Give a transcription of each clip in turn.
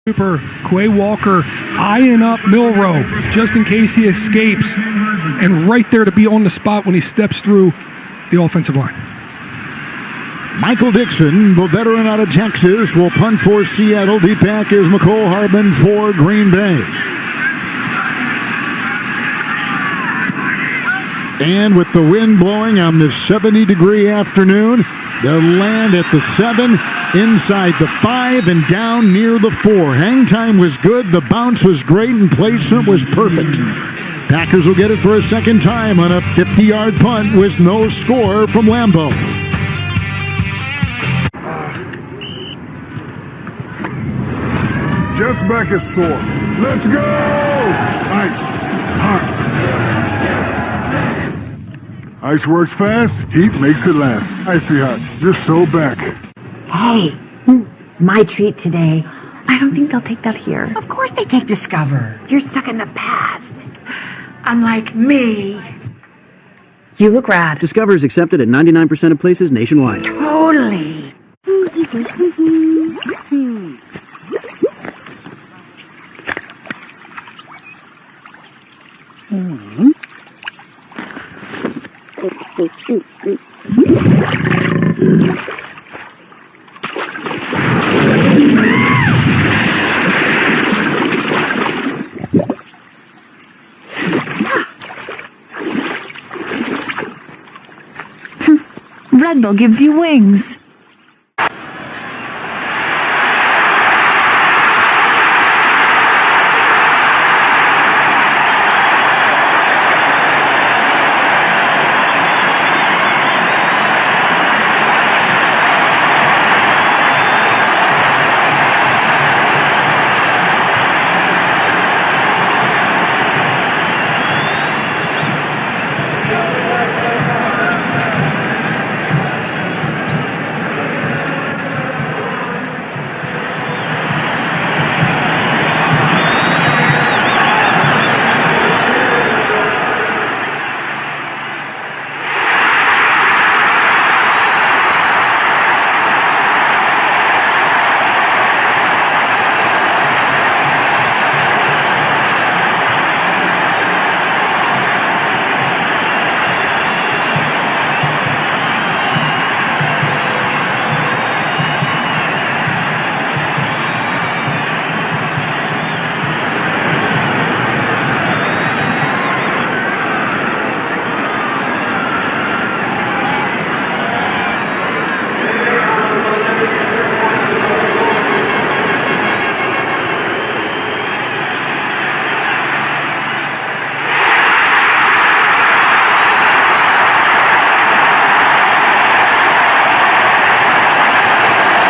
Quay Walker eyeing up Milrow just in case he escapes, and right there to be on the spot when he steps through the offensive line. Michael Dixon, the veteran out of Texas, will punt for Seattle. Deep back is McCole Harbin for Green Bay. And with the wind blowing on this 70-degree afternoon, they'll land at the 7, inside the 5, and down near the 4. Hang time was good, the bounce was great, and placement was perfect. Packers will get it for a second time on a 50-yard punt with no score from Lambeau. Jeff's back is sore. Let's go! Ice. Hot. Ice works fast, heat makes it last. Icy hot. You're so back. Hey, my treat today. I don't think they'll take that here. Of course they take Discover. You're stuck in the past. Unlike me. You look rad. Discover is accepted at 99% of places nationwide. Totally. Red Bull gives you wings.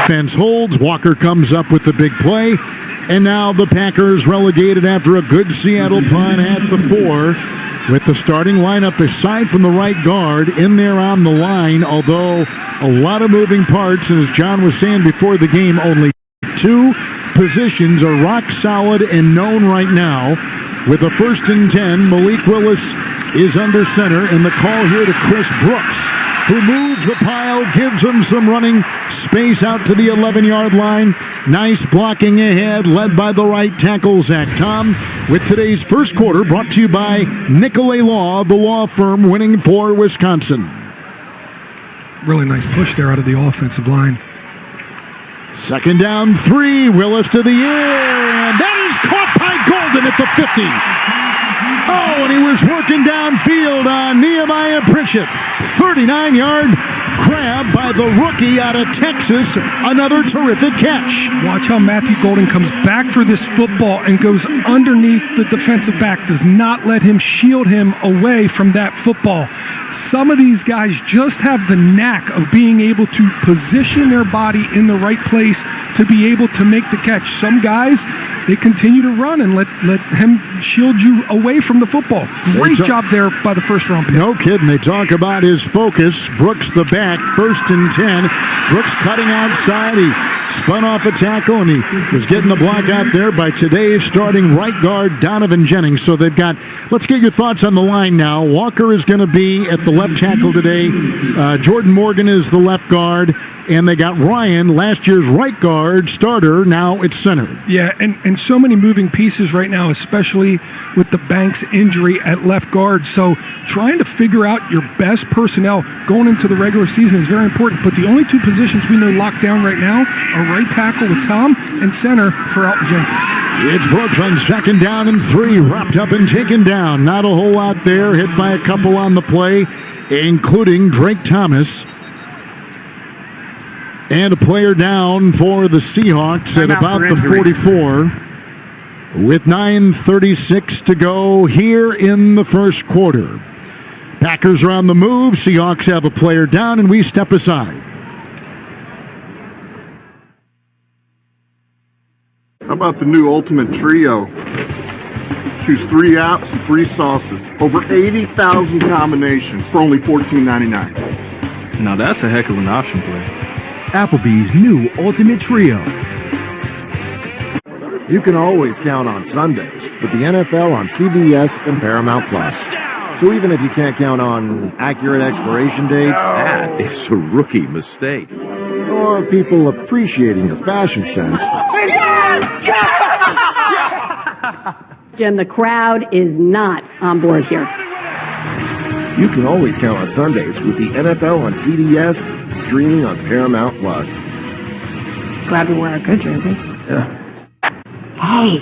Defense holds. Walker comes up with the big play. And now the Packers relegated after a good Seattle punt at the 4. With the starting lineup aside from the right guard in there on the line, although a lot of moving parts. And as John was saying before the game, only 2 positions are rock solid and known right now. With a 1st and 10, Malik Willis is under center. And the call here to Chris Brooks, who moves the pile, gives him some running space out to the 11-yard line. Nice blocking ahead, led by the right tackle, Zach Tom. With today's first quarter brought to you by Nicolay Law, the law firm winning for Wisconsin. Really nice push there out of the offensive line. 2nd down, 3. Willis to the air, and that is caught by Golden at the 50. Oh, and he was working downfield on Nehemiah Pritchett. 39-yard grab by the rookie out of Texas. Another terrific catch. Watch how Matthew Golden comes back for this football and goes underneath the defensive back. Does not let him shield him away from that football. Some of these guys just have the knack of being able to position their body in the right place to be able to make the catch. Some guys, they continue to run and let him shield you away from the football. Great job there by the first-round pick. No kidding. They talk about his focus. Brooks the back, 1st and 10. Brooks cutting outside. He spun off a tackle, and he was getting the block out there by today's starting right guard, Donovan Jennings. So they've got, let's get your thoughts on the line now. Walker is going to be at the left tackle today. Jordan Morgan is the left guard. And they got Ryan, last year's right guard starter, now at center. Yeah, and so many moving pieces right now, especially with the Banks injury at left guard. So trying to figure out your best personnel going into the regular season is very important. But the only two positions we know locked down right now are right tackle with Tom and center for Alton Jenkins. It's Brooks on 2nd down and 3, wrapped up and taken down. Not a whole lot there, hit by a couple on the play, including Drake Thomas. And a player down for the Seahawks at about the 44 with 9:36 to go here in the first quarter. Packers are on the move. Seahawks have a player down, and we step aside. How about the new Ultimate Trio? Choose 3 apps and 3 sauces. Over 80,000 combinations for only $14.99. Now that's a heck of an option play. Applebee's new Ultimate Trio. You can always count on Sundays with the NFL on CBS and Paramount Plus. So even if you can't count on accurate expiration dates, that is a rookie mistake. Or people appreciating your fashion sense. Jim, the crowd is not on board here. You can always count on Sundays with the NFL on CBS, streaming on Paramount Plus. Glad we wear our good jerseys. Yeah. Hey,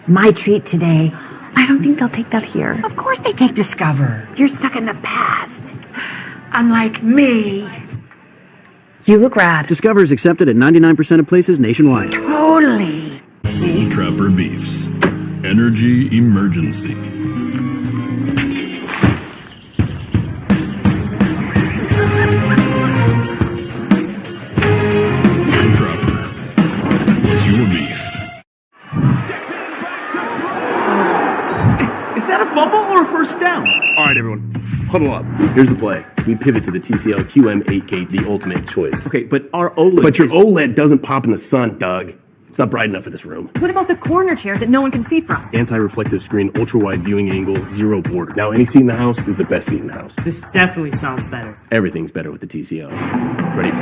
my treat today. I don't think they'll take that here. Of course they take Discover. You're stuck in the past. Unlike me. You look rad. Discover is accepted at 99% of places nationwide. Totally. Bull Trapper Beefs. Energy emergency. Bull Trapper. What's your beef? Is that a fumble or a first down? All right, everyone, huddle up. Here's the play. We pivot to the TCL QM8KD Ultimate Choice. Okay, but our OLED... But your OLED doesn't pop in the sun, Doug. It's not bright enough for this room. What about the corner chair that no one can see from? Anti-reflective screen, ultra-wide viewing angle, 0 border. Now, any seat in the house is the best seat in the house. This definitely sounds better. Everything's better with the TCL. Ready?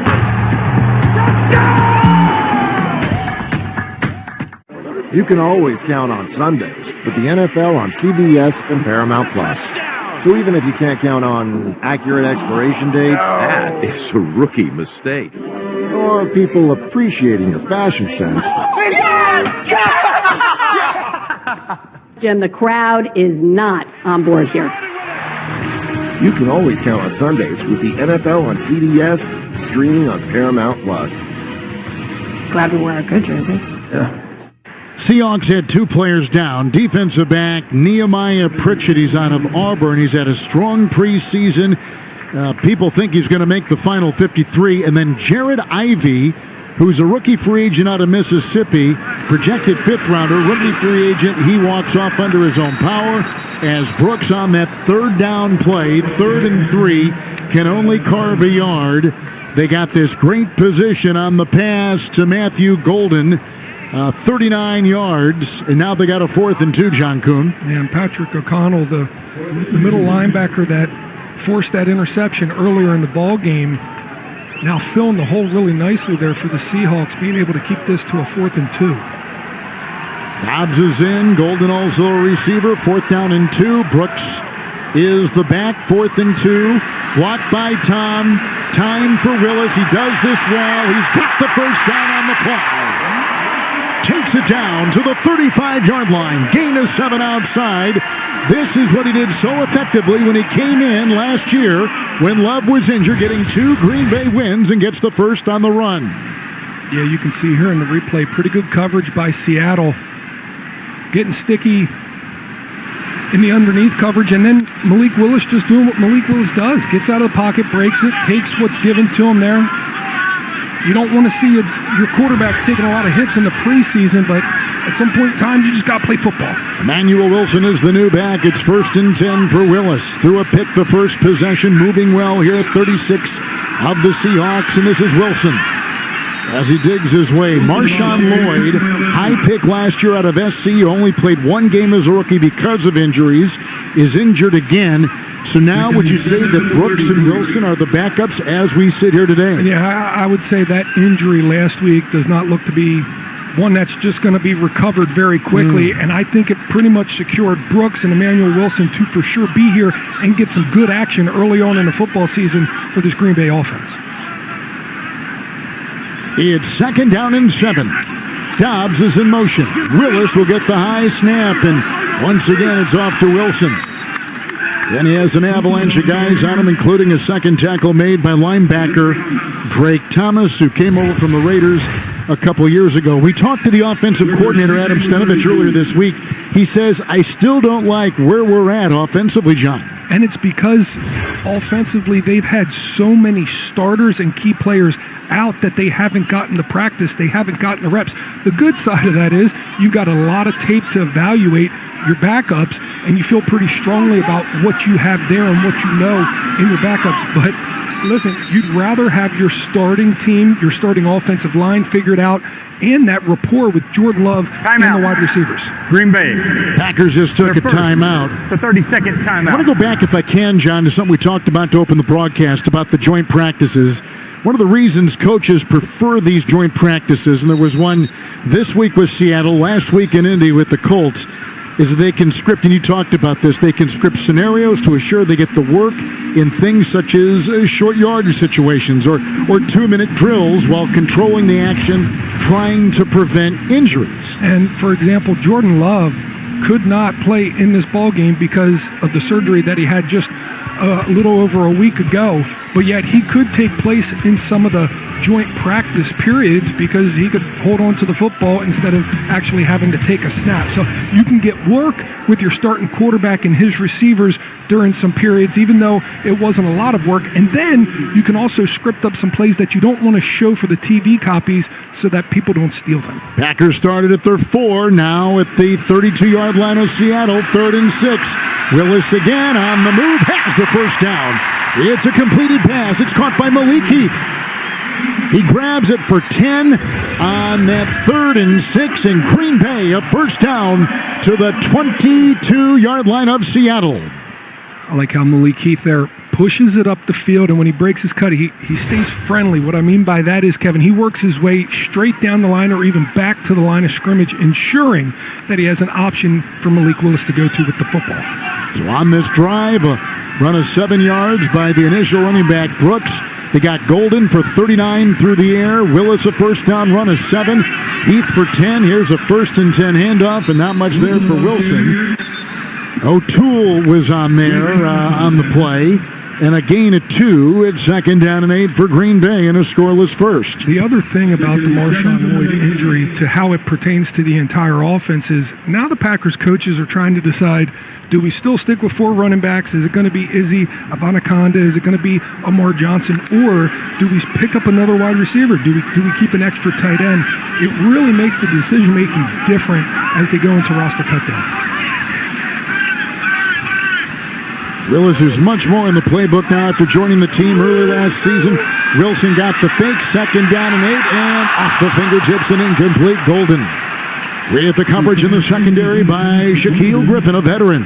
You can always count on Sundays with the NFL on CBS and Paramount Plus. So even if you can't count on accurate expiration dates, that is a rookie mistake. Or people appreciating your fashion sense. Jim, the crowd is not on board here. You can always count on Sundays with the NFL on CBS, streaming on Paramount Plus. Glad we wear our good jerseys. Yeah. Seahawks had 2 players down. Defensive back Nehemiah Pritchett, he's out of Auburn. He's had a strong preseason. People think he's going to make the final 53. And then Jared Ivey, who's a rookie free agent out of Mississippi, projected 5th rounder, rookie free agent. He walks off under his own power as Brooks on that 3rd down play, 3rd and 3, can only carve a yard. They got this great position on the pass to Matthew Golden. 39 yards, and now they got a 4th and 2, John Kuhn. And Patrick O'Connell, the middle linebacker that forced that interception earlier in the ball game, now filling the hole really nicely there for the Seahawks, being able to keep this to a 4th and 2. Dobbs is in, Golden also a receiver, 4th down and 2. Brooks is the back, 4th and 2. Blocked by Tom. Time for Willis. He does this well. He's got the first down on the fly. Takes it down to the 35-yard line. Gain of 7 outside. This is what he did so effectively when he came in last year when Love was injured, getting 2 Green Bay wins and gets the first on the run. Yeah, you can see here in the replay, pretty good coverage by Seattle. Getting sticky in the underneath coverage, and then Malik Willis just doing what Malik Willis does. Gets out of the pocket, breaks it, takes what's given to him there. You don't want to see your quarterbacks taking a lot of hits in the preseason, but at some point in time, you just got to play football. Emmanuel Wilson is the new back. It's 1st and 10 for Willis. Threw a pick the first possession, moving well here at 36 of the Seahawks, and this is Wilson as he digs his way. Marshawn Lloyd, high pick last year out of SC, only played 1 game as a rookie because of injuries, is injured again. So now would you say that Brooks and Wilson are the backups as we sit here today? Yeah, I would say that injury last week does not look to be one that's just going to be recovered very quickly, and I think it pretty much secured Brooks and Emmanuel Wilson to for sure be here and get some good action early on in the football season for this Green Bay offense. It's 2nd down and 7. Dobbs is in motion. Willis will get the high snap, and once again it's off to Wilson. Then he has an avalanche of guys on him, including a second tackle made by linebacker Drake Thomas, who came over from the Raiders a couple years ago. We talked to the offensive coordinator, Adam Stenovich, earlier this week. He says, I still don't like where we're at offensively, John. And it's because offensively they've had so many starters and key players out that they haven't gotten the practice, they haven't gotten the reps. The good side of that is you've got a lot of tape to evaluate your backups, and you feel pretty strongly about what you have there and what you know in your backups. But listen, you'd rather have your starting team, your starting offensive line figured out, and that rapport with Jordan Love and the wide receivers. Green Bay. Packers just took a timeout. It's a 30-second timeout. I want to go back, if I can, John, to something we talked about to open the broadcast about the joint practices. One of the reasons coaches prefer these joint practices, and there was one this week with Seattle, last week in Indy with the Colts, is that they can script, and you talked about this, they can script scenarios to assure they get the work in things such as short yardage situations or 2-minute drills while controlling the action, trying to prevent injuries. And for example, Jordan Love could not play in this ball game because of the surgery that he had just a little over a week ago, but yet he could take place in some of the joint practice periods because he could hold on to the football instead of actually having to take a snap. So you can get work with your starting quarterback and his receivers during some periods, even though it wasn't a lot of work. And then you can also script up some plays that you don't want to show for the TV copies so that people don't steal them. Packers started at their 4, now at the 32-yard line of Seattle, 3rd and 6. Willis again on the move, has the first down. It's a completed pass. It's caught by Malik Heath. He grabs it for 10 on that 3rd and 6 in Green Bay. A first down to the 22-yard line of Seattle. I like how Malik Heath there pushes it up the field, and when he breaks his cut, he stays friendly. What I mean by that is, Kevin, he works his way straight down the line or even back to the line of scrimmage, ensuring that he has an option for Malik Willis to go to with the football. So on this drive, a run of 7 yards by the initial running back, Brooks. They got Golden for 39 through the air. Willis a first down run of 7. Heath for 10. Here's a 1st and 10 handoff, and not much there for Wilson. O'Toole was on there on the play. And a gain of 2 at 2nd down and 8 for Green Bay and a scoreless first. The other thing about the Marshawn Lloyd injury to how it pertains to the entire offense is now the Packers coaches are trying to decide, do we still stick with 4 running backs? Is it going to be Izzy Abanikanda? Is it going to be Amar Johnson? Or do we pick up another wide receiver? Do we keep an extra tight end? It really makes the decision-making different as they go into roster cutdown. Willis is much more in the playbook now after joining the team early last season. Wilson got the fake, 2nd down and 8, and off the fingertips and incomplete. Golden with the coverage in the secondary by Shaquille Griffin, a veteran.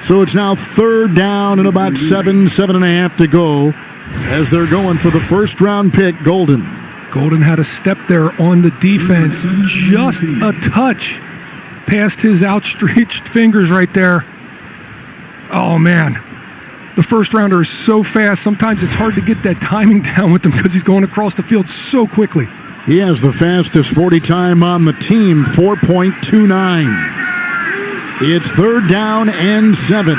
So it's now 3rd down and about 7.5 to go as they're going for the first-round pick, Golden. Golden had a step there on the defense, just a touch past his outstretched fingers right there. Oh, man. The first rounder is so fast, sometimes it's hard to get that timing down with him because he's going across the field so quickly. He has the fastest 40 time on the team, 4.29. It's 3rd down and 7.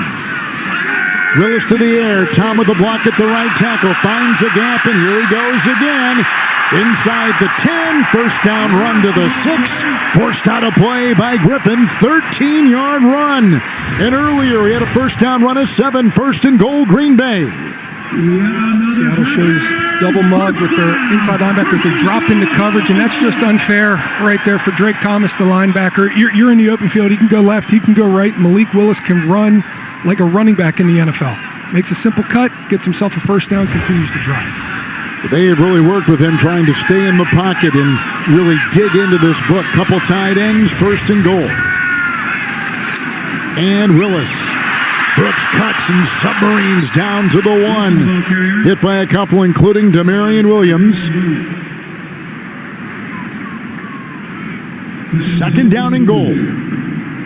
Willis to the air. Tom with the block at the right tackle. Finds a gap, and here he goes again. Inside the 10, first down run to the 6. Forced out of play by Griffin, 13-yard run. And earlier he had a first down run of 7, 1st and goal, Green Bay. Seattle shows double mug with their inside linebackers. They drop into coverage, and that's just unfair right there for Drake Thomas, the linebacker. You're in the open field. He can go left. He can go right. Malik Willis can run like a running back in the NFL. Makes a simple cut, gets himself a first down, continues to drive. They have really worked with him trying to stay in the pocket and really dig into this book. Couple tight ends, 1st and goal. And Willis Brooks cuts and submarines down to the 1. Hit by a couple, including Demarion Williams. Second down and goal.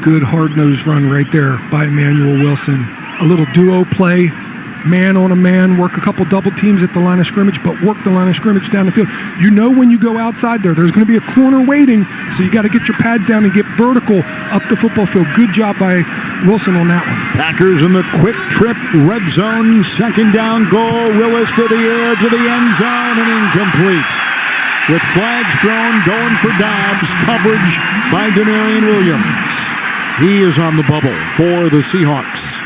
Good hard-nosed run right there by Emmanuel Wilson. A little duo play, man on a man, work a couple double teams at the line of scrimmage, but work the line of scrimmage down the field. You know when you go outside there's going to be a corner waiting, so you got to get your pads down and get vertical up the football field. Good job by Wilson on that one. Packers in the quick trip red zone. Second down goal. Willis to the air to the end zone and incomplete. With flags thrown, going for Dobbs. Coverage by Demarion Williams. He is on the bubble for the Seahawks,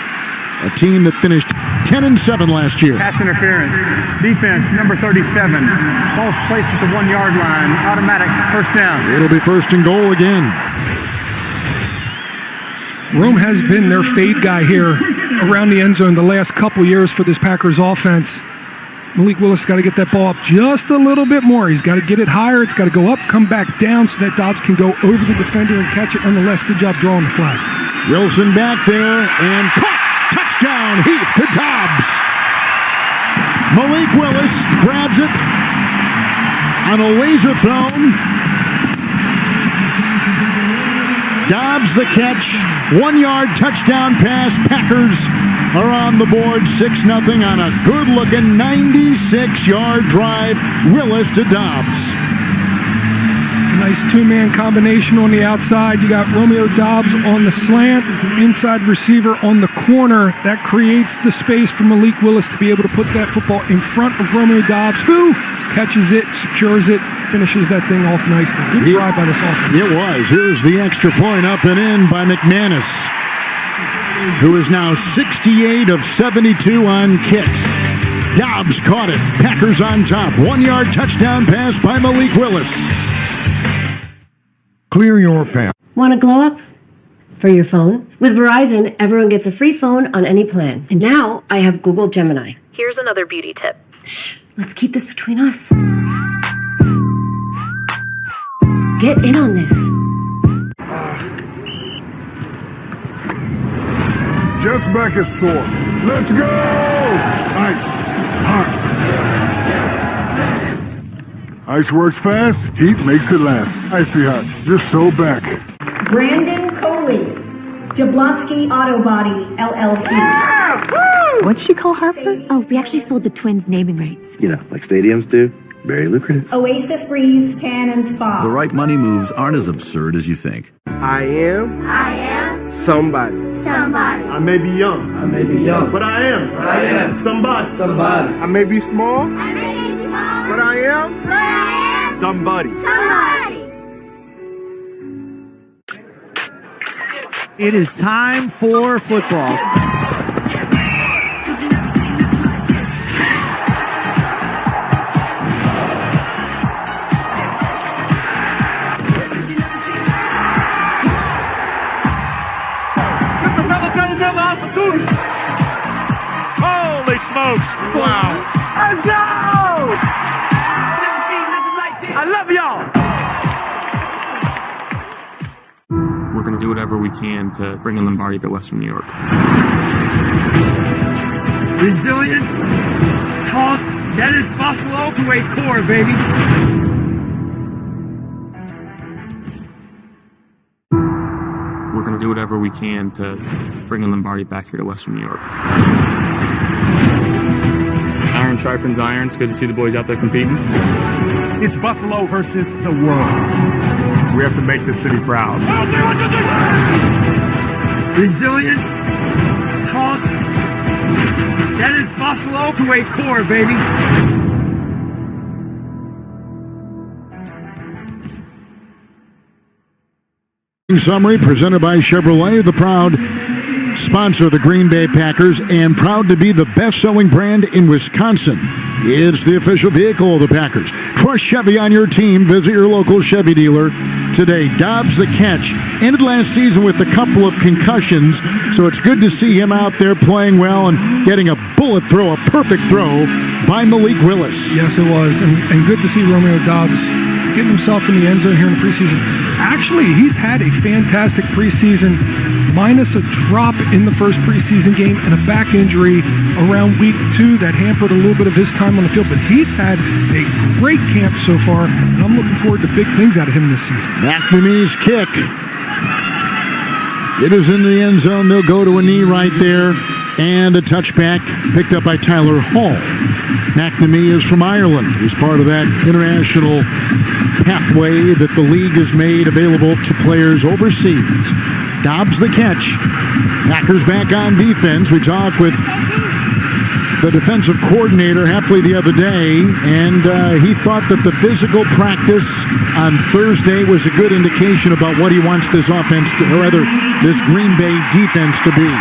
a team that finished 10-7 last year. Pass interference. Defense, number 37. Ball's placed at the 1-yard line. Automatic first down. It'll be first and goal again. Rome has been their fade guy here around the end zone the last couple years for this Packers offense. Malik Willis got to get that ball up just a little bit more. He's got to get it higher. It's got to go up, come back down so that Dobbs can go over the defender and catch it. Nonetheless, good job drawing the flag. Wilson back there and caught. Touchdown, Heath to Dobbs. Malik Willis grabs it on a laser thrown. Dobbs the catch. 1-yard touchdown pass. Packers are on the board 6-0 on a good-looking 96-yard drive. Willis to Dobbs. Nice two-man combination on the outside. You got Romeo Dobbs on the slant, inside receiver on the corner. That creates the space for Malik Willis to be able to put that football in front of Romeo Dobbs, who catches it, secures it, finishes that thing off nicely. Good drive by this offense. It was. Here's the extra point up and in by McManus, who is now 68 of 72 on kicks. Dobbs caught it. Packers on top. 1-yard touchdown pass by Malik Willis. Clear your path. Want to glow up? For your phone? With Verizon, everyone gets a free phone on any plan. And now I have Google Gemini. Here's another beauty tip. Shh, let's keep this between us. Get in on this. Jeff's back is sore. Let's go! Ice. Hot. Ice works fast, heat makes it last. Icy Hot, just so back. Brandon Coley, Jablonski Auto Body, LLC. Yeah! What'd she call Harper? Oh, we actually sold the Twins naming rights. You know, like stadiums do. Very lucrative. Oasis Breeze, Tan and Spa. The right money moves aren't as absurd as you think. I am somebody. Somebody. I may be young. I may be young. But I am somebody. Somebody. I may be small. I may be small. But I am Somebody. Somebody. It is time for football. Holy smokes. Wow. Let's go! I love y'all. We're going to do whatever we can to bring in Lombardi to Western New York. Resilient, tough, that is Buffalo to a core, baby. We're going to do whatever we can to bring in Lombardi back here to Western New York. Iron sharpens iron. It's good to see the boys out there competing. It's Buffalo versus the world. We have to make this city proud. Resilient, tough, that is Buffalo to a core, baby. Summary presented by Chevrolet, the proud sponsor of the Green Bay Packers and proud to be the best-selling brand in Wisconsin. It's the official vehicle of the Packers. Trust Chevy on your team. Visit your local Chevy dealer today. Dobbs the catch. Ended last season with a couple of concussions, so it's good to see him out there playing well and getting a bullet throw, a perfect throw by Malik Willis. Yes, it was. And good to see Romeo Dobbs getting himself in the end zone here in the preseason. Actually, he's had a fantastic preseason, minus a drop in the first preseason game and a back injury around week 2 that hampered a little bit of his time on the field. But he's had a great camp so far, and I'm looking forward to big things out of him this season. McNamee's kick. It is in the end zone. They'll go to a knee right there. And a touchback picked up by Tyler Hall. McNamee is from Ireland. He's part of that international pathway that the league has made available to players overseas. Dobbs the catch. Packers back on defense. We talked with the defensive coordinator Heffley the other day, and he thought that the physical practice on Thursday was a good indication about what he wants this offense to, or rather, this Green Bay defense to be.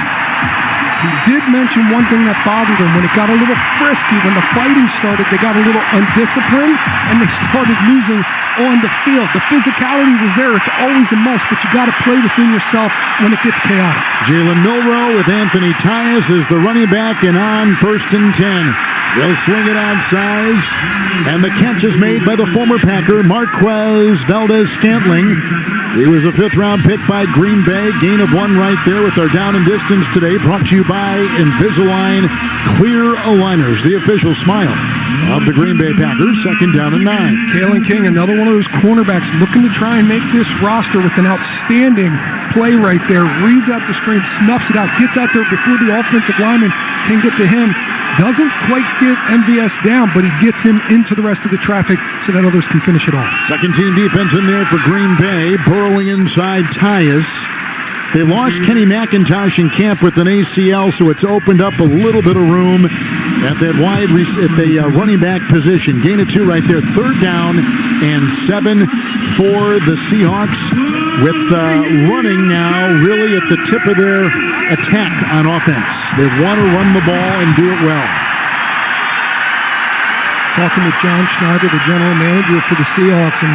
He did mention one thing that bothered him when it got a little frisky. When the fighting started, they got a little undisciplined, and they started losing on the field. The physicality was there. It's always a must, but you got to play within yourself when it gets chaotic. Jalen Milroe with Anthony Tyus as the running back, and on 1st and 10. They'll swing it outside, and the catch is made by the former Packer, Marquez Valdez-Scantling. He was a 5th-round pick by Green Bay. Gain of 1 right there with our down and distance today. Brought to you by Invisalign Clear Aligners, the official smile of the Green Bay Packers. 2nd down and 9. Kalen King, another one of those cornerbacks looking to try and make this roster with an outstanding play right there. Reads out the screen, snuffs it out, gets out there before the offensive lineman can get to him. Doesn't quite get MVS down, but he gets him into the rest of the traffic so that others can finish it off. Second team defense in there for Green Bay, burrowing inside Tyus. They lost Kenny McIntosh in camp with an ACL, so it's opened up a little bit of room at that running back position. Gain of 2 right there. 3rd down and 7 for the Seahawks, with running now really at the tip of their attack on offense. They want to run the ball and do it well. Talking with John Schneider, the general manager for the Seahawks, and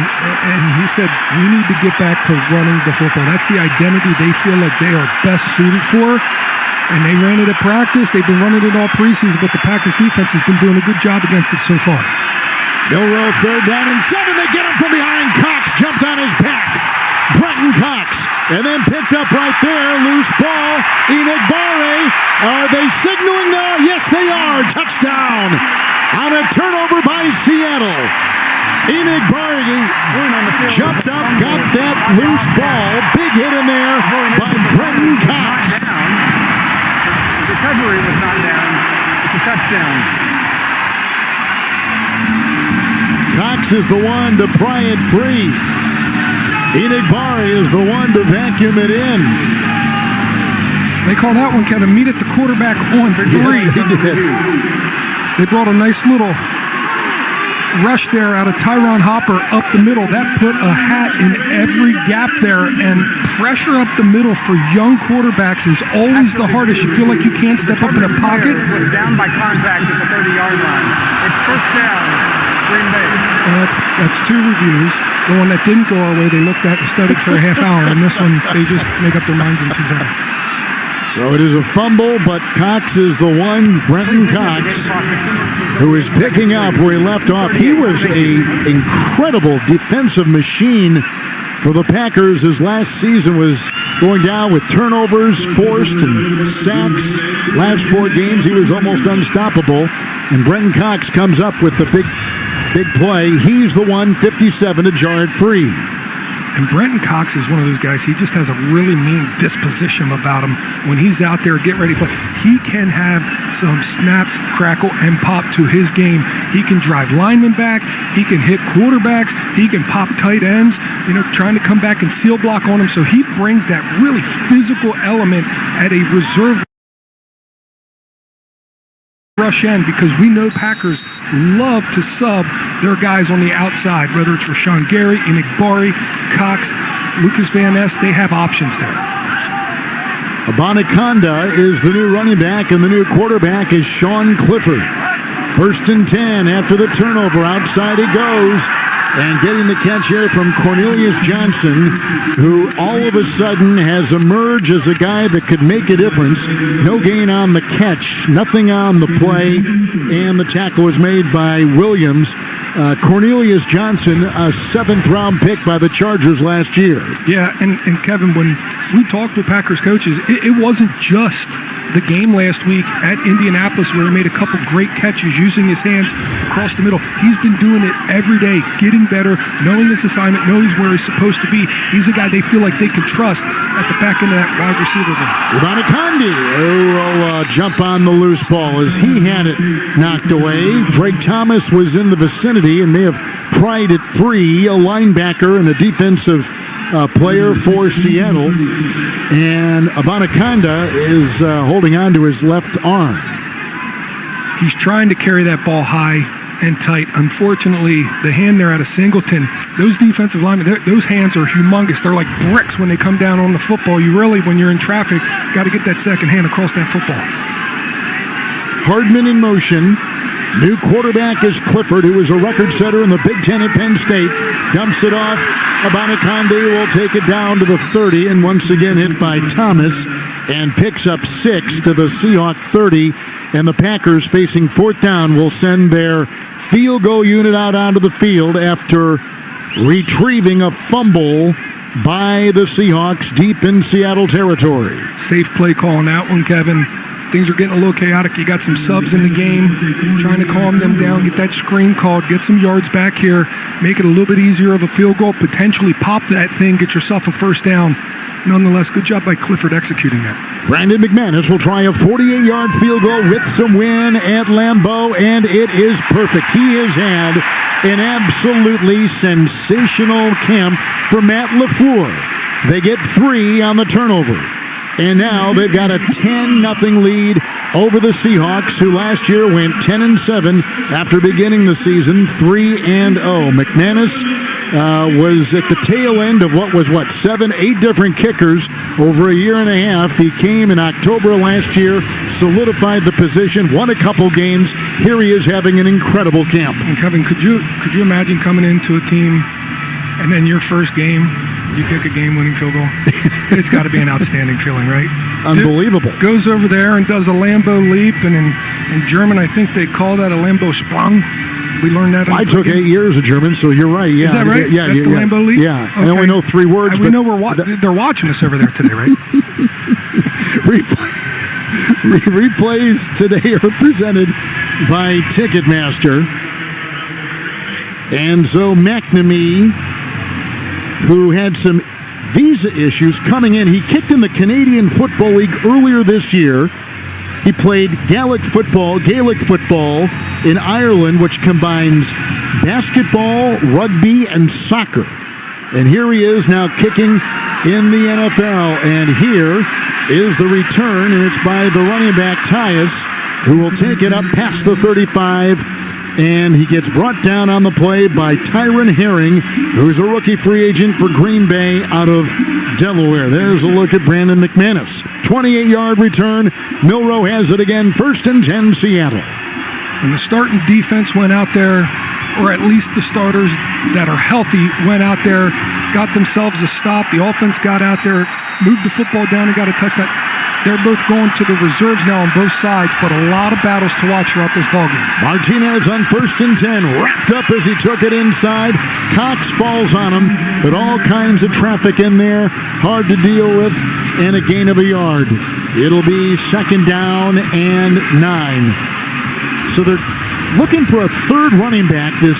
he said, we need to get back to running the football. That's the identity they feel like they are best suited for. And they ran it at practice. They've been running it all preseason, but the Packers defense has been doing a good job against it so far. Milroe, 3rd down and 7. They get him from behind. Cox jumped on his back. Brenton Cox. And then picked up right there. Loose ball. Enagbare. Are they signaling now? Yes, they are. Touchdown. On a turnover by Seattle. Enagbare jumped up, got that loose ball. Big hit in there by Brenton Cox. The recovery was not down. It's a touchdown. Cox is the one to pry it free. Enagbare is the one to vacuum it in. They call that one, Kevin, meet at the quarterback on 3. Yes, they did. They brought a nice little rush there out of Tyron Hopper up the middle. That put a hat in every gap there, and pressure up the middle for young quarterbacks is always the hardest. You feel like you can't step up in a pocket. Was down by contact at the 30-yard line. It's 1st down, Green Bay. And that's 2 reviews. The one that didn't go our way, they looked at and studied for a half hour, and this one, they just make up their minds in 2 seconds. So it is a fumble, but Cox is the one, Brenton Cox, who is picking up where he left off. He was an incredible defensive machine for the Packers. His last season was going down with turnovers forced and sacks. Last 4 games, he was almost unstoppable. And Brenton Cox comes up with the big play. He's the one, 57, to jar it free. And Brenton Cox is one of those guys, he just has a really mean disposition about him. When he's out there, get ready to play, he can have some snap, crackle, and pop to his game. He can drive linemen back. He can hit quarterbacks. He can pop tight ends, trying to come back and seal block on him. So he brings that really physical element at a reserve rush end, because we know Packers love to sub their guys on the outside, whether it's Rashawn Gary, Enagbare, Cox, Lucas Van Ness. They have options there. Abaniconda is the new running back, and the new quarterback is Sean Clifford. 1st and 10 after the turnover. Outside he goes. And getting the catch here from Cornelius Johnson, who all of a sudden has emerged as a guy that could make a difference. No gain on the catch, nothing on the play, and the tackle was made by Williams. Cornelius Johnson, a 7th-round pick by the Chargers last year. Yeah, and Kevin, when we talked with Packers coaches, it wasn't just the game last week at Indianapolis where he made a couple great catches using his hands across the middle. He's been doing it every day, getting better, knowing his assignment, knowing where he's supposed to be. He's a guy they feel like they can trust at the back end of that wide receiver room. Abanikandi will jump on the loose ball as he had it knocked away. Drake Thomas was in the vicinity and may have pried it free, a linebacker and a defensive player for Seattle. And Abanikanda is holding on to his left arm. He's trying to carry that ball high and tight. Unfortunately, the hand there out of Singleton, those defensive linemen, those hands are humongous. They're like bricks when they come down on the football. You really, when you're in traffic, got to get that second hand across that football. Hardman in motion. New quarterback is Clifford, who is a record setter in the Big Ten at Penn State. Dumps it off. Abanikanda will take it down to the 30 and once again hit by Thomas and picks up 6 to the Seahawk 30. And the Packers, facing 4th down, will send their field goal unit out onto the field after retrieving a fumble by the Seahawks deep in Seattle territory. Safe play call on that one, Kevin. Things are getting a little chaotic. You got some subs in the game, trying to calm them down, get that screen called, get some yards back here, make it a little bit easier of a field goal, potentially pop that thing, get yourself a first down. Nonetheless, good job by Clifford executing that. Brandon McManus will try a 48-yard field goal with some wind at Lambeau, and it is perfect. He has had an absolutely sensational camp for Matt LaFleur. They get 3 on the turnover. And now they've got a 10-0 lead over the Seahawks, who last year went 10-7 after beginning the season 3-0. McManus was at the tail end of 7-8 different kickers over a year and a half. He came in October last year, solidified the position, won a couple games. Here he is having an incredible camp. And Kevin, could you imagine coming into a team and then your first game, you kick a game-winning field goal? It's got to be an outstanding feeling, right? Unbelievable. Goes over there and does a Lambeau leap, and in German, I think they call that a Lambeau Sprung. We learned that. I took 8 years of German, so you're right. Yeah. Is that right? Yeah, that's the Lambeau leap? Yeah. Okay. I only know 3 words. We know they're watching us over there today, right? Replays today are presented by Ticketmaster. And so McNamee, who had some visa issues coming in, he kicked in the Canadian Football League earlier this year. He played Gaelic football in Ireland, which combines basketball, rugby, and soccer. And here he is now kicking in the NFL. And here is the return, and it's by the running back, Tyus, who will take it up past the 35. And he gets brought down on the play by Tyron Herring, who's a rookie free agent for Green Bay out of Delaware. There's a look at Brandon McManus. 28-yard return. Milroe has it again. 1st and 10, Seattle. And the starting defense went out there, or at least the starters that are healthy went out there, got themselves a stop. The offense got out there, moved the football down and got a touchdown. They're both going to the reserves now on both sides, but a lot of battles to watch throughout this ballgame. Martinez on 1st and 10, wrapped up as he took it inside. Cox falls on him, but all kinds of traffic in there, hard to deal with, and a gain of a yard. It'll be 2nd down and 9. So they're looking for a 3rd running back, this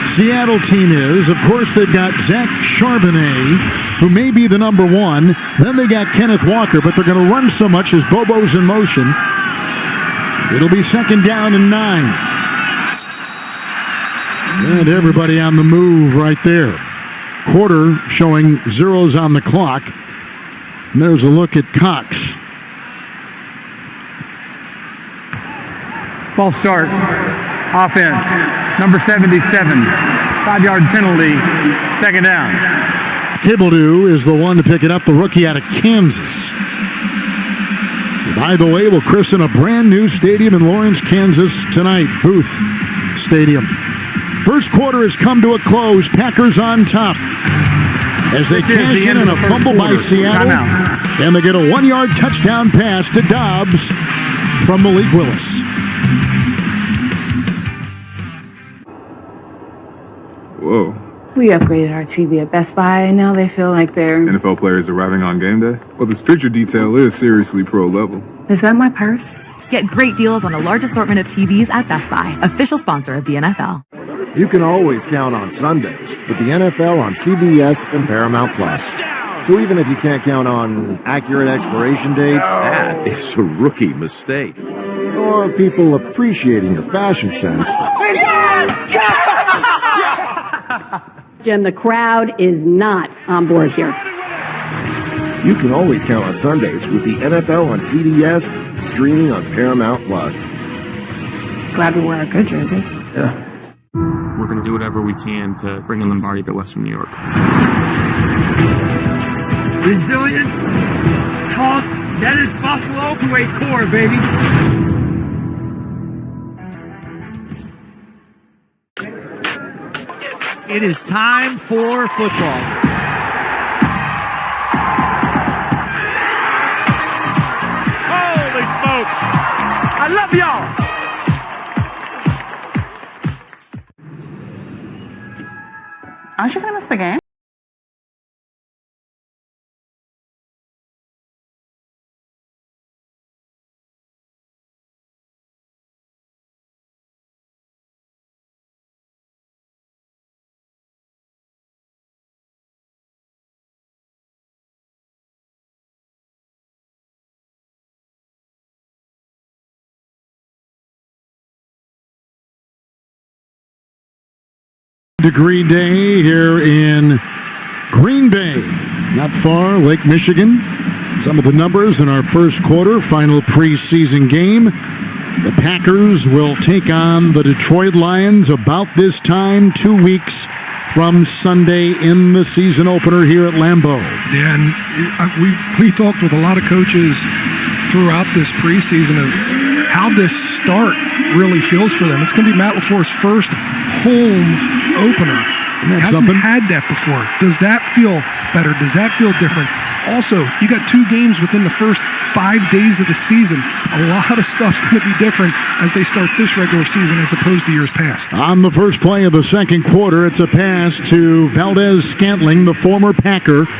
Seattle team is. Of course, they've got Zach Charbonnet, who may be the number 1. Then they got Kenneth Walker, but they're going to run so much as Bobo's in motion. It'll be 2nd down and 9. And everybody on the move right there. Quarter showing zeros on the clock. And there's a look at Cox. False start. Offense. Number 77. 5-yard penalty. 2nd down. Thibodeau is the one to pick it up, the rookie out of Kansas. By the way, we'll christen a brand new stadium in Lawrence, Kansas tonight. Booth Stadium. First quarter has come to a close. Packers on top as they cash in on a fumble by Seattle. And they get a 1-yard touchdown pass to Dobbs from Malik Willis. Whoa. We upgraded our TV at Best Buy, and now they feel like they're NFL players arriving on game day? Well, this picture detail is seriously pro level. Is that my purse? Get great deals on a large assortment of TVs at Best Buy, official sponsor of the NFL. You can always count on Sundays with the NFL on CBS and Paramount Plus. So even if you can't count on accurate expiration dates, That is a rookie mistake. or people appreciating your fashion sense, Jim, the crowd is not on board here. you can always count on Sundays with the NFL on CBS, streaming on Paramount Plus. Glad we wear our good jerseys. Yeah. We're going to do whatever we can to bring in Lombardi to Western New York. Resilient, tough, that is Buffalo to a core, baby. It is time for football. Holy smokes! I love y'all! Aren't you going to miss the game? Degree day here in Greenbay, not far, Lake Michigan. Some of the numbers in our first quarter, final preseason game. The Packers will take on the Detroit Lions about this time, 2 weeks from Sunday in the season opener here at Lambeau. Yeah, and we talked with a lot of coaches throughout this preseason of how this start really feels for them. It's going to be Matt LaFleur's first home opener. Hasn't had that before. Does that feel better? Does that feel different? Also, you got 2 games within the first 5 days of the season. A lot of stuff's going to be different as they start this regular season as opposed to years past. On the first play of the second quarter, it's a pass to Valdez-Scantling, the former Packer.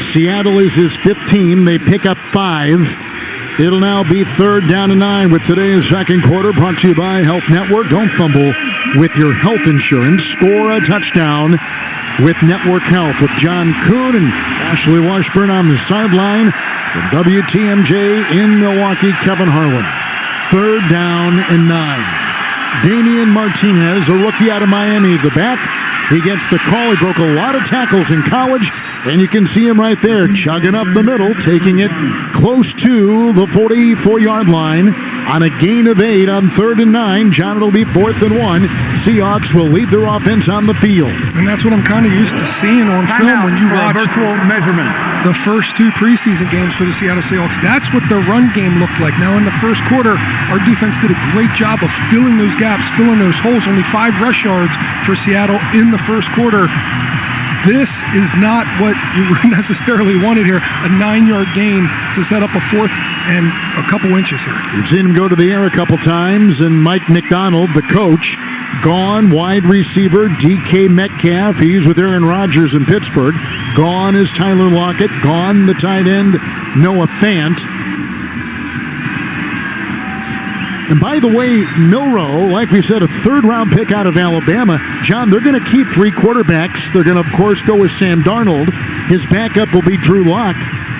Seattle is his 15. They pick up 5. It'll now be 3rd down and 9 with today's second quarter, brought to you by Health Network. Don't fumble with your health insurance. Score a touchdown with Network Health with John Kuhn and Ashley Washburn on the sideline. From WTMJ in Milwaukee, Kevin Harlan. 3rd down and 9. Damian Martinez, a rookie out of Miami, the back. He gets the call. He broke a lot of tackles in college, and you can see him right there chugging up the middle, taking it close to the 44-yard line on a gain of 8 on 3rd and 9. John, it'll be 4th and 1. Seahawks will lead their offense on the field. And that's what I'm kind of used to seeing on film when you watch virtual measurement. The first 2 preseason games for the Seattle Seahawks. That's what their run game looked like. Now, in the first quarter, our defense did a great job of filling those gaps, filling those holes. Only 5 rush yards for Seattle in the first quarter. This is not what you necessarily wanted here. A 9-yard gain to set up a 4th and a couple inches here. You've seen him go to the air a couple times, and Mike McDonald, the coach, gone. Wide receiver DK Metcalf. He's with Aaron Rodgers in Pittsburgh. Gone is Tyler Lockett. Gone the tight end Noah Fant. And by the way, Milroe, like we said, a 3rd-round pick out of Alabama. John, they're going to keep 3 quarterbacks. They're going to, of course, go with Sam Darnold. His backup will be Drew Lock.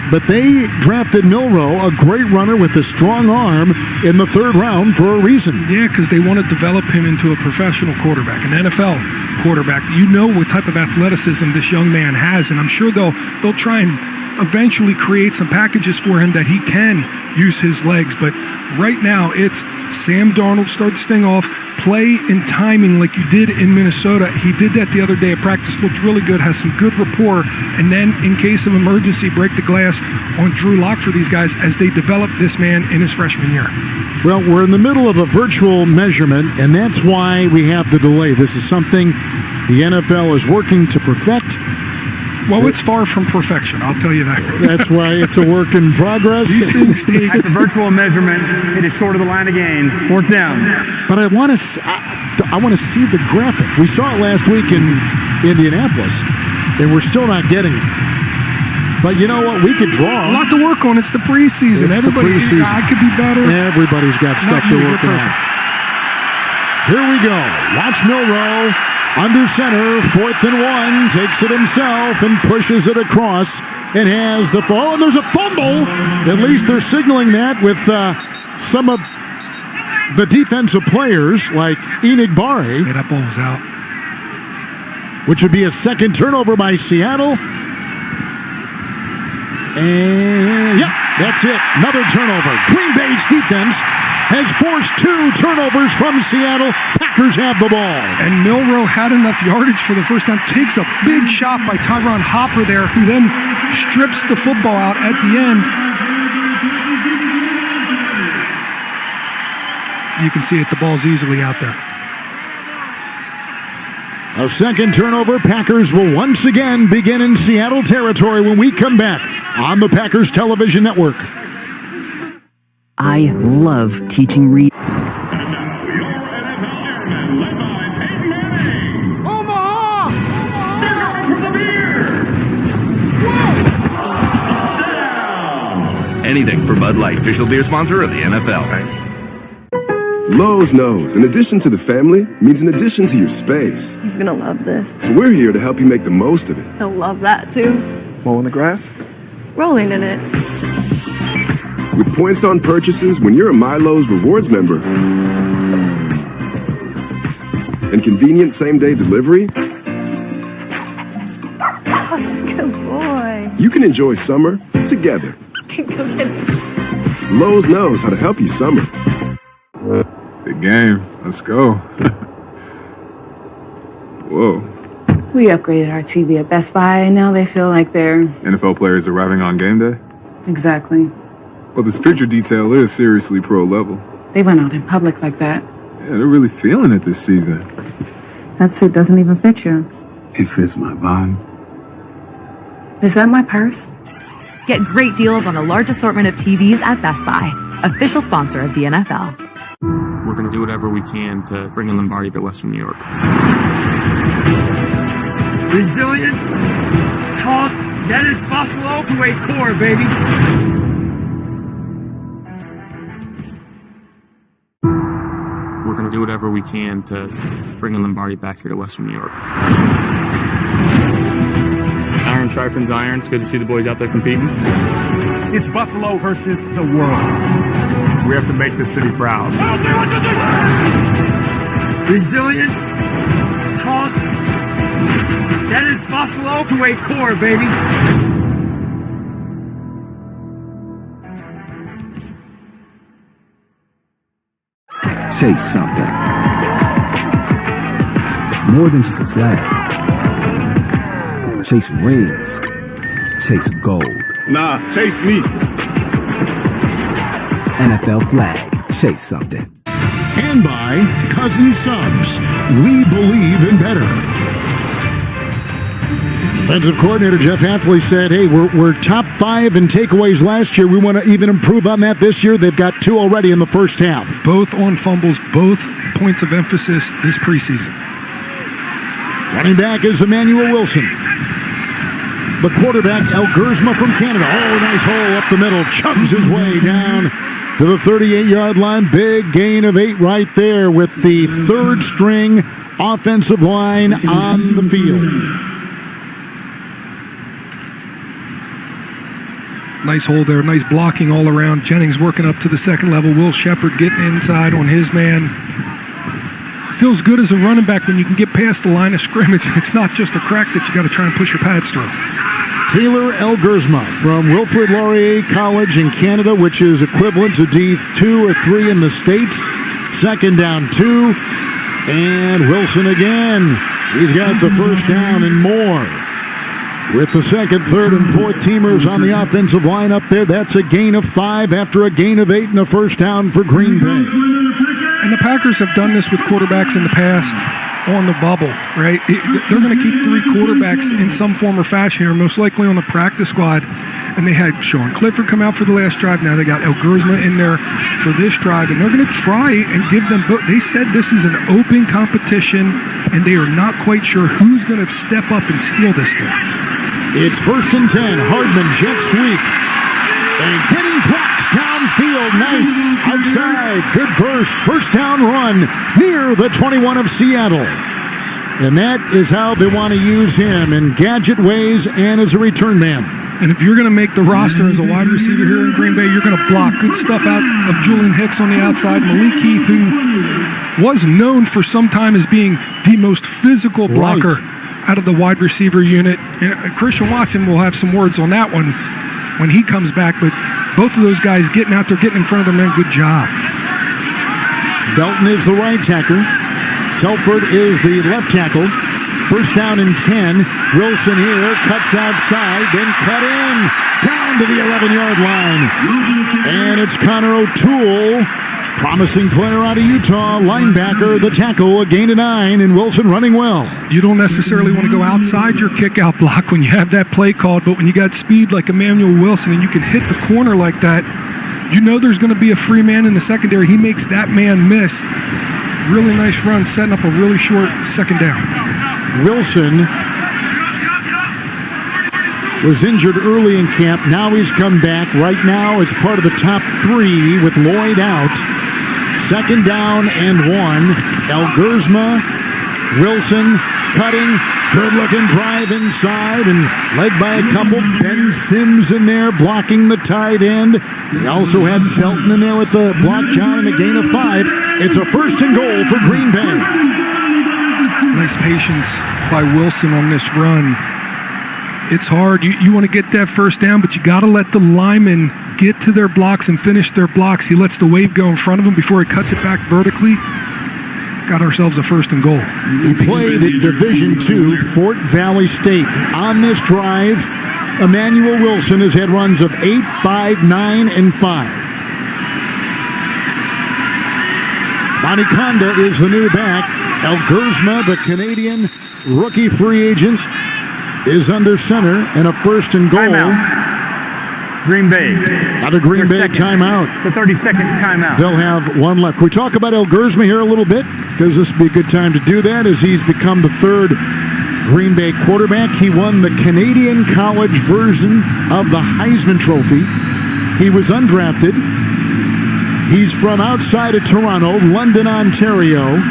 But they drafted Milroe, a great runner with a strong arm, in the 3rd round for a reason. Yeah, because they want to develop him into a professional quarterback, an NFL quarterback. You know what type of athleticism this young man has, and I'm sure they'll try and eventually create some packages for him that he can use his legs. But right now, it's Sam Darnold, start this thing off, play and timing like you did in Minnesota. He did that the other day at practice, looked really good, has some good rapport, and then in case of emergency, break the glass on Drew Lock for these guys as they develop this man in his freshman year. Well, we're in the middle of a virtual measurement, and that's why we have the delay. This is something the NFL is working to perfect. Well, it's far from perfection, I'll tell you that. That's why it's a work in progress. These things take... At the virtual measurement, it is short of the line again. Fourth down. But I want to see the graphic. We saw it last week in Indianapolis, and we're still not getting it. But you know what? We could draw. A lot to work on. It's the preseason. I could be better. Everybody's got stuff to work on. Here we go. Watch Milroe. Under center, 4th and 1, takes it himself and pushes it across and has the fall. And there's a fumble. At least they're signaling that with some of the defensive players like Enigbare. Yeah, that ball was out. Which would be a second turnover by Seattle. And, yep, that's it. Another turnover. Greenbay's defense has forced 2 turnovers from Seattle. Packers have the ball. And Milroe had enough yardage for the first time. Takes a big shot by Tyron Hopper there, who then strips the football out at the end. You can see it, the ball's easily out there. A second turnover. Packers will once again begin in Seattle territory when we come back on the Packers Television Network. I love teaching reading. Omaha! They're going for the beer! Anything for Bud Light, official beer sponsor of the NFL. Lowe's knows an addition to the family means an addition to your space. He's gonna love this. So we're here to help you make the most of it. He'll love that too. Mowing the grass? Rolling in it. With points on purchases when you're a My Lowe's Rewards member. And convenient same-day delivery. Oh, good boy. You can enjoy summer together. Go get it. Lowe's knows how to help you summer. Big game. Let's go. Whoa. We upgraded our TV at Best Buy, and now they feel like they're... NFL players arriving on game day? Exactly. Well, this picture detail is seriously pro level. They went out in public like that. Yeah, they're really feeling it this season. That suit doesn't even fit you. It fits my vibe. Is that my purse? Get great deals on a large assortment of TVs at Best Buy, official sponsor of the NFL. We're going to do whatever we can to bring in Lombardi to Western New York. Resilient, tough, that is Buffalo to a core, baby. We're going to do whatever we can to bring in Lombardi back here to Western New York. Iron sharpens iron. It's good to see the boys out there competing. It's Buffalo versus the world. We have to make the city proud. Resilient, tough, that is Buffalo to a core, baby. Chase something. More than just a flag. Chase rings. Chase gold. Nah, chase me. NFL flag. Chase something. And by Cousin Subs. We believe in better. Defensive coordinator Jeff Hafley said, hey, we're top 5 in takeaways last year. We want to even improve on that this year. They've got 2 already in the first half. Both on fumbles, both points of emphasis this preseason. Running back is Emmanuel Wilson. The quarterback, El Gersma from Canada. Oh, nice hole up the middle. Chugs his way down to the 38-yard line. Big gain of 8 right there with the third string offensive line on the field. Nice hole there, nice blocking all around. Jennings working up to the second level. Will Shepard getting inside on his man. Feels good as a running back when you can get past the line of scrimmage. It's not just a crack that you got to try and push your pads through. Taylor Elgersma from Wilfrid Laurier College in Canada, which is equivalent to D2 or 3 in the States. Second down 2. And Wilson again. He's got the first down and more. With the second, third, and fourth teamers on the offensive line up there, that's a gain of 5 after a gain of 8 and a first down for Green Bay. And the Packers have done this with quarterbacks in the past on the bubble, right? They're going to keep 3 quarterbacks in some form or fashion here, most likely on the practice squad. And they had Sean Clifford come out for the last drive. Now they got Elgersma in there for this drive. And they're going to try and give them both. They said this is an open competition, and they are not quite sure who's going to step up and steal this thing. It's 1st and 10. Hardman jet sweep. And getting blocks downfield. Nice. Outside. Good burst. First down run near the 21 of Seattle. And that is how they want to use him in gadget ways and as a return man. And if you're going to make the roster as a wide receiver here in Green Bay, you're going to block good stuff out of Julian Hicks on the outside. Malik Heath, who was known for some time as being the most physical blocker out of the wide receiver unit. And Christian Watson will have some words on that one when he comes back. But both of those guys getting out there, getting in front of their men, good job. Belton is the right tackle. Telford is the left tackle. First down and 10. Wilson here cuts outside, then cut in down to the 11-yard line. And it's Connor O'Toole, promising player out of Utah, linebacker, the tackle, a gain of 9, and Wilson running well. You don't necessarily want to go outside your kick-out block when you have that play called, but when you got speed like Emmanuel Wilson and you can hit the corner like that, you know there's going to be a free man in the secondary. He makes that man miss. Really nice run, setting up a really short second down. Wilson was injured early in camp. Now he's come back. Right now it's part of the top 3 with Lloyd out. Second down and 1. Elgersma, Wilson cutting. Good-looking drive inside and led by a couple. Ben Sims in there blocking the tight end. They also had Belton in there with the block down and a gain of 5. It's a first and goal for Green Bay. Nice patience by Wilson on this run. It's hard. You want to get that first down, but you got to let the linemen get to their blocks and finish their blocks. He lets the wave go in front of him before he cuts it back vertically. Got ourselves a first and goal. He played at Division II, Fort Valley State. On this drive, Emmanuel Wilson has had runs of 8, 5, 9, and 5. Boniconda is the new back. Elgersma, the Canadian rookie free agent, is under center and a first and goal. Timeout. Green Bay. Out of Green Bay timeout. The 30-second timeout. They'll have one left. Can we talk about Elgersma here a little bit? Because this would be a good time to do that as he's become the 3rd Green Bay quarterback. He won the Canadian college version of the Heisman Trophy. He was undrafted. He's from outside of Toronto, London, Ontario.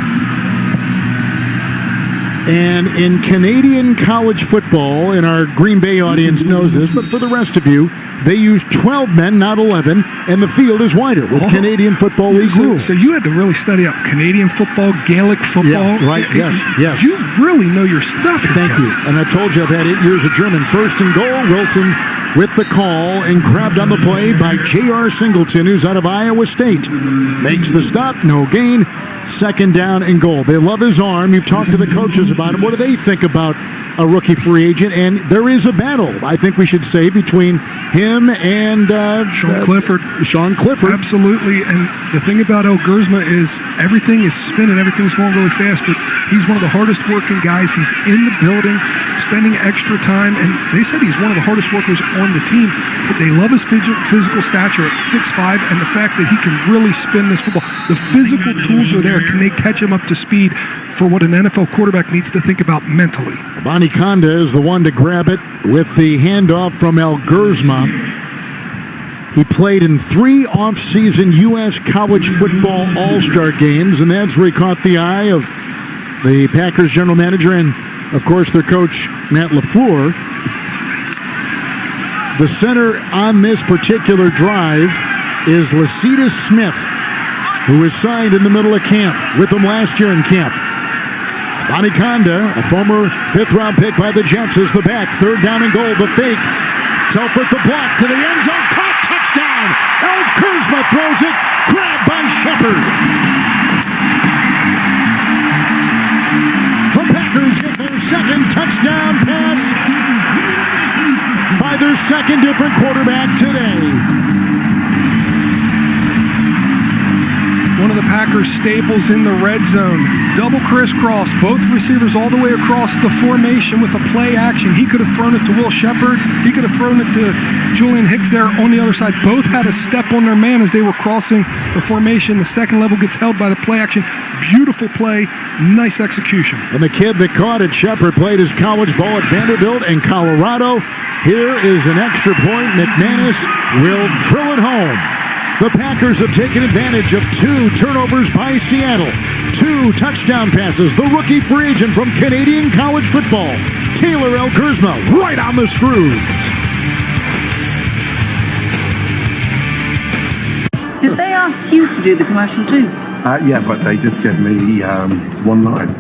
And in Canadian college football, and our Green Bay audience knows this, but for the rest of you, they use 12 men, not 11, and the field is wider with Canadian Football League rules. So you had to really study up Canadian football, Gaelic football. Yeah, right, yes. You really know your stuff. Thank you. And I told you I've had 8 years of German. First and goal, Wilson with the call and grabbed on the play by J.R. Singleton, who's out of Iowa State. Makes the stop, no gain. Second down and goal. They love his arm. You've talked to the coaches about him. What do they think about a rookie free agent? And there is a battle, I think we should say, between him and Sean Clifford. Absolutely. And the thing about Elgersma is everything is spinning. Everything's going really fast. But he's one of the hardest working guys. He's in the building, spending extra time. And they said he's one of the hardest workers on the team. But they love his physical stature at 6'5", and the fact that he can really spin this football. The physical tools are there. Can they catch him up to speed for what an NFL quarterback needs to think about mentally? Boniconda is the one to grab it with the handoff from Elgersma. He played in 3 off-season U.S. college football all-star games, and that's where he caught the eye of the Packers general manager and, of course, their coach, Matt LaFleur. The center on this particular drive is Lecitus Smith, who was signed in the middle of camp with them last year in camp. Boniconda, a former 5th-round pick by the Jets, is the back. 3rd down and goal. The fake. Telford the block to the end zone. Caught. Touchdown. El Kurzma throws it. Grabbed by Shepard. The Packers get their 2nd touchdown pass by their 2nd different quarterback today. One of the Packers' staples in the red zone. Double crisscross, both receivers all the way across the formation with a play action. He could have thrown it to Will Shepard. He could have thrown it to Julian Hicks there on the other side. Both had a step on their man as they were crossing the formation. The second level gets held by the play action. Beautiful play, nice execution. And the kid that caught it, Shepard, played his college ball at Vanderbilt and Colorado. Here is an extra point. McManus will drill it home. The Packers have taken advantage of 2 turnovers by Seattle. 2 touchdown passes. The rookie free agent from Canadian college football, Taylor El Kurzma, right on the screws. Did they ask you to do the commercial too? Yeah, but they just gave me one line.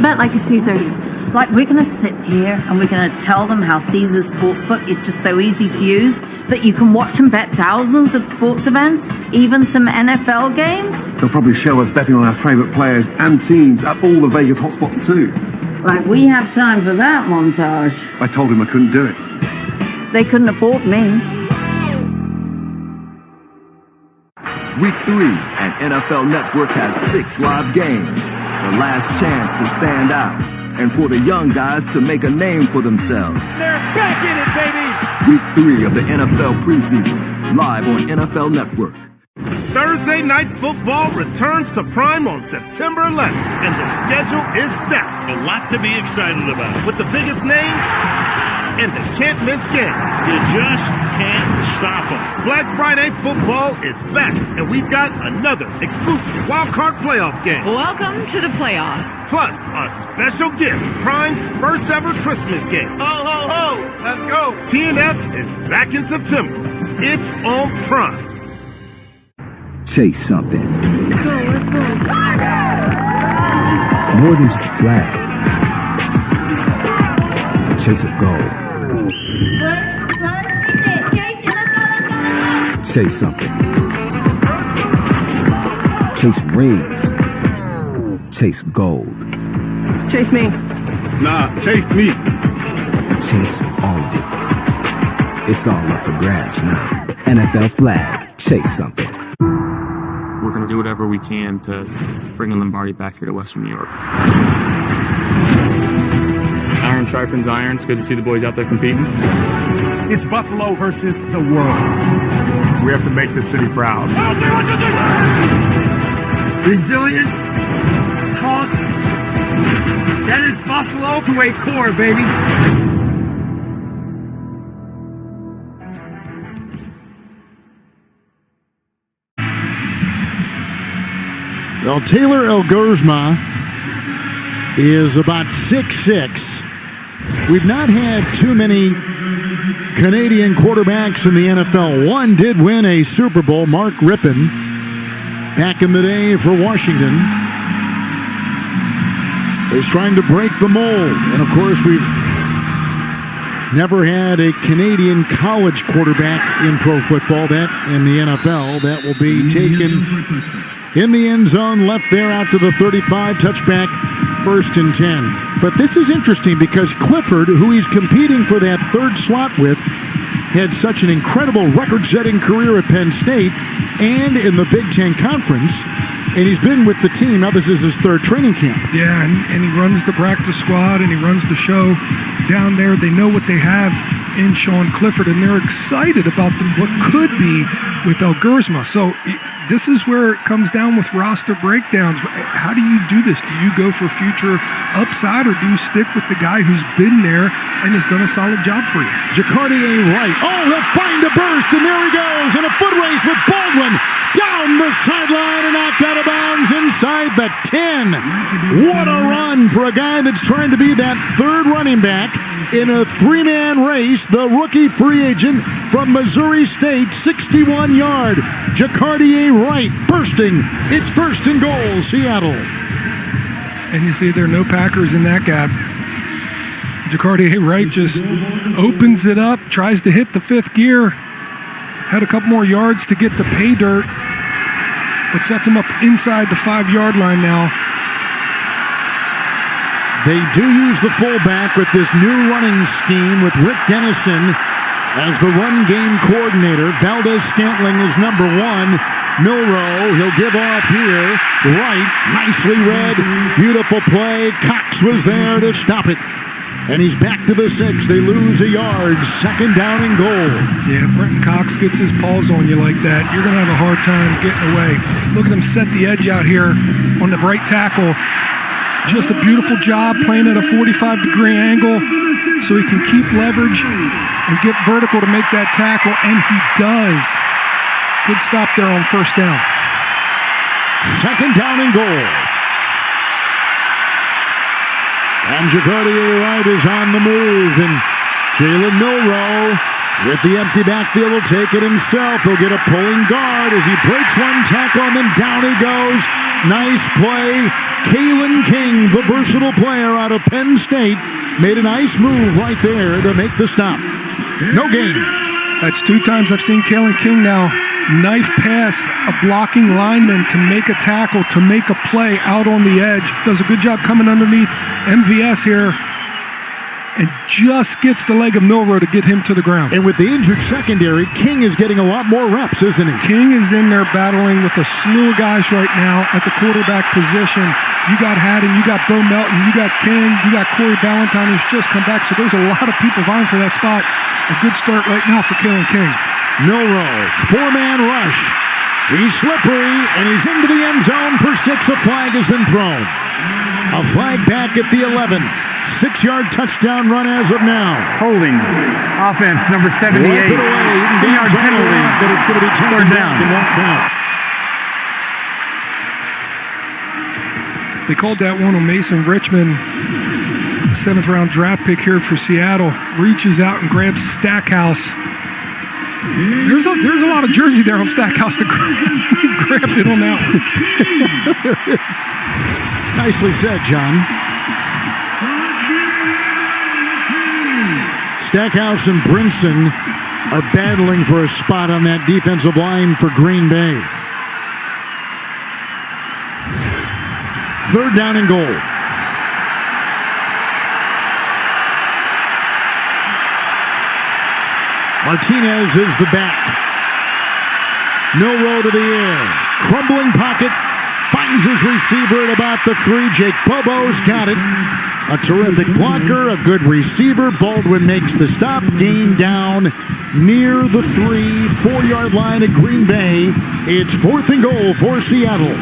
Bet like a Caesar. Like, we're going to sit here and we're going to tell them how Caesar's Sportsbook is just so easy to use that you can watch and bet thousands of sports events, even some NFL games. They'll probably show us betting on our favourite players and teams at all the Vegas hotspots too. Like, we have time for that montage. I told him I couldn't do it. They couldn't afford me. Week 3, and NFL Network has 6 live games. The last chance to stand out, and for the young guys to make a name for themselves. They're back in it, baby! Week 3 of the NFL Preseason, live on NFL Network. Thursday Night Football returns to Prime on September 11th, and the schedule is stacked. A lot to be excited about. With the biggest names and the can't-miss games. You just can't stop them. Black Friday football is back, and we've got another exclusive wildcard playoff game. Welcome to the playoffs. Plus, a special gift, Prime's first ever Christmas game. Ho, ho, ho! Let's go! TNF is back in September. It's on Prime. Chase something. Let's go. More than just a flag. Chase a goal. Chase something. Chase rings. Chase gold. Chase me. Nah, chase me. Chase all of it. It's all up for grabs now. NFL flag. Chase something. We're going to do whatever we can to bring Lombardi back here to Western New York. Iron sharpens iron. It's good to see the boys out there competing. It's Buffalo versus the world. We have to make the city proud. Resilient, tough. That is Buffalo to a core, baby. Well, Taylor El Kurzma is about 6'6". We've not had too many Canadian quarterbacks in the NFL. One did win a Super Bowl, Mark Rippon, back in the day for Washington. He's trying to break the mold. And, of course, we've never had a Canadian college quarterback in pro football. That in the NFL, that will be taken in the end zone, left there out to the 35, touchback, 1st and 10. But this is interesting because Clifford, who he's competing for that 3rd slot with, had such an incredible record-setting career at Penn State and in the Big Ten Conference, and he's been with the team. Now this is his 3rd training camp. Yeah, and he runs the practice squad, and he runs the show down there. They know what they have in Sean Clifford, and they're excited about what could be with El Kurzma. So this is where it comes down with roster breakdowns. How do you do this? Do you go for future upside, or do you stick with the guy who's been there and has done a solid job for you? Jacardier Wright. Oh, he'll find a burst, and there he goes in a foot race with Baldwin down the sideline and knocked out of bounds inside the 10. What a run for a guy that's trying to be that 3rd running back in a 3-man race. The rookie free agent from Missouri State, 61-yard. Jacardier Wright bursting. It's 1st and goal, Seattle. And you see there are no Packers in that gap. Jacardier Wright just opens it up, tries to hit the fifth gear. Had a couple more yards to get the pay dirt, but sets him up inside the 5-yard line now. They do use the fullback with this new running scheme with Rick Dennison as the run game coordinator. Valdez-Scantling is number 1. Milroe, he'll give off here. Right, nicely read. Beautiful play. Cox was there to stop it. And he's back to the 6. They lose a yard. 2nd down and goal. Yeah, Brenton Cox gets his paws on you like that, you're going to have a hard time getting away. Look at him set the edge out here on the right tackle. Just a beautiful job playing at a 45-degree angle so he can keep leverage and get vertical to make that tackle, and he does. Good stop there on 1st down. 2nd down and goal. And Jacardier Wright is on the move, and Jalen Milroe with the empty backfield will take it himself. He'll get a pulling guard as he breaks one tackle, and then down he goes. Nice play. Kalen King, the versatile player out of Penn State, made a nice move right there to make the stop. No gain. That's 2 times I've seen Kalen King now knife pass a blocking lineman to make a tackle, to make a play out on the edge. Does a good job coming underneath MVS here and just gets the leg of Milroe to get him to the ground. And with the injured secondary, King is getting a lot more reps, isn't he? King is in there battling with a slew of guys right now at the quarterback position. You got Haddon, you got Bo Melton, you got King, you got Corey Ballantyne who's just come back. So there's a lot of people vying for that spot. A good start right now for Kalen King. Milroe, 4-man rush. He's slippery, and he's into the end zone for 6. A flag has been thrown. A flag back at the 11. 6-yard touchdown run as of now. Holding. Offense, number 78. 3-yard penalty. But it's going to be 3rd down. It won't count. They called that one on Mason Richmond. The 7th-round draft pick here for Seattle. Reaches out and grabs Stackhouse. There's a lot of jersey there on Stackhouse to grabbed it on that one. There is. Nicely said, John. Stackhouse and Brinson are battling for a spot on that defensive line for Green Bay. 3rd down and goal. Martinez is the back. Milroe to the air. Crumbling pocket. Finds his receiver at about the 3. Jake Bobo's got it. A terrific blocker, a good receiver. Baldwin makes the stop. Gain down near the 3-4-yard line at Green Bay. It's 4th and goal for Seattle.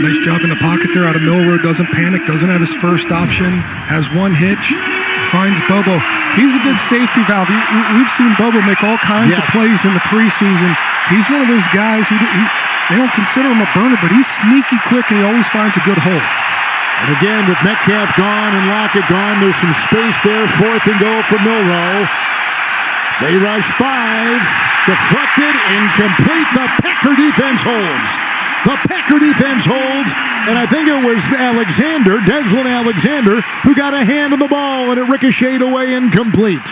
Nice job in the pocket there out of Milroe. Doesn't panic, doesn't have his first option. Has one hitch. Finds Bobo. He's a good safety valve. We've seen Bobo make all kinds of plays in the preseason. He's one of those guys, they don't consider him a burner, but he's sneaky quick and he always finds a good hole. And again, with Metcalf gone and Lockett gone, there's some space there. 4th and goal for Milroe. They rush 5. Deflected, incomplete. The Packer defense holds. The Packer defense holds, and I think it was Deslin Alexander, who got a hand on the ball, and it ricocheted away incomplete.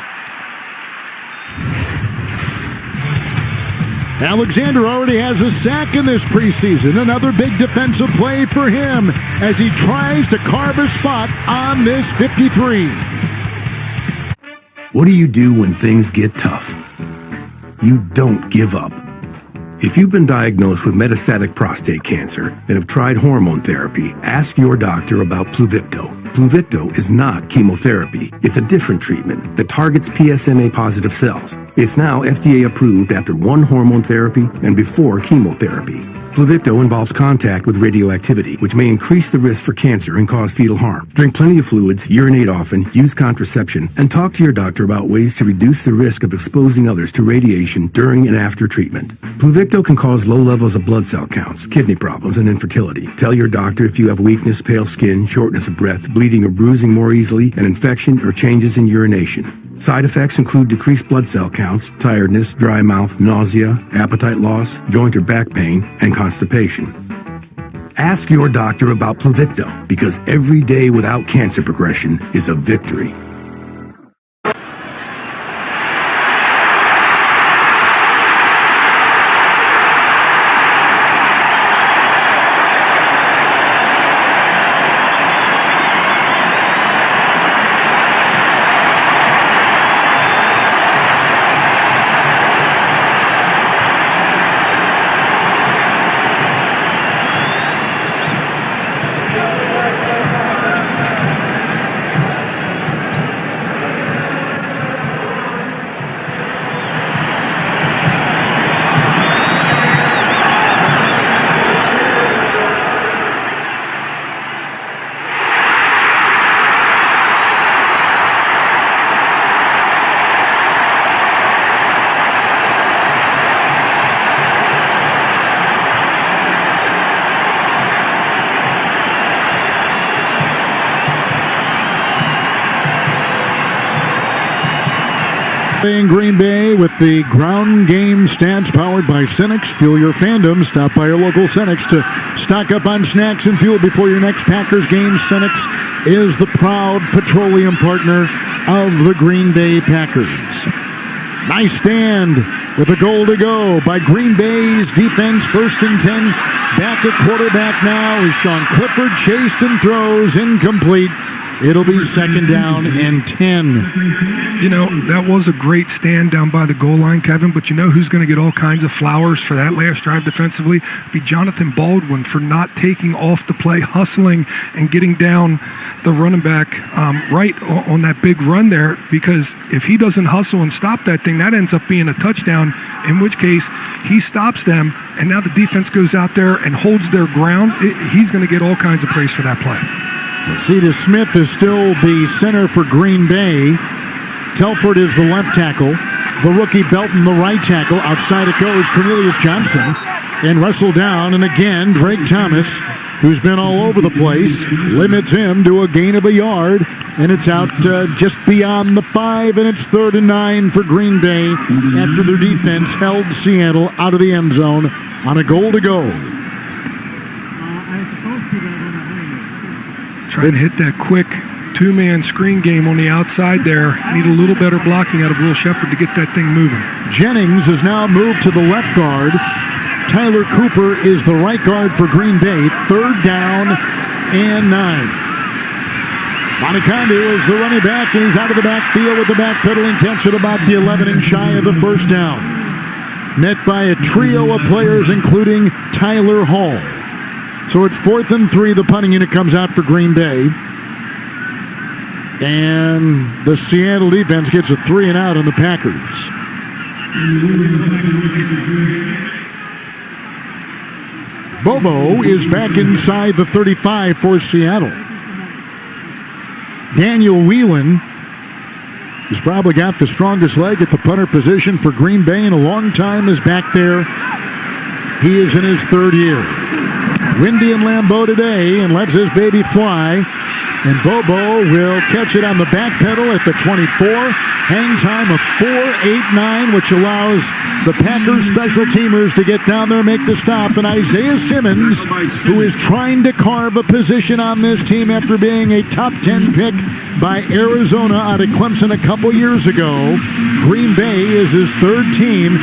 Alexander already has a sack in this preseason. Another big defensive play for him as he tries to carve a spot on this 53. What do you do when things get tough? You don't give up. If you've been diagnosed with metastatic prostate cancer and have tried hormone therapy, ask your doctor about Pluvicto. Pluvicto is not chemotherapy. It's a different treatment that targets PSMA-positive cells. It's now FDA approved after 1 hormone therapy and before chemotherapy. Pluvicto involves contact with radioactivity, which may increase the risk for cancer and cause fetal harm. Drink plenty of fluids, urinate often, use contraception, and talk to your doctor about ways to reduce the risk of exposing others to radiation during and after treatment. Pluvicto can cause low levels of blood cell counts, kidney problems, and infertility. Tell your doctor if you have weakness, pale skin, shortness of breath, bleeding or bruising more easily, an infection, or changes in urination. Side effects include decreased blood cell counts, tiredness, dry mouth, nausea, appetite loss, joint or back pain, and constipation. Ask your doctor about Pluvicto, because every day without cancer progression is a victory. In Green Bay with the ground game stats powered by Cenex. Fuel your fandom. Stop by your local Cenex to stock up on snacks and fuel before your next Packers game. Cenex is the proud petroleum partner of the Green Bay Packers. Nice stand with a goal to go by Green Bay's defense. 1st and 10. Back at quarterback now is Sean Clifford. Chased and throws incomplete. It'll be 2nd down and 10. You know, that was a great stand down by the goal line, Kevin, but you know who's going to get all kinds of flowers for that last drive defensively? Be Jonathan Baldwin for not taking off the play, hustling and getting down the running back right on that big run there, because if he doesn't hustle and stop that thing, that ends up being a touchdown, in which case he stops them, and now the defense goes out there and holds their ground. He's going to get all kinds of praise for that play. Cetus Smith is still the center for Green Bay. Telford is the left tackle. The rookie Belton the right tackle. Outside it goes Cornelius Johnson. And wrestled down. And again, Drake Thomas, who's been all over the place, limits him to a gain of a yard. And it's out just beyond the 5. And it's 3rd and 9 for Green Bay after their defense held Seattle out of the end zone on a goal to go. Try and hit that quick two-man screen game on the outside there. Need a little better blocking out of Will Shepherd to get that thing moving. Jennings has now moved to the left guard. Tyler Cooper is the right guard for Green Bay. 3rd down and 9. Monacondu is the running back, and he's out of the backfield with the backpedaling catch at about the 11 and shy of the 1st down. Met by a trio of players, including Tyler Hall. So it's 4th and 3. The punting unit comes out for Green Bay. And the Seattle defense gets a 3 and out on the Packers. Bobo is back inside the 35 for Seattle. Daniel Whelan has probably got the strongest leg at the punter position for Green Bay in a long time, is back there. He is in his 3rd year. Windy and Lambeau today, and lets his baby fly. And Bobo will catch it on the back pedal at the 24. Hang time of 4.89, which allows the Packers special teamers to get down there and make the stop. And Isaiah Simmons, who is trying to carve a position on this team after being a top 10 pick by Arizona out of Clemson a couple years ago. Green Bay is his 3rd team.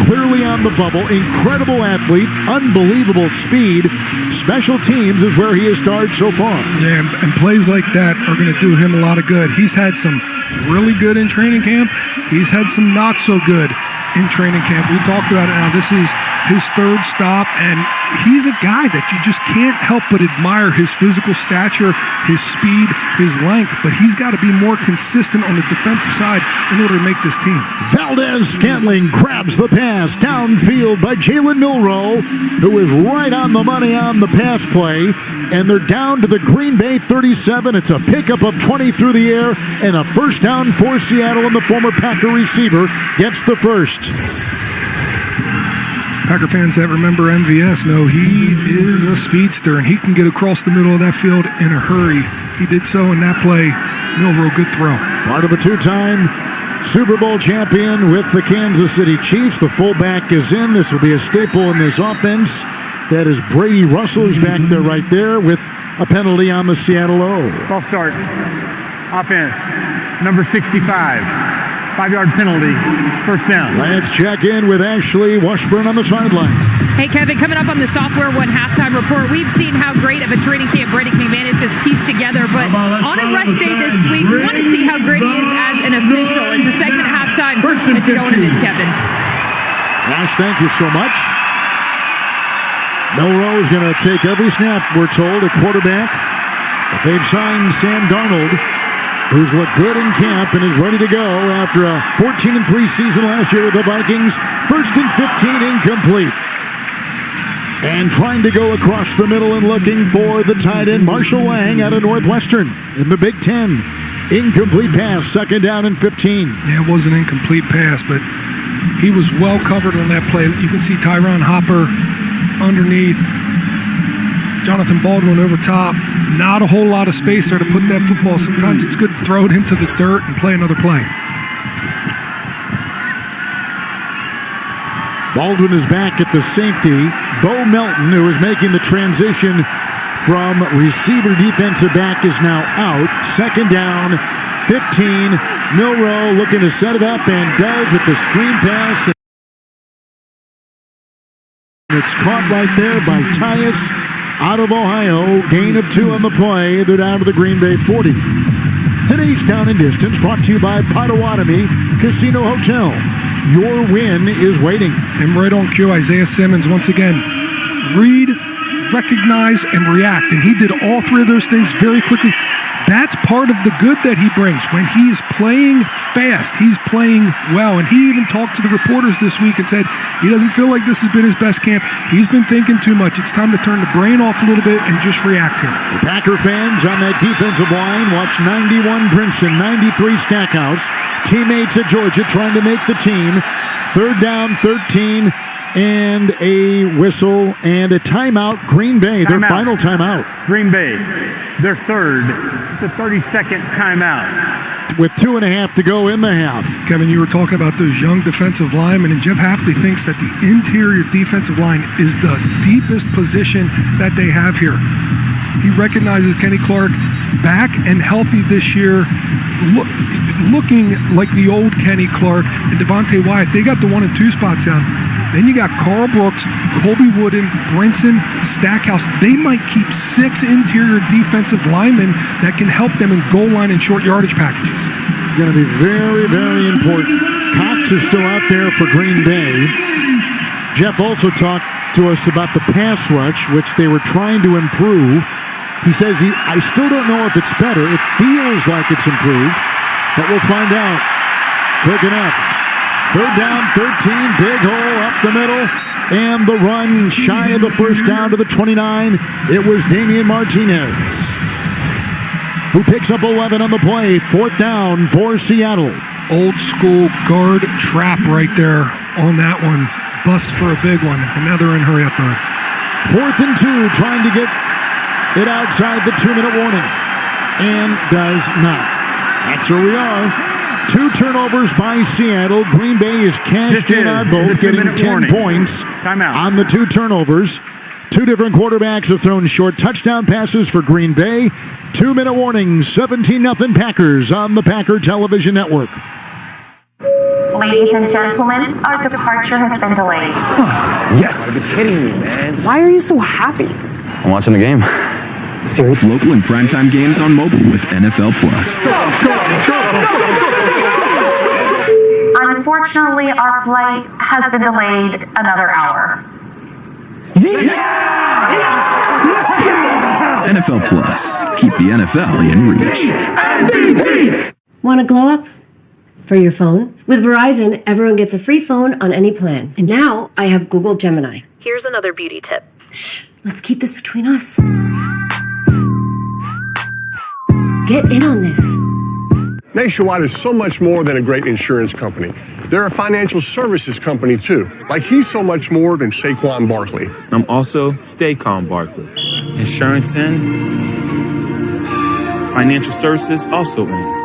Clearly on the bubble, incredible athlete, unbelievable speed. Special teams is where he has starred so far. Yeah, and plays like that are going to do him a lot of good. He's had some really good in training camp. He's had some not so good in training camp. We talked about it now. This is his 3rd stop, and he's a guy that you just can't help but admire his physical stature, his speed, his length, but he's got to be more consistent on the defensive side in order to make this team. Valdez-Scantling grabs the pass downfield by Jalen Milroe, who is right on the money on the pass play, and they're down to the Green Bay 37. It's a pickup of 20 through the air and a 1st down for Seattle, and the former Packer receiver gets the 1st. Packer fans that remember MVS know he is a speedster, and he can get across the middle of that field in a hurry. He did so in that play. Milroe, good throw. Part of a 2-time Super Bowl champion with the Kansas City Chiefs. The fullback is in. This will be a staple in this offense. That is Brady Russell, who's back there right there with a penalty on the Seattle O. Ball start. Offense. Number 65. 5-yard penalty. First down. Let's check in with Ashley Washburn on the sideline. Hey, Kevin, coming up on the Software One halftime report, we've seen how great of a training camp Brady McManus has pieced together, but on a rest day this week, we want to see how great he is as an official. It's a segment at halftime that you don't want to miss, Kevin. Ash, thank you so much. Milroe is going to take every snap, we're told, at quarterback. But they've signed Sam Darnold, who's looked good in camp and is ready to go after a 14-3 season last year with the Vikings. 1st and 15, incomplete. And trying to go across the middle and looking for the tight end, Marshall Lang out of Northwestern in the Big Ten. Incomplete pass, 2nd down and 15. Yeah, it was an incomplete pass, but he was well covered on that play. You can see Tyron Hopper underneath, Jonathan Baldwin over top. Not a whole lot of space there to put that football. Sometimes it's good to throw it into the dirt and play another play. Baldwin is back at the safety. Bo Melton, who is making the transition from receiver defensive back, is now out. 2nd down, 15. Milroe looking to set it up and does with the screen pass. It's caught right there by Tyus out of Ohio. Gain of 2 on the play. They're down to the Green Bay 40. Today's Down and Distance brought to you by Potawatomi Casino Hotel. Your win is waiting. And right on cue, Isaiah Simmons once again. Read, recognize, and react. And he did all 3 of those things very quickly. That's part of the good that he brings. When he's playing fast, he's playing well. And he even talked to the reporters this week and said he doesn't feel like this has been his best camp. He's been thinking too much. It's time to turn the brain off a little bit and just react here. The Packer fans on that defensive line watch 91 Princeton, 93 Stackhouse. Teammates at Georgia trying to make the team. 3rd down, 13, and a whistle and a timeout. Green Bay, their final timeout. Green Bay, their 3rd. It's a 30-second timeout. With 2.5 to go in the half. Kevin, you were talking about those young defensive linemen, and Jeff Hafley thinks that the interior defensive line is the deepest position that they have here. He recognizes Kenny Clark back and healthy this year, looking like the old Kenny Clark, and Devontae Wyatt. They got the 1 and 2 spots down. Then you got Carl Brooks, Colby Wooden, Brinson, Stackhouse. They might keep 6 interior defensive linemen that can help them in goal line and short yardage packages. Going to be very, very important. Cox is still out there for Green Bay. Jeff also talked to us about the pass rush, which they were trying to improve. He says, I still don't know if it's better. It feels like it's improved, but we'll find out. Quick enough. 3rd down, 13, big hole up the middle, and the run shy of the 1st down to the 29. It was Damian Martinez, who picks up 11 on the play. 4th down for Seattle. Old school guard trap right there on that one. Bust for a big one, and now they're in hurry-up mode. 4th and 2, trying to get it outside the 2-minute warning, and does not. That's where we are. 2 turnovers by Seattle. Green Bay is cashed in on both, getting 10 points on the 2 turnovers. 2 different quarterbacks have thrown short touchdown passes for Green Bay. 2-minute warning, 17-0 Packers on the Packer Television Network. Ladies and gentlemen, our departure has been delayed. Yes! Are you kidding me, man? Why are you so happy? I'm watching the game. Seriously? Local and primetime games on mobile with NFL Plus. Unfortunately, our flight has been delayed another hour. NFL Plus. Keep the NFL in reach. Want to glow up? For your phone? With Verizon, everyone gets a free phone on any plan. And now I have Google Gemini. Here's another beauty tip. Shh, let's keep this between us. Get in on this. Nationwide is so much more than a great insurance company. They're a financial services company, too. Like he's so much more than Saquon Barkley. I'm also Staycon Barkley. Insurance in, financial services also in.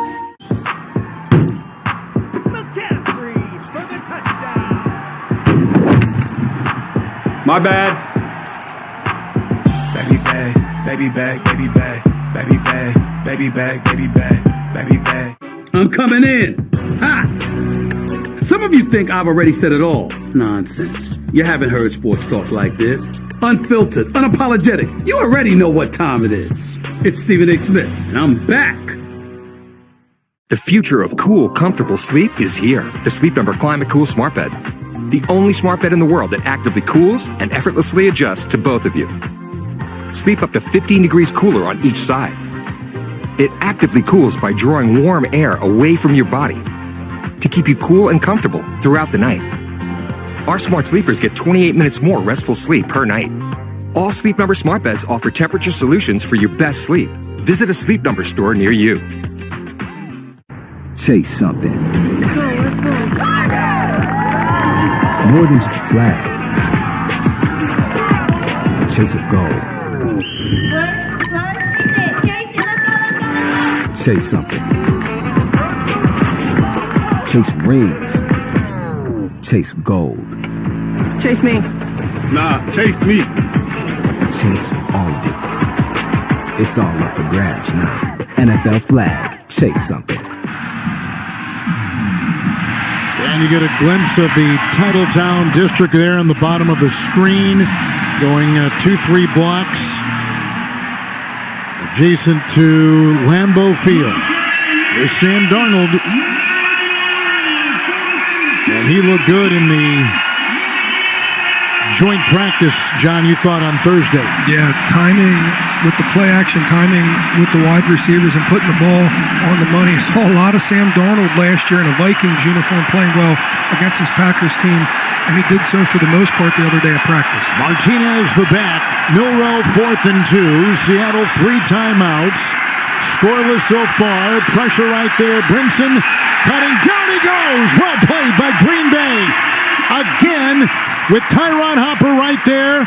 My bad. baby bag, baby bag, baby bag, baby bag, baby bag, baby bag. I'm coming in. Ha! Some of you think I've already said it all. Nonsense. You haven't heard sports talk like this. Unfiltered, unapologetic. You already know what time it is. It's Stephen A. Smith, and I'm back. The future of cool, comfortable sleep is here. The Sleep Number Climate Cool Smart Bed. The only smart bed in the world that actively cools and effortlessly adjusts to both of you. Sleep up to 15 degrees cooler on each side. It actively cools by drawing warm air away from your body to keep you cool and comfortable throughout the night. Our smart sleepers get 28 minutes more restful sleep per night. All Sleep Number smart beds offer temperature solutions for your best sleep. Visit a Sleep Number store near you. Chase something. Let's go. More than just a flag. Chase a goal. Chase something. Chase rings. Chase gold. Chase me. Nah, chase me. Chase all of it. It's all up for grabs now. NFL flag. Chase something. And you get a glimpse of the Titletown district there on the bottom of the screen, going 2-3 blocks adjacent to Lambeau Field. There's Sam Darnold, and he looked good in the joint practice, John, you thought on Thursday. Yeah, timing with the play action, timing with the wide receivers and putting the ball on the money. Saw a lot of Sam Darnold last year in a Vikings uniform playing well against his Packers team, and he did so for the most part the other day at practice. Martinez the back, Milroe 4th and 2, Seattle 3 timeouts, scoreless so far, pressure right there, Brinson cutting, down he goes, well played by Greenbay. Again, with Tyron Hopper right there,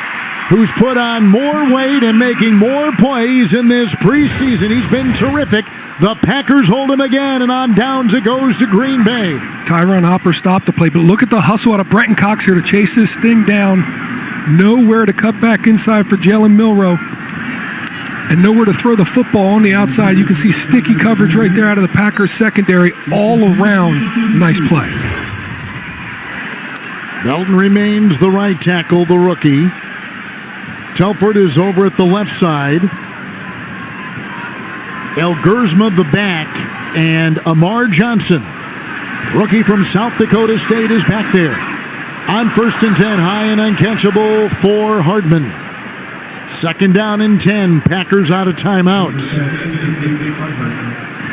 who's put on more weight and making more plays in this preseason. He's been terrific. The Packers hold him again, and on downs it goes to Green Bay. Tyron Hopper stopped the play, but look at the hustle out of Brenton Cox here to chase this thing down. Nowhere to cut back inside for Jalen Milroe, and nowhere to throw the football on the outside. You can see sticky coverage right there out of the Packers secondary. All around, nice play. Melton remains the right tackle, the rookie. Telford is over at the left side. El Gersma the back, and Amar Johnson, rookie from South Dakota State, is back there. On 1st and 10, high and uncatchable for Hardman. 2nd down and 10, Packers out of timeouts.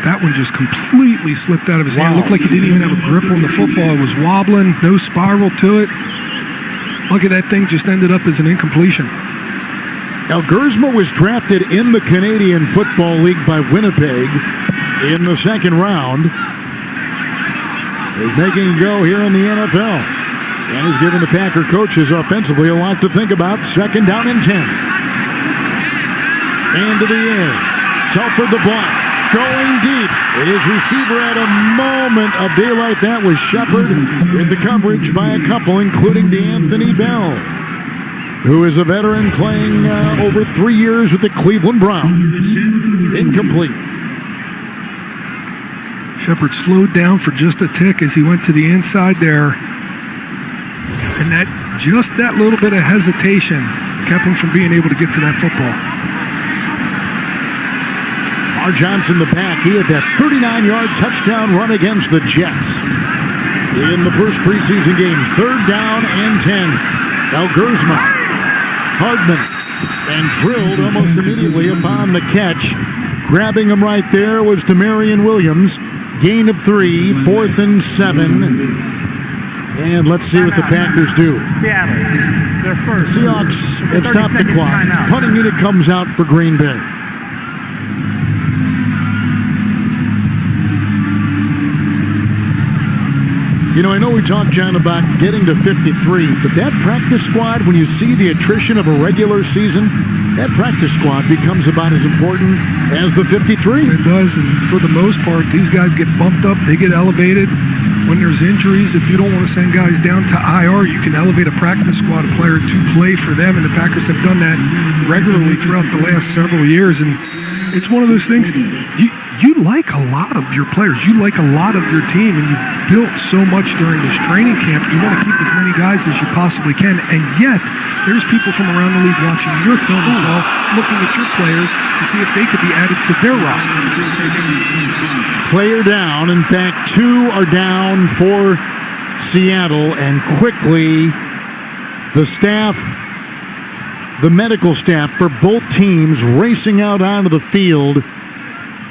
That one just completely slipped out of his hand. Looked like he didn't even have a grip on the football. It was wobbling, no spiral to it. Look at that thing, just ended up as an incompletion. El Gersma was drafted in the Canadian Football League by Winnipeg in the 2nd round. He's making a go here in the NFL. And he's giving the Packer coaches offensively a lot to think about. 2nd down and 10. And to the air. Telford the block. Going deep. It is receiver at a moment of daylight. That was Shepard with the coverage by a couple, including DeAnthony Bell, who is a veteran playing over 3 years with the Cleveland Browns. Incomplete. Shepard slowed down for just a tick as he went to the inside there. And that little bit of hesitation kept him from being able to get to that football. R. Johnson the back. He had that 39-yard touchdown run against the Jets in the first preseason game. 3rd down and 10. El Gersma. Hardman. And drilled almost immediately upon the catch. Grabbing him right there was Demarion Williams. Gain of 3. 4th and 7. And let's see what the Packers do. Seattle, they're first. Seahawks have stopped the clock. Punting unit comes out for Green Bay. You know, I know we talked, John, about getting to 53, but that practice squad, when you see the attrition of a regular season, that practice squad becomes about as important as the 53. It does, and for the most part, these guys get bumped up, they get elevated. when there's injuries, if you don't want to send guys down to IR, you can elevate a practice squad player to play for them, and the Packers have done that regularly throughout the last several years. And it's one of those things, you like a lot of your players, you like a lot of your team, and you've built so much during this training camp. You want to keep as many guys as you possibly can, and yet there's people from around the league watching your film as well, looking at your players to see if they could be added to their roster. Player down. In fact, 2 are down for Seattle, and quickly the medical staff for both teams racing out onto the field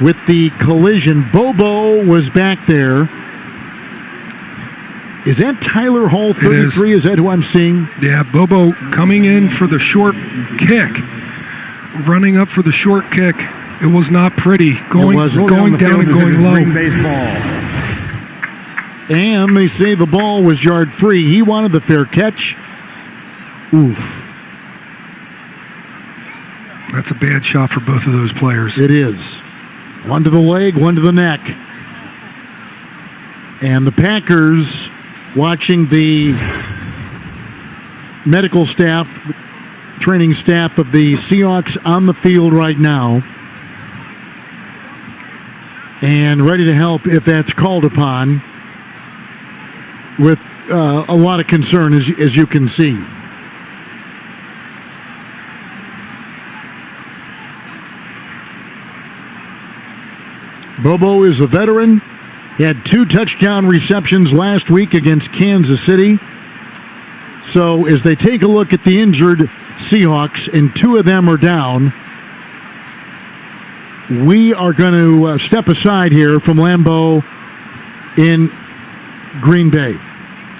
with the collision. Bobo was back there. Is that Tyler Hall, 33? Is that who I'm seeing? Yeah, Bobo coming in for the short kick. Running up for the short kick. It was not pretty. Going down and going low. Greenbay's ball. And they say the ball was yard free. He wanted the fair catch. Oof. That's a bad shot for both of those players. It is. One to the leg, one to the neck. And the Packers, watching the medical staff, training staff of the Seahawks on the field right now, and ready to help if that's called upon, with a lot of concern, as you can see. Bobo is a veteran. He had 2 touchdown receptions last week against Kansas City. So as they take a look at the injured Seahawks, and 2 of them are down, we are going to step aside here from Lambeau in Green Bay,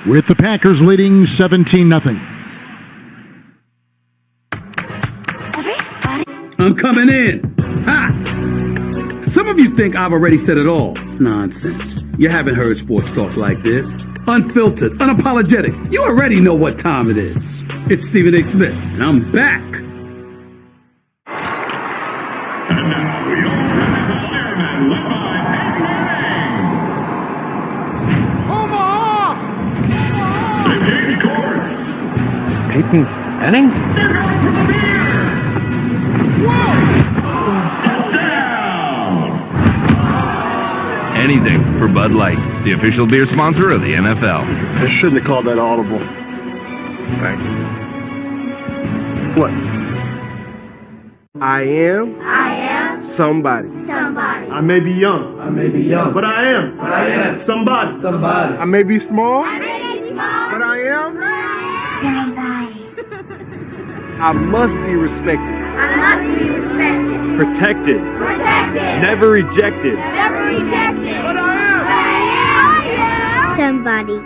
with the Packers leading 17-0. I'm coming in. Ha! Some of you think I've already said it all. Nonsense. You haven't heard sports talk like this. Unfiltered, unapologetic. You already know what time it is. It's Stephen A. Smith, and I'm back. And now your airman led by Omaha! They change course. Peyton Manning? They're going for the beer! Whoa! Anything for Bud Light, the official beer sponsor of the NFL. They shouldn't have called that audible. Thanks. What? I am somebody. I may be young. But I am. Somebody. I may be small. But I am somebody. I must be respected. Protected. Never rejected. But I am somebody.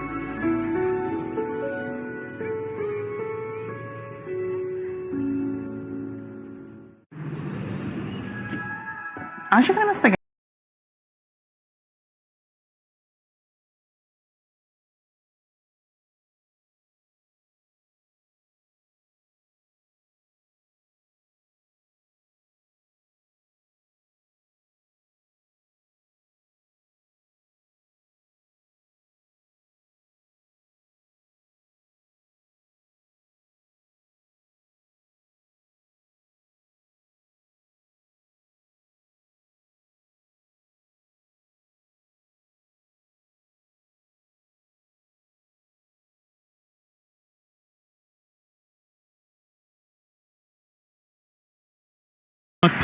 Aren't you gonna miss the game?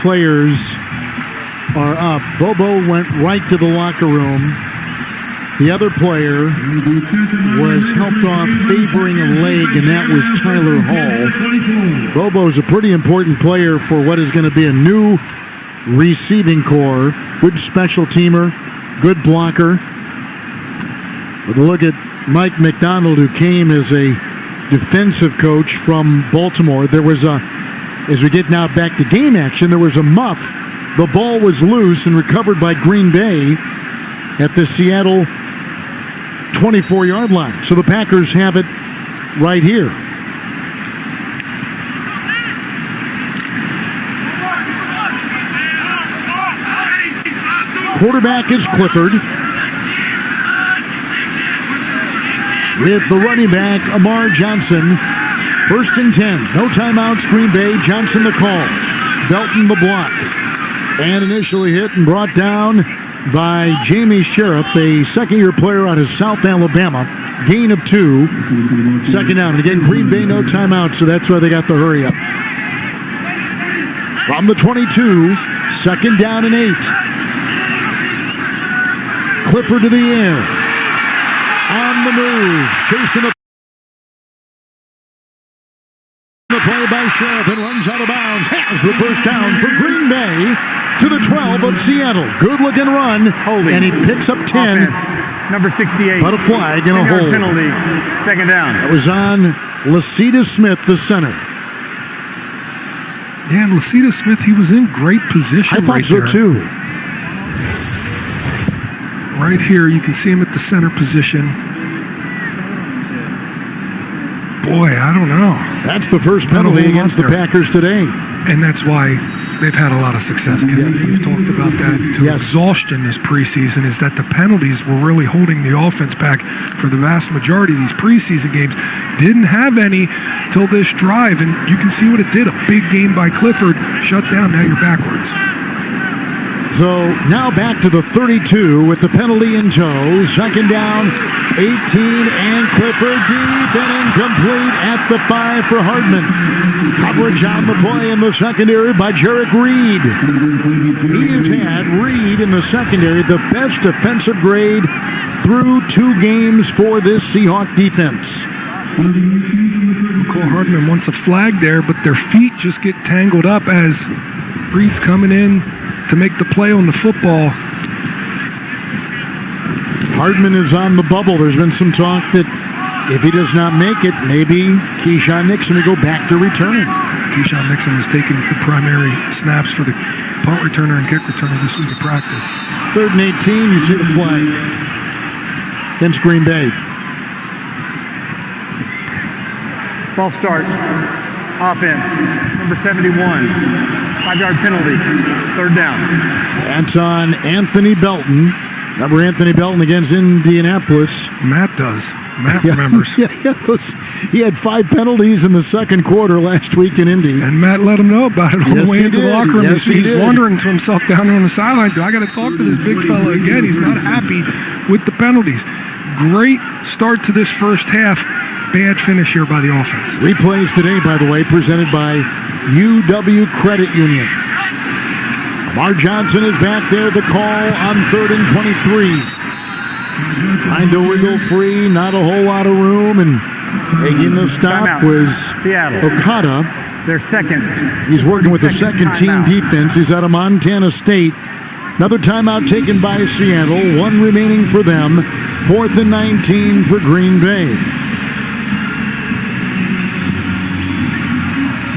Players are up. Bobo went right to the locker room. The other player was helped off favoring a leg, and that was Tyler Hall. Bobo's a pretty important player for what is going to be a new receiving core. Good special teamer, good blocker. With a look at Mike McDonald, who came as a defensive coach from Baltimore. There was as we get now back to game action, there was a muff. The ball was loose and recovered by Green Bay at the Seattle 24-yard line. So the Packers have it right here. Quarterback is Clifford. with the running back, Amar Johnson. 1st and 10. No timeouts, Green Bay. Johnson the call. Belton the block. And initially hit and brought down by Jamie Sheriff, a second-year player out of South Alabama. Gain of 2. 2nd down. And again, Green Bay no timeout, so that's why they got the hurry up. From the 22, 2nd down and 8. Clifford to the air. On the move. Chasing the play by Sheriff and runs out of bounds. Has the first down for Green Bay to the 12 of Seattle. Good looking run. Holding. And he picks up 10. Offense. Number 68. But a flag and a hold. Penalty. 2nd down. That was on Lacita Smith, the center. Yeah, and Lacita Smith, he was in great position. I thought so there. too. Right here, you can see him at the center position. Boy, I don't know. That's the first penalty against the Packers today. And that's why they've had a lot of success, Kevin. Yes. You've talked about that to exhaustion this preseason, is that the penalties were really holding the offense back for the vast majority of these preseason games. Didn't have any till this drive, and you can see what it did. A big game by Clifford. Shut down, now you're backwards. So now back to the 32 with the penalty in tow. 2nd down, 18, and Clifford deep and incomplete at the 5 for Hardman. Coverage on the play in the secondary by Jarek Reed. He has had, Reed in the secondary, the best defensive grade through 2 games for this Seahawk defense. McCall Hardman wants a flag there, but their feet just get tangled up as Reed's coming in to make the play on the football. Hardman is on the bubble. There's been some talk that if he does not make it, maybe Keyshawn Nixon will go back to returning. Keyshawn Nixon is taking the primary snaps for the punt returner and kick returner this week of practice. 3rd and 18, you see the flag against Green Bay. Ball start. Offense. Number 71. 5-yard penalty. 3rd down. That's on Anthony Belton. Remember Anthony Belton against Indianapolis? Matt does. Matt remembers. He had 5 penalties in the 2nd quarter last week in Indy. And Matt let him know about it on the way into the locker room. Yes, he's wondering to himself down there on the sideline, do I got to talk to this big fella again? He's not happy with the penalties. Great start to this first half. Bad finish here by the offense. Replays today, by the way, presented by UW Credit Union. Amar Johnson is back there. The call on 3rd and 23. Trying to wiggle free, not a whole lot of room, and making the stop was Seattle. Okada. Their second. He's working with the second team defense. He's out of Montana State. Another timeout taken by Seattle. 1 remaining for them. 4th and 19 for Green Bay.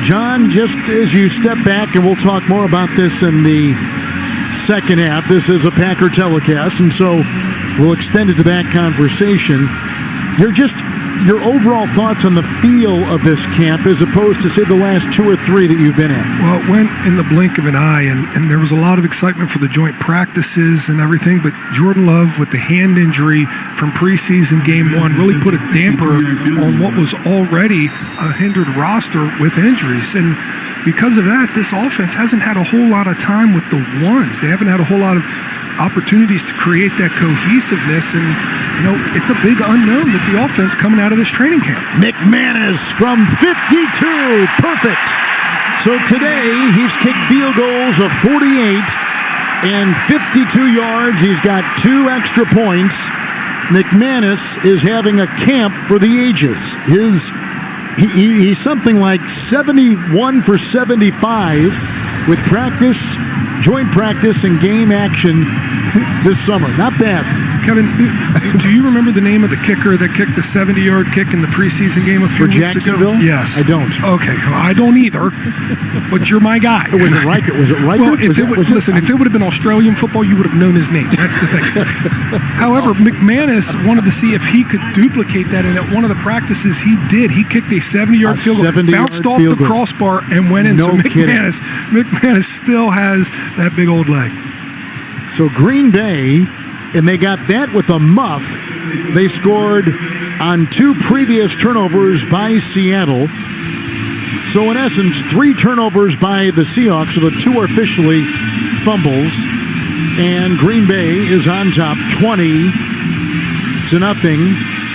John, just as you step back, and we'll talk more about this in the second half. This is a Packer telecast, and so we'll extend it to that conversation. Your overall thoughts on the feel of this camp as opposed to, say, the last 2 or 3 that you've been in? Well, it went in the blink of an eye, and there was a lot of excitement for the joint practices and everything, but Jordan Love, with the hand injury from preseason game 1, really put a damper on what was already a hindered roster with injuries. And because of that, this offense hasn't had a whole lot of time with the ones. They haven't had a whole lot of opportunities to create that cohesiveness, and it's a big unknown with the offense coming out of this training camp. McManus from 52, perfect. So today he's kicked field goals of 48 and 52 yards. He's got 2 extra points. McManus is having a camp for the ages. He's something like 71 for 75 with practice, joint practice, and game action this summer. Not bad. Kevin, do you remember the name of the kicker that kicked the 70-yard kick in the preseason game a few weeks Jacksonville? ago? Yes. I don't. Okay, well, I don't either, but you're my guy. Was it Riker? Well, if it would have been Australian football, you would have known his name. That's the thing. However, McManus wanted to see if he could duplicate that, and at one of the practices he did. He kicked a 70-yard field goal, bounced off the crossbar, and went in. No so McManus still has that big old leg. So Green Bay and they got that with a muff. They scored on 2 previous turnovers by Seattle. So in essence, 3 turnovers by the Seahawks, so the 2 are officially fumbles. And Green Bay is on top 20-0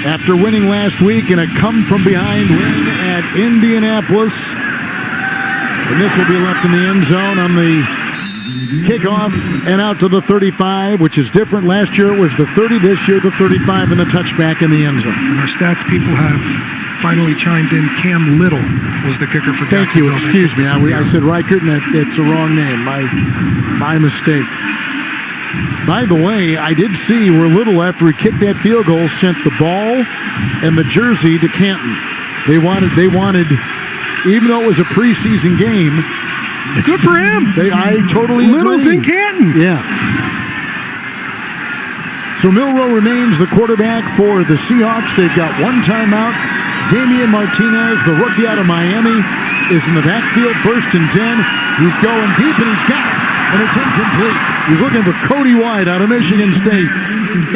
after winning last week in a come-from-behind win at Indianapolis. And this will be left in the end zone on the kickoff and out to the 35, which is different. Last year it was the 30, this year the 35, and the touchback in the end zone. And our stats people have finally chimed in. Cam Little was the kicker for Thank you. Excuse me. I said Reichert, and it's the wrong name. My mistake. By the way, I did see where Little, after he kicked that field goal, sent the ball and the jersey to Canton. They wanted, even though it was a preseason game. Good for him. I totally Little's agree. in Canton. Yeah. So Milroe remains the quarterback for the Seahawks. They've got 1 timeout. Damian Martinez, the rookie out of Miami, is in the backfield, 1st and 10. He's going deep, and he's got it. And it's incomplete. He's looking for Cody White out of Michigan State.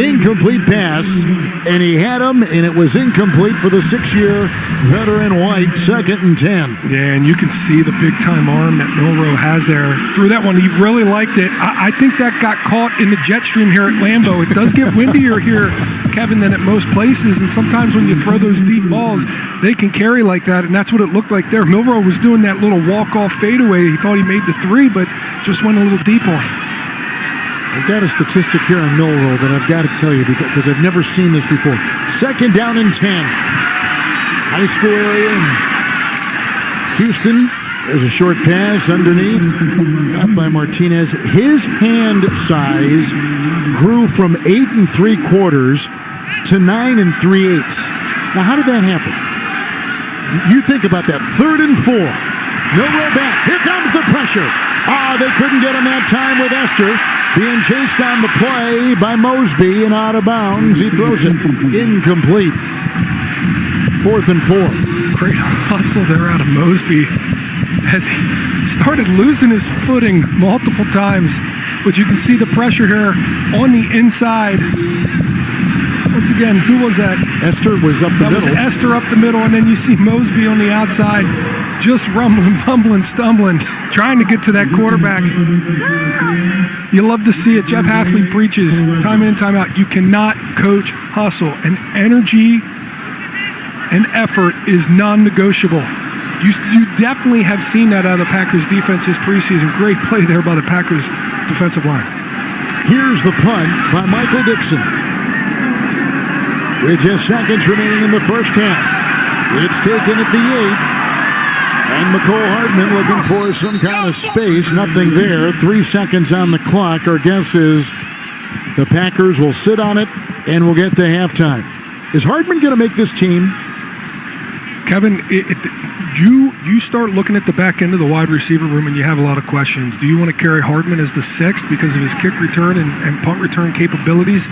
Incomplete pass, and he had him, and it was incomplete for the 6-year veteran White, 2nd and 10. Yeah, and you can see the big-time arm that Milroe has there. Threw that one. He really liked it. I think that got caught in the jet stream here at Lambeau. It does get windier here, Kevin, than at most places, and sometimes when you throw those deep balls, they can carry like that, and that's what it looked like there. Milroe was doing that little walk-off fadeaway. He thought he made the 3, but just went a little deep on it. I've got a statistic here on Milroe that I've got to tell you because I've never seen this before. 2nd down and 10. High school area in Houston. There's a short pass underneath. Got by Martinez. His hand size grew from 8 3/4 to 9 3/8. Now, how did that happen? You think about that. 3rd and 4. Milroe back. Here comes the pressure. They couldn't get him that time with Esther. Being chased on the play by Mosby and out of bounds. He throws it incomplete. 4th and 4. Great hustle there out of Mosby as he started losing his footing multiple times. But you can see the pressure here on the inside. Once again, who was that? Esther was up the middle. That was Esther up the middle, and then you see Mosby on the outside, just rumbling, bumbling, stumbling, trying to get to that quarterback. You love to see it. Jeff Hafley preaches time in and time out. You cannot coach hustle, and energy and effort is non-negotiable. You definitely have seen that out of the Packers defense this preseason. Great play there by the Packers defensive line. Here's the punt by Michael Dixon. With just seconds remaining in the first half. It's taken at the 8. And McCole Hardman looking for some kind of space. Nothing there. 3 seconds on the clock. Our guess is the Packers will sit on it and we'll get to halftime. Is Hardman going to make this team? Kevin, you start looking at the back end of the wide receiver room and you have a lot of questions. Do you want to carry Hardman as the 6th because of his kick return and punt return capabilities?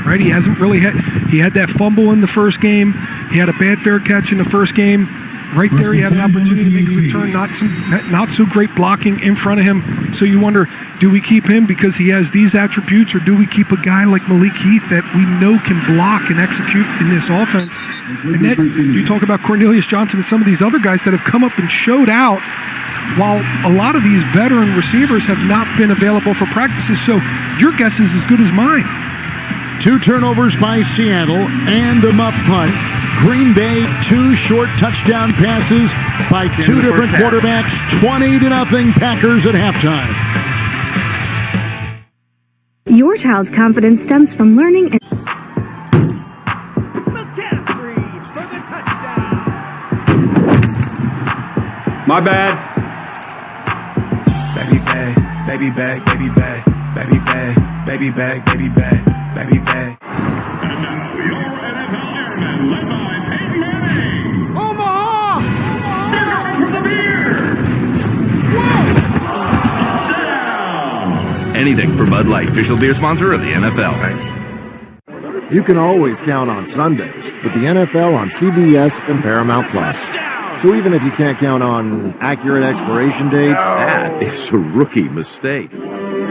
Right? He hasn't really he had that fumble in the first game. He had a bad fair catch in the first game. Right there, he had an opportunity to make a return. Not so great blocking in front of him. So you wonder, do we keep him because he has these attributes, or do we keep a guy like Malik Heath that we know can block and execute in this offense? And then you talk about Cornelius Johnson and some of these other guys that have come up and showed out, while a lot of these veteran receivers have not been available for practices. So your guess is as good as mine. 2 turnovers by Seattle and a muff punt. Green Bay, 2 short touchdown passes by 2 different quarterbacks. 20-0 Packers at halftime. Your child's confidence stems from learning and My bad. Baby bag, baby bag, baby bag, baby bag, baby bag, baby bag, baby bag. And now your NFL Airmen led by Peyton Manning. Omaha! They're going for the beer! Touchdown! Anything for Bud Light, official beer sponsor of the NFL. You can always count on Sundays with the NFL on CBS and Paramount Plus. So even if you can't count on accurate expiration dates, that is a rookie mistake.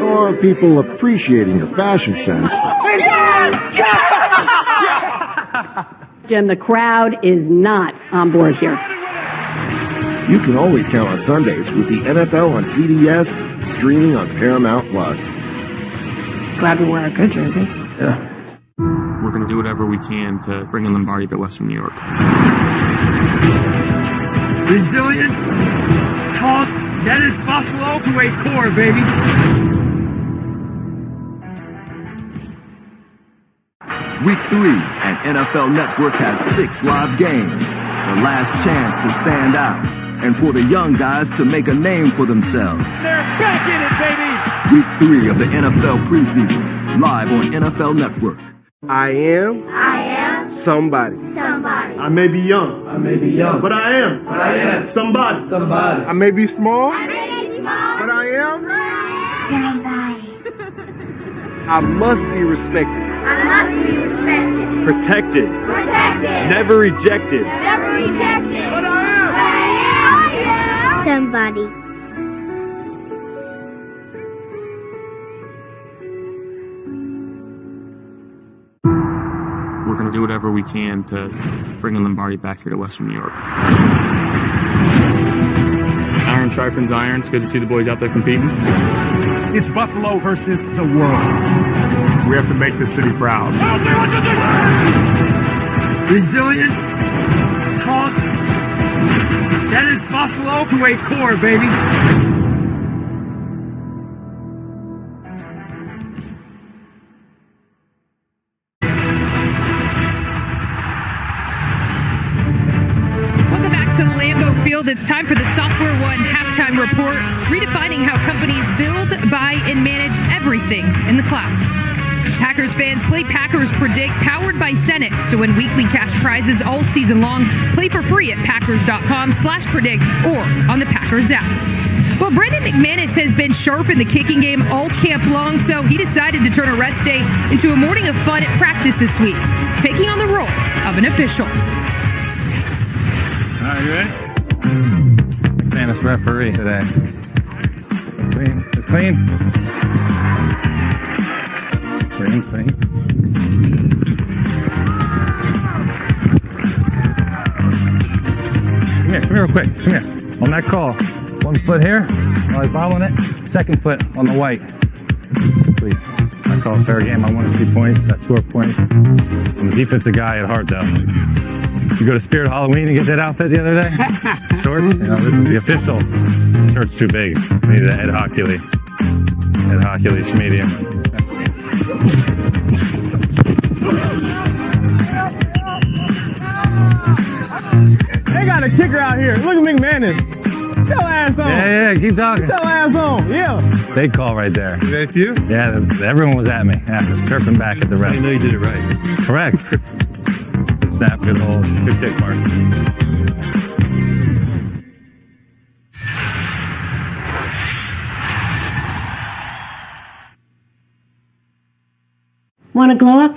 or people appreciating your fashion sense, Jim, the crowd is not on board here. you can always count on Sundays with the NFL on CBS, streaming on Paramount Plus. Glad we wear our good jerseys. Yeah. We're going to do whatever we can to bring in Lombardi to Western New York. Resilient, tough, that is Buffalo to a core, baby. Week 3, and NFL Network has 6 live games. The last chance to stand out, and for the young guys to make a name for themselves. They're back in it, baby! Week 3 of the NFL Preseason, live on NFL Network. I am somebody. I may be young, but I am somebody. I may be small, but I am somebody. I must be respected. Protected. Never rejected. But I am somebody. We're going to do whatever we can to bring in Lombardi back here to Western New York. Iron sharpens iron. It's good to see the boys out there competing. It's Buffalo versus the world. We have to make this city proud. Resilient, tough, that is Buffalo to a core, baby. It's time for the Software One halftime report, redefining how companies build, buy, and manage everything in the cloud. Packers fans, play Packers Predict, powered by Cenex, to win weekly cash prizes all season long. Play for free at packers.com/predict or on the Packers app. Well, Brandon McManus has been sharp in the kicking game all camp long, so he decided to turn a rest day into a morning of fun at practice this week, taking on the role of an official. All right, you ready? McManus referee today. It's clean. It's clean. Clean, clean. Come here real quick. Come here. On that call. 1 foot here, while following it. 2nd foot on the white. Sweet. I call it fair game. I want to see points. That's 4 points. I'm a defensive guy at heart, though. You go to Spirit Halloween and get that outfit the other day? Shorts? You know, this is the official. Shirt's too big. We need an Ed Hockley. Ed Hockley medium. They got a kicker out here. Look at McManus. Get your ass on. Yeah, keep talking. Get your ass on. Yeah. Big call right there. Is that you? Yeah, everyone was at me. Yeah, chirping back at the ref. You know you did it right. Correct. Good snap, good hold, good kick mark. Want to glow up?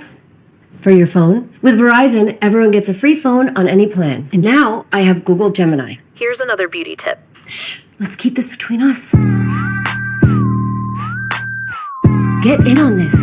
For your phone? With Verizon, everyone gets a free phone on any plan. And now I have Google Gemini. Here's another beauty tip. Shh, let's keep this between us. Get in on this.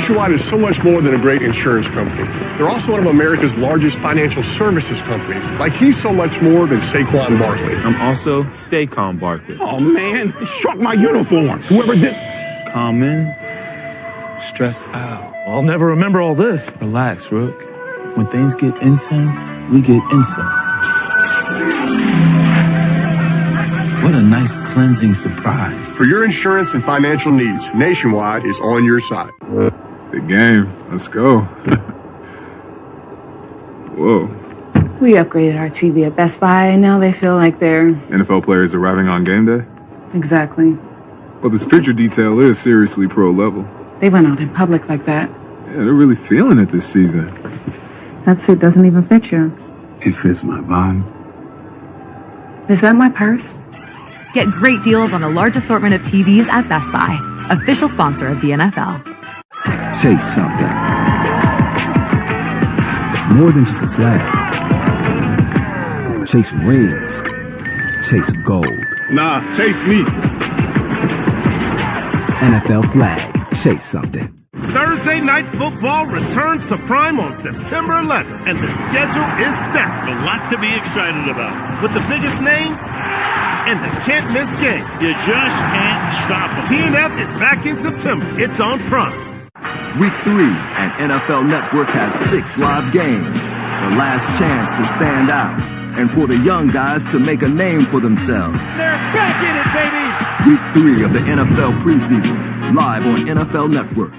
Nationwide is so much more than a great insurance company. They're also one of America's largest financial services companies. Like, he's so much more than Saquon Barkley. I'm also Staycon Barkley. Oh, man, he struck my uniform. Whoever did... Calm in, stress out. I'll never remember all this. Relax, Rook. When things get intense, we get incense. What a nice cleansing surprise. For your insurance and financial needs, Nationwide is on your side. Big game. Let's go. Whoa. We upgraded our TV at Best Buy, and now they feel like they're... NFL players arriving on game day? Exactly. Well, this picture detail is seriously pro level. They went out in public like that. Yeah, they're really feeling it this season. That suit doesn't even fit you. It fits my body. Is that my purse? Get great deals on a large assortment of TVs at Best Buy, official sponsor of the NFL. Chase something. More than just a flag. Chase rings. Chase gold. Nah, chase me. NFL flag. Chase something. Thursday Night Football returns to Prime on September 11th, and the schedule is stacked. A lot to be excited about. With the biggest names and the can't-miss games. You just can't stop them. TNF is back in September. It's on Prime. Week 3, and NFL Network has 6 live games. The last chance to stand out, and for the young guys to make a name for themselves. They're back in it, baby! Week 3 of the NFL Preseason, live on NFL Network.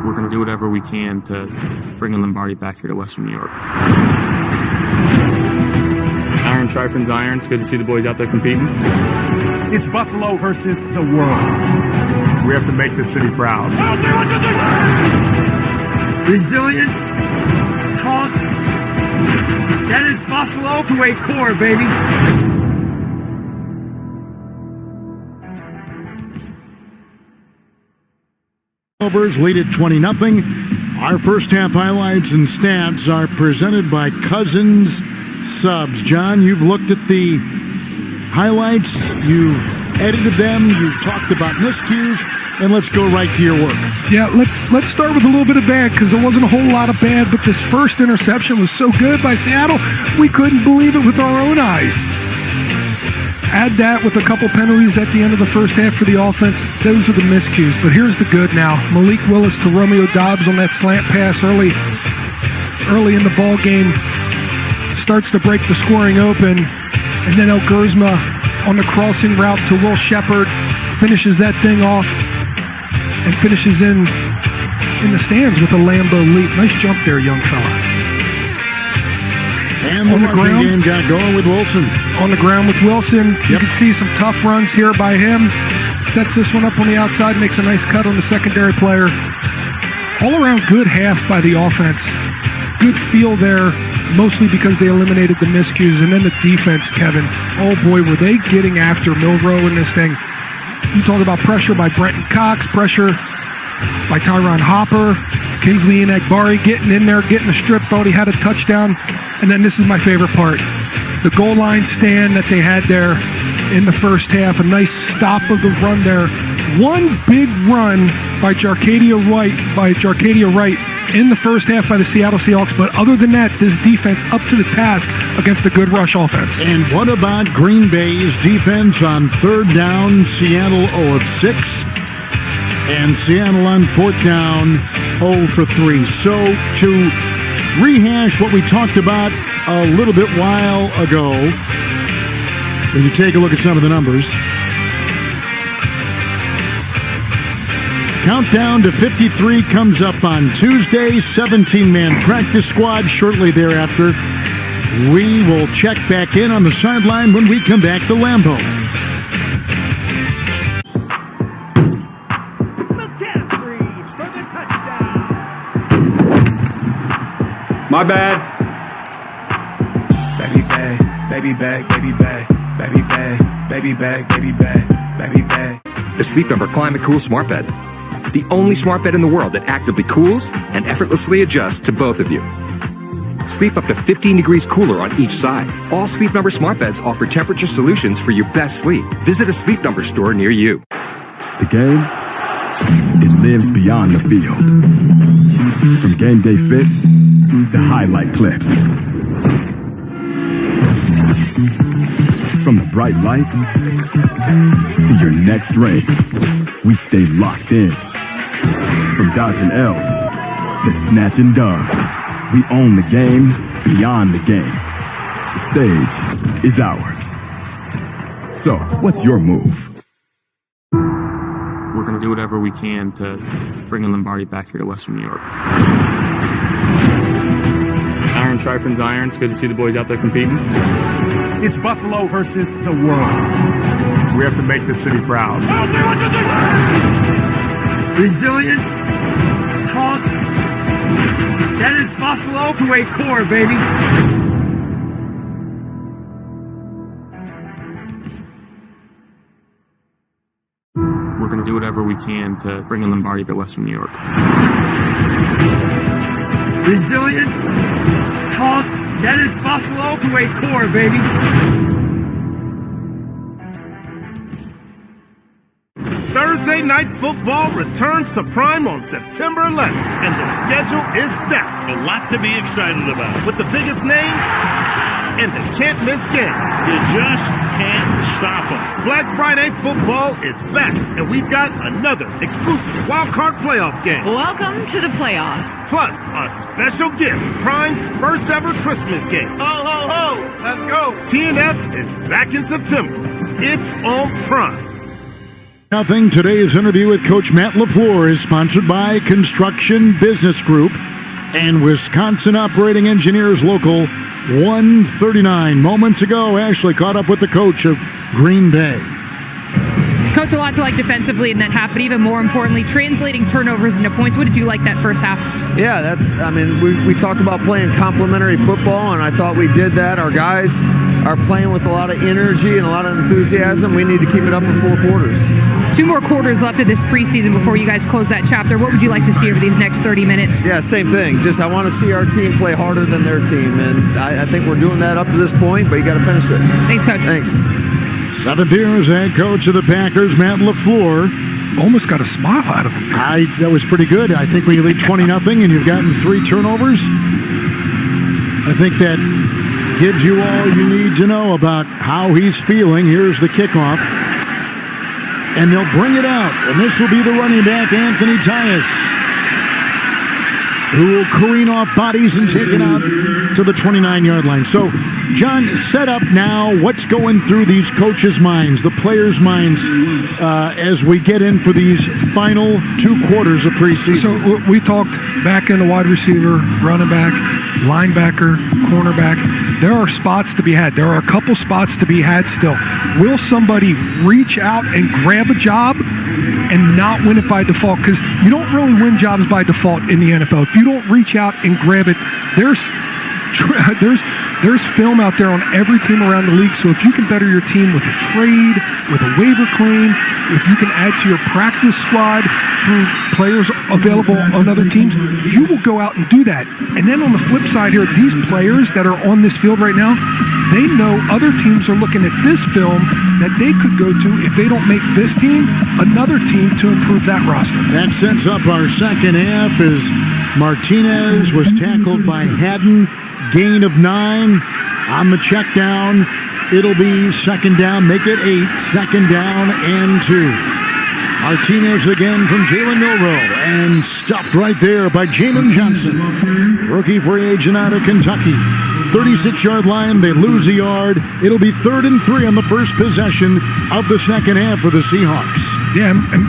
We're going to do whatever we can to bring Lombardi back here to Western New York. Iron sharpens iron. It's good to see the boys out there competing. It's Buffalo versus the world. We have to make the city proud. Resilient, tough. That is Buffalo to a core, baby. Overs lead at 20-0. Our first half highlights and stats are presented by Cousins Subs. John, you've looked at the highlights, you've edited them, you've talked about miscues, and let's go right to your work. Yeah, let's start with a little bit of bad, because there wasn't a whole lot of bad, but this first interception was so good by Seattle, we couldn't believe it with our own eyes. Add that with a couple penalties at the end of the first half for the offense. Those are the miscues. But here's the good now. Malik Willis to Romeo Doubs on that slant pass early in the ball game starts to break the scoring open. And then El Gurzma on the crossing route to Will Shepard finishes that thing off and finishes in the stands with a Lambo leap. Nice jump there, young fella. And the rushing game got going with Wilson. On the ground with Wilson. You can see some tough runs here by him. Sets this one up on the outside, makes a nice cut on the secondary player. All around good half by the offense. Good feel there, mostly because they eliminated the miscues. And then the defense, Kevin. Oh boy, were they getting after Milroe in this thing. You talk about pressure by Brenton Cox, pressure by Tyron Hopper, Kingsley Enagbari getting in there, getting a strip, thought he had a touchdown. And then this is my favorite part. The goal line stand that they had there in the first half. A nice stop of the run there. One big run by Jarcadia Wright in the first half by the Seattle Seahawks. But other than that, this defense up to the task against a good rush offense. And what about Green Bay's defense on third down? Seattle 0 of 6. And Seattle on fourth down 0 for 3. So to rehash what we talked about a little bit while ago, when you take a look at some of the numbers, countdown to 53 comes up on Tuesday. 17-man practice squad shortly thereafter. We will check back in on the sideline when we come back to Lambeau. My bad. Baby bag, baby bag, baby bag, baby bag, baby bag, baby bag, baby bag. The Sleep Number Climate Cool Smart Bed. the only smart bed in the world that actively cools and effortlessly adjusts to both of you. Sleep up to 15 degrees cooler on each side. All Sleep Number smart beds offer temperature solutions for your best sleep. Visit a Sleep Number store near you. The game, it lives beyond the field. From game day fits to highlight clips. From the bright lights to your next ring, we stay locked in. From dodging L's to snatching dubs, we own the game beyond the game. The stage is ours. So, what's your move? We're going to do whatever we can to bring Lombardi back here to Western New York. Iron sharpens iron. It's good to see the boys out there competing. It's Buffalo versus the world. We have to make the city proud. Resilient, tough. That is Buffalo to a core, baby. We're going to do whatever we can to bring Lombardi to Western New York. Resilient, tough. That is Buffalo to a core, baby. Thursday Night Football returns to Prime on September 11th, and the schedule is stacked. A lot to be excited about. With the biggest names and the can't-miss games. You just can't stop them. Black Friday football is back, and we've got another exclusive wildcard playoff game. Welcome to the playoffs. Plus, a special gift, Prime's first ever Christmas game. Ho, ho, ho! Let's go! TNF is back in September. It's on Prime. Nothing. Today's interview with Coach Matt LaFleur is sponsored by Construction Business Group and Wisconsin Operating Engineers Local 139. Moments ago, Ashley caught up with the coach of Green Bay. Coach, a lot to like defensively in that half, but even more importantly, translating turnovers into points. What did you like that first half? Yeah, we talked about playing complementary football, and I thought we did that. Our guys are playing with a lot of energy and a lot of enthusiasm. We need to keep it up for 4 quarters. 2 more quarters left of this preseason before you guys close that chapter. What would you like to see over these next 30 minutes? Yeah, same thing. Just I want to see our team play harder than their team, and I think we're doing that up to this point, but you got to finish it. Thanks, Coach. Thanks. 7th year as head coach of the Packers, Matt LaFleur. Almost got a smile out of him. That was pretty good. I think when you lead 20-0 and you've gotten 3 turnovers, I think that gives you all you need to know about how he's feeling. Here's the kickoff. And they'll bring it out. And this will be the running back, Anthony Tyus, who will careen off bodies and take it out to the 29-yard line. So, John, set up now what's going through these coaches' minds, the players' minds, as we get in for these final 2 quarters of preseason. So we talked back in the wide receiver, running back, linebacker, cornerback. There are spots to be had. There are a couple spots to be had still. Will somebody reach out and grab a job and not win it by default? Because you don't really win jobs by default in the NFL. If you don't reach out and grab it, there's film out there on every team around the league. So if you can better your team with a trade, with a waiver claim, if you can add to your practice squad through players available on other teams, you will go out and do that. And then on the flip side here, these players that are on this field right now, they know other teams are looking at this film that they could go to if they don't make this team, another team to improve that roster. That sets up our second half as Martinez was tackled by Haddon. Gain of 9 on the check down. It'll be second down. Make it 8. Second down and 2. Martinez again from Jalen Milroe and stuffed right there by Jamin Johnson. Rookie free agent out of Kentucky. 36-yard line. They lose a yard. It'll be 3rd and 3 on the first possession of the second half for the Seahawks. Yeah, and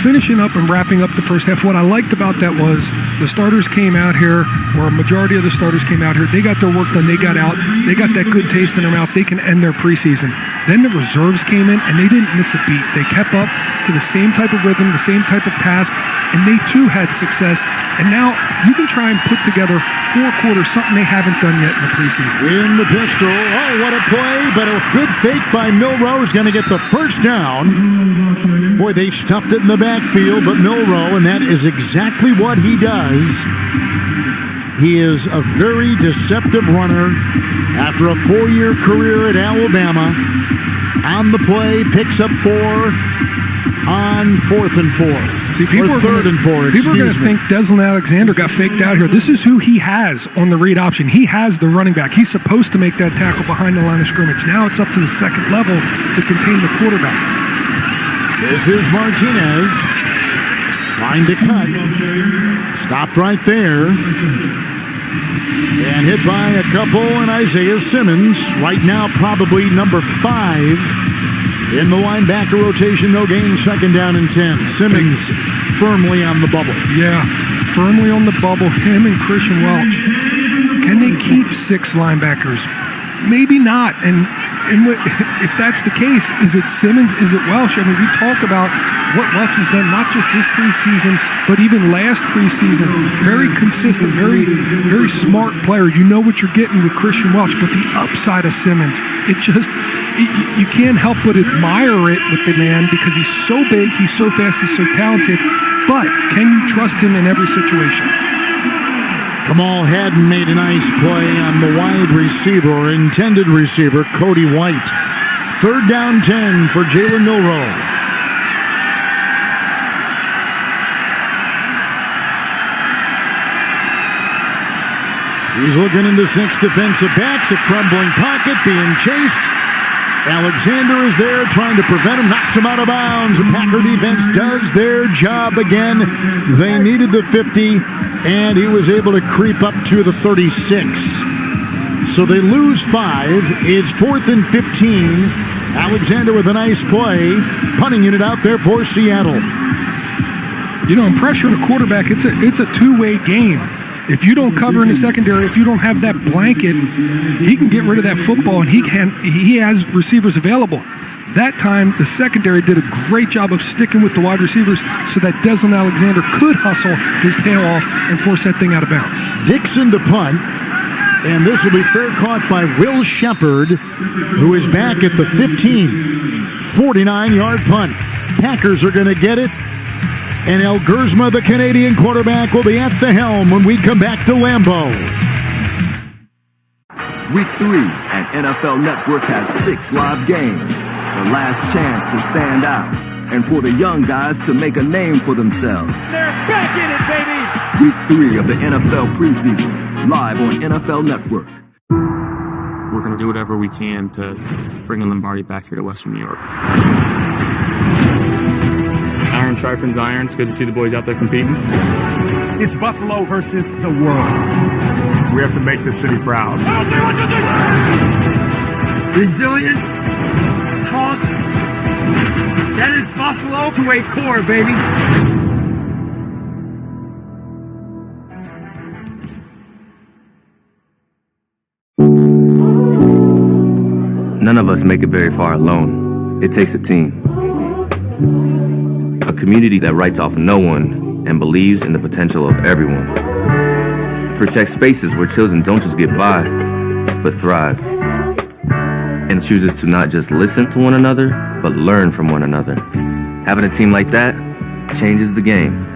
finishing up and wrapping up the first half, what I liked about that was the starters came out here, or a majority of the starters came out here. They got their work done. They got out. They got that good taste in their mouth. They can end their preseason. Then the reserves came in, and they didn't miss a beat. They kept up to the same type of rhythm, the same type of task, and they too had success. And now you can try and put together 4 quarters, something they haven't done yet in the preseason. In the pistol. Oh, what a play, but a good fake by Milroe is going to get the first down. Boy, they stuffed it in the backfield, but Milroe, and that is exactly what he does. He is a very deceptive runner after a 4-year career at Alabama. On the play, picks up 4 on 4th and 4. See, people are 3rd and 4. People are going to think Deslin Alexander got faked out here. This is who he has on the read option. He has the running back. He's supposed to make that tackle behind the line of scrimmage. Now it's up to the second level to contain the quarterback. This is Martinez. Trying to cut. Stopped right there. And hit by a couple, and Isaiah Simmons, right now probably number 5 in the linebacker rotation. No gain, 2nd down and 10. Simmons firmly on the bubble. Yeah, firmly on the bubble. Him and Christian Welch. Can they keep 6 linebackers? Maybe not. And if that's the case, is it Simmons? Is it Welch? I mean, we talk about what Welch has done, not just this preseason, but even last preseason. Very consistent, very, very smart player. You know what you're getting with Christian Welch, but the upside of Simmons, you can't help but admire it with the man because he's so big, he's so fast, he's so talented, but can you trust him in every situation? Kamal Haddon made a nice play on the wide receiver, or intended receiver, Cody White. 3rd down 10 for Jalen Milroe. He's looking into 6 defensive backs, a crumbling pocket, being chased. Alexander is there trying to prevent him, knocks him out of bounds. The Packer defense does their job again. They needed the 50, and he was able to creep up to the 36. So they lose 5. It's 4th and 15. Alexander with a nice play. Punting unit out there for Seattle. You know, in pressure to quarterback, it's a two-way game. If you don't cover in the secondary, if you don't have that blanket, he can get rid of that football, and he has receivers available. That time, the secondary did a great job of sticking with the wide receivers so that Deslin Alexander could hustle his tail off and force that thing out of bounds. Dixon to punt, and this will be fair caught by Will Shepard, who is back at the 15. 49-yard punt. Packers are going to get it. And El Gersma, the Canadian quarterback, will be at the helm when we come back to Lambeau. Week 3 and NFL Network has 6 live games. The last chance to stand out and for the young guys to make a name for themselves. They're back in it, baby! Week 3 of the NFL Preseason, live on NFL Network. We're going to do whatever we can to bring Lombardi back here to Western New York. Iron sharpens iron. It's good to see the boys out there competing. It's Buffalo versus the world. We have to make the city proud. Resilient, tough. That is Buffalo to a core, baby. None of us make it very far alone. It takes a team. A community that writes off no one and believes in the potential of everyone. Protects spaces where children don't just get by, but thrive. And chooses to not just listen to one another, but learn from one another. Having a team like that changes the game.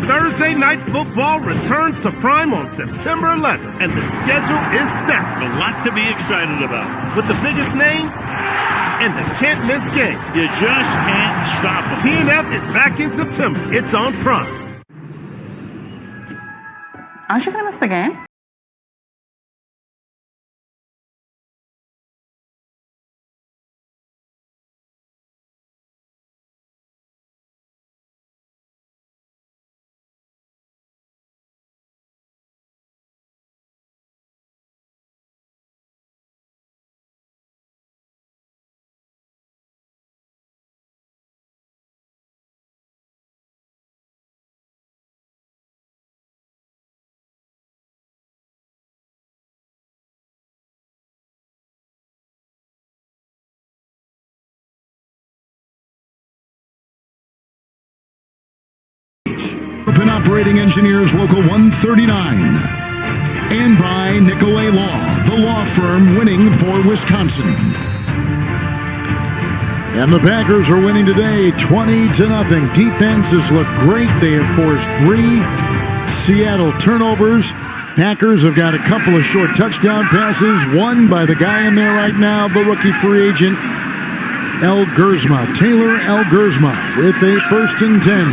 Thursday Night Football returns to Prime on September 11th, and the schedule is stacked. A lot to be excited about. With the biggest names and the can't-miss games. You just can't stop them. TNF is back in September. It's on Prime. Aren't you going to miss the game? Open Operating Engineers Local 139. And by Nicolay Law, the law firm winning for Wisconsin. And the Packers are winning today 20-0. Defenses look great. They have forced 3 Seattle turnovers. Packers have got a couple of short touchdown passes, one by the guy in there right now, the rookie free agent, Taylor Elgersma, with a 1st and 10.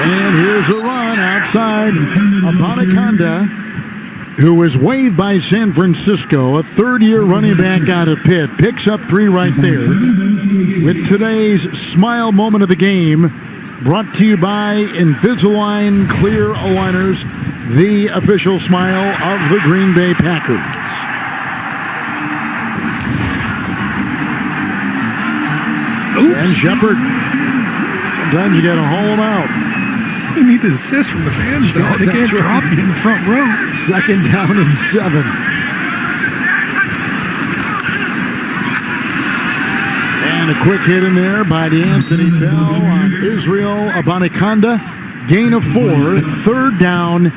And here's a run outside. Abanaconda, who was waived by San Francisco, a 3rd-year running back out of Pitt, picks up 3 right there. With today's smile moment of the game, brought to you by Invisalign Clear Aligners, the official smile of the Green Bay Packers. And Shepard, sometimes you got to haul them out. You need the assist from the fans, though. They can't drop you in the front row. 2nd down and 7. And a quick hit in there by the Anthony Bell on Israel Abanaconda. Gain of 4, 3rd down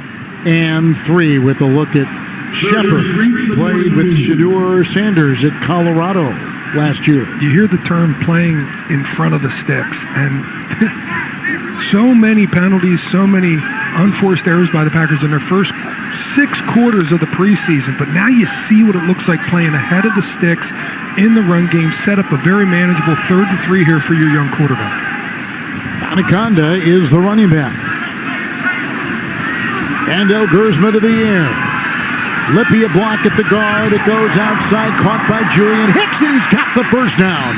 and 3 with a look at Shepard. Played with Shedeur Sanders at Colorado last year. You hear the term playing in front of the sticks, and so many penalties, so many unforced errors by the Packers in their first 6 quarters of the preseason. But now you see what it looks like playing ahead of the sticks in the run game. Set up a very manageable 3rd and 3 here for your young quarterback. Abanaconda is the running back. And Elgersma to the air. Lippy a block at the guard. It goes outside, caught by Julian Hicks, and he's got the 1st down.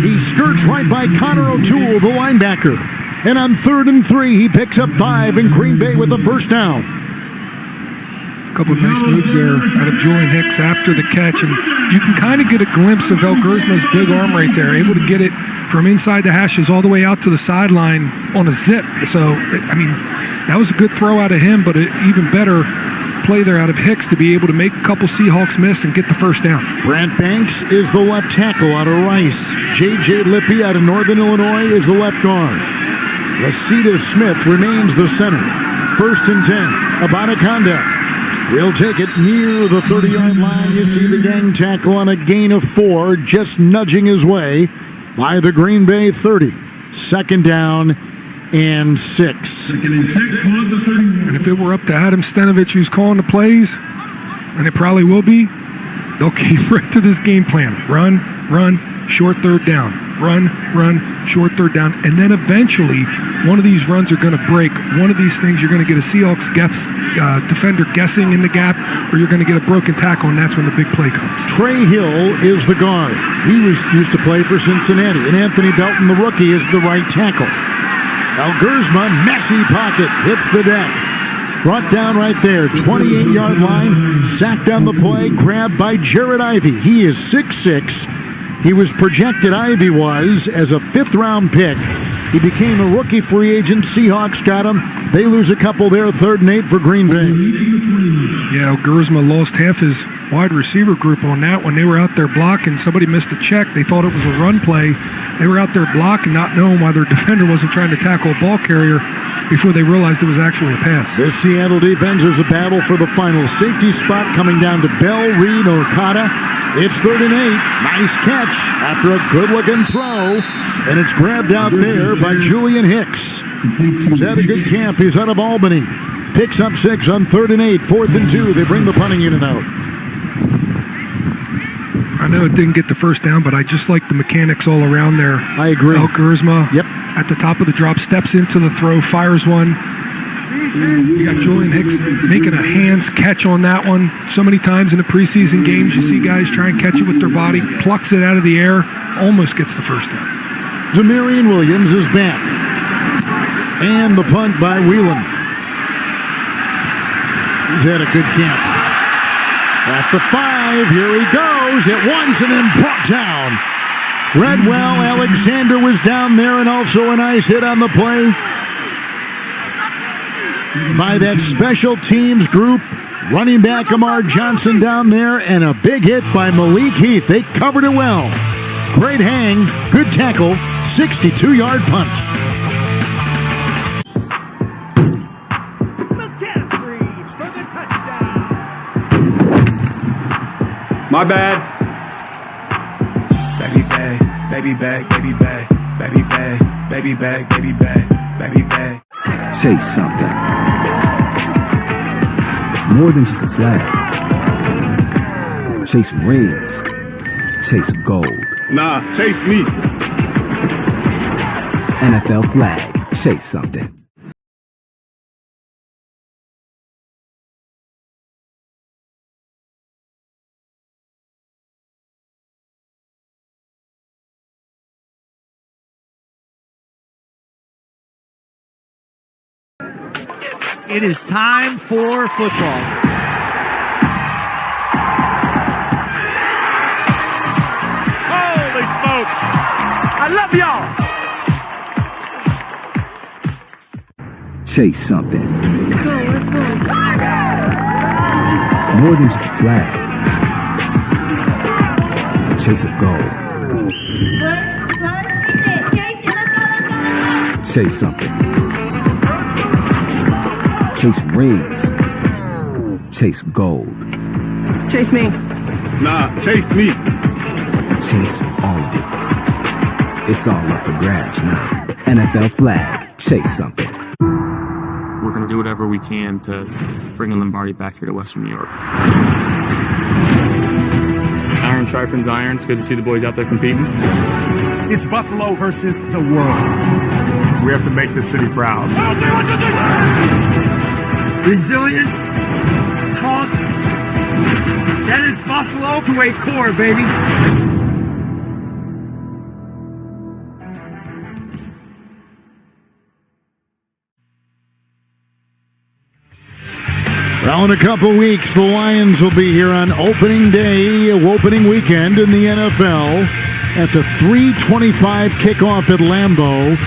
He skirts right by Connor O'Toole, the linebacker. And on 3rd and 3, he picks up 5, and Green Bay with the 1st down. A couple of nice moves there out of Julian Hicks after the catch, and you can kind of get a glimpse of Elgersma's big arm right there, able to get it from inside the hashes all the way out to the sideline on a zip. So, I mean, that was a good throw out of him, but an even better play there out of Hicks to be able to make a couple Seahawks miss and get the 1st down. Brant Banks is the left tackle out of Rice. J.J. Lippy out of Northern Illinois is the left guard. Lasita Smith remains the center. 1st and 10. Abanaconda will take it near the 30-yard line. You see the gang tackle on a gain of 4, just nudging his way by the Green Bay 30. 2nd down and 6. And if it were up to Adam Stenovich, who's calling the plays, and it probably will be, they'll keep right to this game plan. Run, short 3rd down. Run, short 3rd down. And then eventually, one of these runs are going to break. One of these things, you're going to get a Seahawks defender guessing in the gap, or you're going to get a broken tackle, and that's when the big play comes. Trey Hill is the guard. He used to play for Cincinnati. And Anthony Belton, the rookie, is the right tackle. Elgersma, messy pocket, hits the deck. Brought down right there, 28-yard line, sacked on the play, grabbed by Jared Ivey. He is 6'6". He was projected, Ivey was, as a 5th-round pick. He became a rookie free agent. Seahawks got him. They lose a couple there, 3rd and 8 for Green Bay. Yeah, Elgersma lost half his wide receiver group on that one. They were out there blocking. Somebody missed a check. They thought it was a run play. They were out there blocking, not knowing why their defender wasn't trying to tackle a ball carrier before they realized it was actually a pass. This Seattle defense is a battle for the final safety spot, coming down to Bell, Reed, Okada. It's 3rd and 8. Nice catch after a good-looking throw. And it's grabbed out there by Julian Hicks. He's had a good camp. He's out of Albany. Picks up 6 on 3rd and 8. 4th and 2. They bring the punting unit out. I know it didn't get the 1st down, but I just like the mechanics all around there. I agree. Elgersma, yep, at the top of the drop, steps into the throw, fires one. You got Julian Hicks making a hands catch on that one. So many times in the preseason games, you see guys try and catch it with their body, plucks it out of the air, almost gets the 1st down. Demarion Williams is back. And the punt by Whelan. He's had a good camp. At the 5, here he goes. Hit once and then brought down. Redwell Alexander was down there, and also a nice hit on the play by that special teams group. Running back Amar Johnson down there, and a big hit by Malik Heath. They covered it well. Great hang, good tackle, 62-yard punt. My bad. Baby bag, baby bag, baby bag, baby bag, baby bag, baby bag, baby bag. Chase something. More than just a flag. Chase rings. Chase gold. Nah, chase me. NFL flag. Chase something. It is time for football. Holy smokes! I love y'all! Chase something. More than just a flag. Chase a goal. Chase something. Chase rings. Chase gold. Chase me. Nah, chase me. Chase all of it. It's all up for grabs now. NFL flag. Chase something. We're going to do whatever we can to bring Lombardi back here to Western New York. Iron sharpens iron. It's good to see the boys out there competing. It's Buffalo versus the world. We have to make the city proud. Resilient, tough. That is Buffalo to a core, baby. Well, in a couple weeks, the Lions will be here on opening day, opening weekend in the NFL. That's a 3:25 kickoff at Lambeau.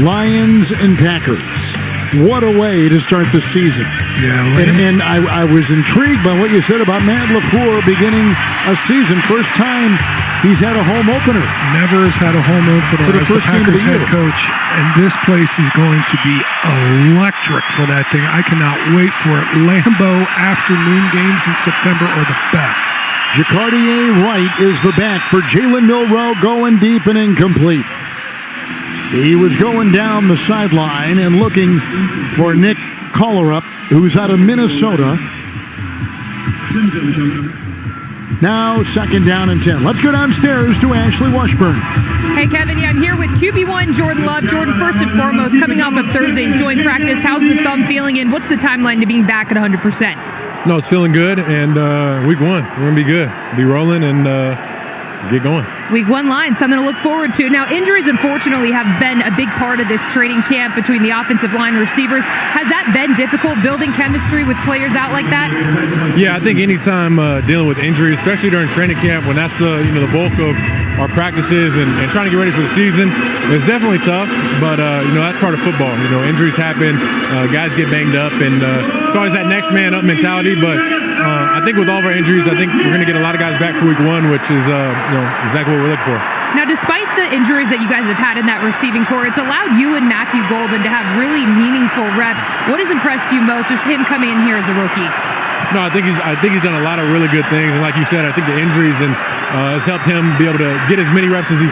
Lions and Packers. What a way to start the season. Yeah, and I was intrigued by what you said about Matt LaFleur beginning a season. First time he's had a home opener. Never has had a home opener For the as first the game of Packers the head year. coach. And this place is going to be electric for that thing. I cannot wait for it. Lambeau afternoon games in September are the best. Jacardier Wright is the back for Jalen Milroe, going deep and incomplete. He was going down the sideline and looking for Nick Collerup, who's out of Minnesota. Now, second down and 10. Let's go downstairs to Ashley Washburn. Hey, Kevin. Yeah, I'm here with QB1 Jordan Love. Jordan, first and foremost, coming off of Thursday's joint practice, how's the thumb feeling, and what's the timeline to being back at 100%? No, it's feeling good, and week one, we're going to be good. Be rolling and get going. Week one line, something to look forward to. Now, injuries, unfortunately, have been a big part of this training camp between the offensive line and receivers. Has that been difficult, building chemistry with players out like that? Yeah, I think anytime dealing with injuries, especially during training camp, when that's the bulk of our practices and trying to get ready for the season, it's definitely tough. But that's part of football. Injuries happen, guys get banged up, and it's always that next man up mentality. But I think with all of our injuries, I think we're going to get a lot of guys back for week one, which is exactly what we're looking for. Now, despite the injuries that you guys have had in that receiving core, it's allowed you and Matthew Golden to have really meaningful reps. What has impressed you most, just him coming in here as a rookie? No, I think he's done a lot of really good things, and like you said, I think the injuries and has helped him be able to get as many reps as he.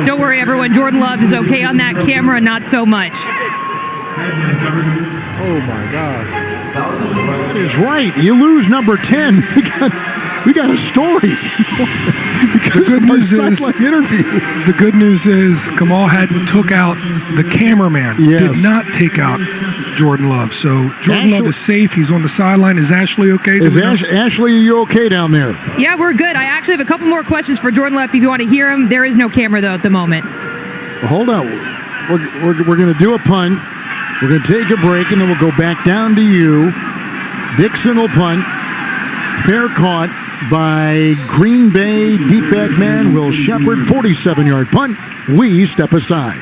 Don't worry, everyone. Jordan Love is okay on that camera, not so much. Oh, my God. He's right. You lose number 10. We got a story. The good news is Kamal hadn't took out the cameraman. Yes. Did not take out Jordan Love. So Jordan Love is safe. He's on the sideline. Is Ashley okay? Ashley, are you okay down there? Yeah, we're good. I actually have a couple more questions for Jordan Love if you want to hear him. There is no camera, though, at the moment. Hold on. We're going to do a punt. We're going to take a break, and then we'll go back down to you. Dixon will punt. Fair caught by Greenbay. Deep back man Will Shepard. 47-yard punt. We step aside.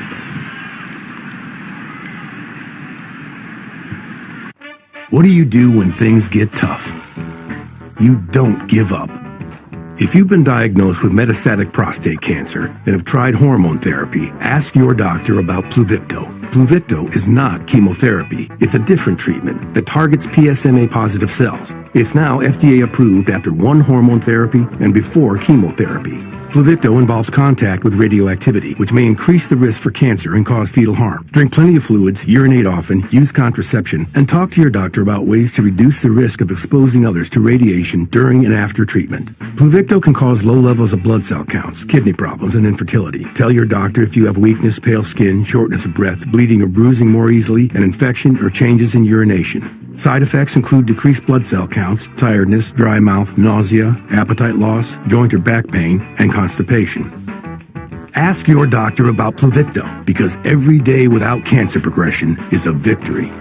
What do you do when things get tough? You don't give up. If you've been diagnosed with metastatic prostate cancer and have tried hormone therapy, ask your doctor about Pluvicto. Pluvicto is not chemotherapy. It's a different treatment that targets PSMA-positive cells. It's now FDA approved after 1 hormone therapy and before chemotherapy. Pluvicto involves contact with radioactivity, which may increase the risk for cancer and cause fetal harm. Drink plenty of fluids, urinate often, use contraception, and talk to your doctor about ways to reduce the risk of exposing others to radiation during and after treatment. Pluvicto can cause low levels of blood cell counts, kidney problems, and infertility. Tell your doctor if you have weakness, pale skin, shortness of breath, bleeding or bruising more easily, an infection, or changes in urination. Side effects include decreased blood cell counts, tiredness, dry mouth, nausea, appetite loss, joint or back pain, and constipation. Ask your doctor about Pluvicto, because every day without cancer progression is a victory.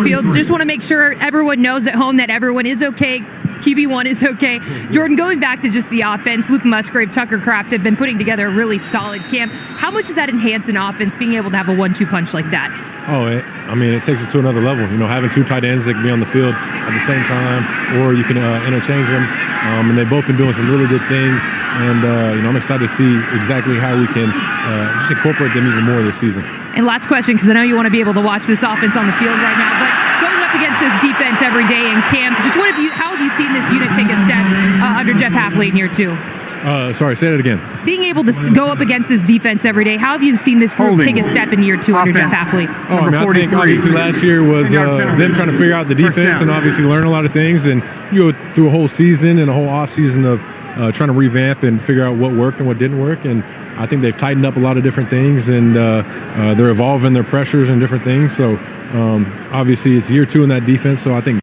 Field. Just want to make sure everyone knows at home that everyone is okay. QB1 is okay. Jordan, going back to just the offense, Luke Musgrave, Tucker Kraft have been putting together a really solid camp. How much does that enhance an offense, being able to have a 1-2 punch like that? Oh, it takes us to another level. Having 2 tight ends that can be on the field at the same time, or you can interchange them. And they've both been doing some really good things. And, I'm excited to see exactly how we can just incorporate them even more this season. And last question, because I know you want to be able to watch this offense on the field right now, but going up against this defense every day in camp, just how have you seen this unit take a step under Jeff Hafley in year 2? Sorry, say that again. Being able to go up against this defense every day, how have you seen this group take a step in year 2 under Jeff Hafley? I think obviously last year was them trying to figure out the defense and obviously learn a lot of things. And you go through a whole season and a whole off season of trying to revamp and figure out what worked and what didn't work. And I think they've tightened up a lot of different things, and they're evolving their pressures and different things. So obviously it's year 2 in that defense. So I think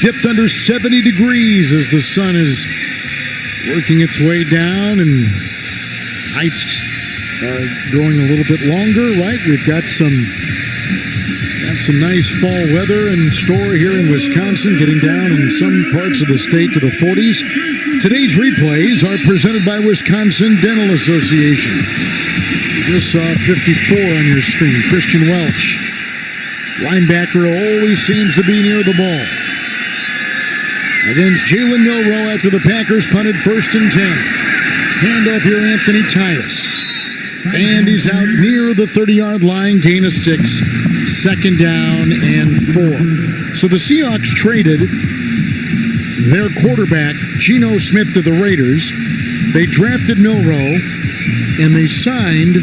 Dipped under 70 degrees as the sun is working its way down and nights are growing a little bit longer, right? We've got some nice fall weather in store here in Wisconsin, getting down in some parts of the state to the 40s. Today's replays are presented by Wisconsin Dental Association. You just saw 54 on your screen. Christian Welch, linebacker, always seems to be near the ball. Against Jalen Milroe after the Packers punted 1st and 10. Handoff here, Anthony Tyus. And he's out near the 30-yard line, gain of 6, 2nd down and 4. So the Seahawks traded their quarterback, Geno Smith, to the Raiders. They drafted Milroe, and they signed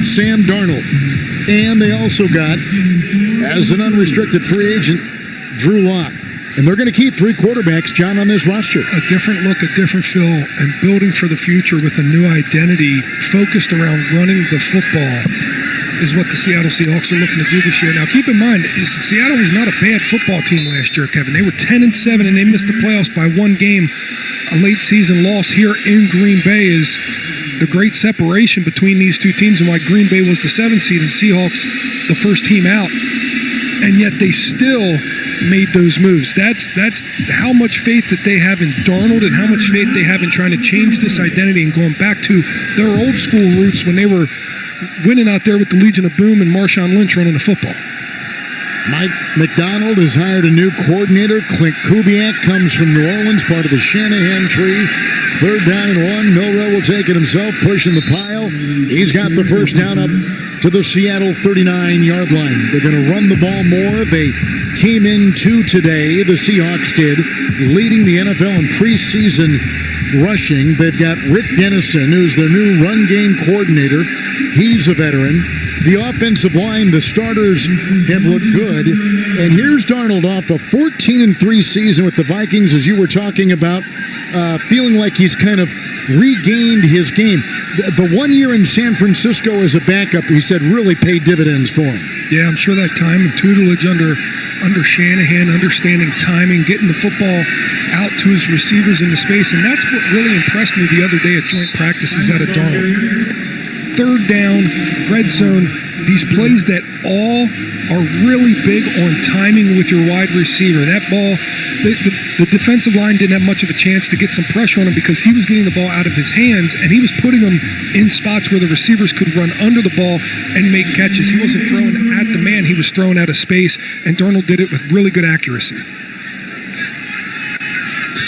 Sam Darnold. And they also got, as an unrestricted free agent, Drew Lock. And they're going to keep 3 quarterbacks, John, on this roster. A different look, a different feel, and building for the future with a new identity focused around running the football is what the Seattle Seahawks are looking to do this year. Now, keep in mind, Seattle was not a bad football team last year, Kevin. They were 10-7, and they missed the playoffs by 1 game. A late season loss here in Green Bay is the great separation between these two teams and why Green Bay was the 7th seed and Seahawks the first team out. And yet they still made those moves. That's how much faith that they have in Darnold and how much faith they have in trying to change this identity and going back to their old school roots when they were winning out there with the Legion of Boom and Marshawn Lynch running the football. Mike McDonald has hired a new coordinator. Clint Kubiak comes from New Orleans, part of the Shanahan tree. 3rd down and 1. Milroe will take it himself, pushing the pile. He's got the 1st down up to the Seattle 39-yard line. They're going to run the ball more. They came in 2 today, the Seahawks did, leading the NFL in preseason rushing. They've got Rick Dennison, who's their new run game coordinator. He's a veteran. The offensive line, the starters have looked good. And here's Darnold off a 14-3 season with the Vikings, as you were talking about, feeling like he's kind of regained his game. The 1 year in San Francisco as a backup, he said, really paid dividends for him. Yeah, I'm sure that time and tutelage under Shanahan, understanding timing, getting the football out to his receivers in the space, and that's what really impressed me the other day at joint practices out of Darnold. 3rd down, red zone, these plays that all are really big on timing with your wide receiver. That ball, the defensive line didn't have much of a chance to get some pressure on him because he was getting the ball out of his hands and he was putting them in spots where the receivers could run under the ball and make catches. He wasn't throwing at the man, he was throwing out of space, and Darnold did it with really good accuracy.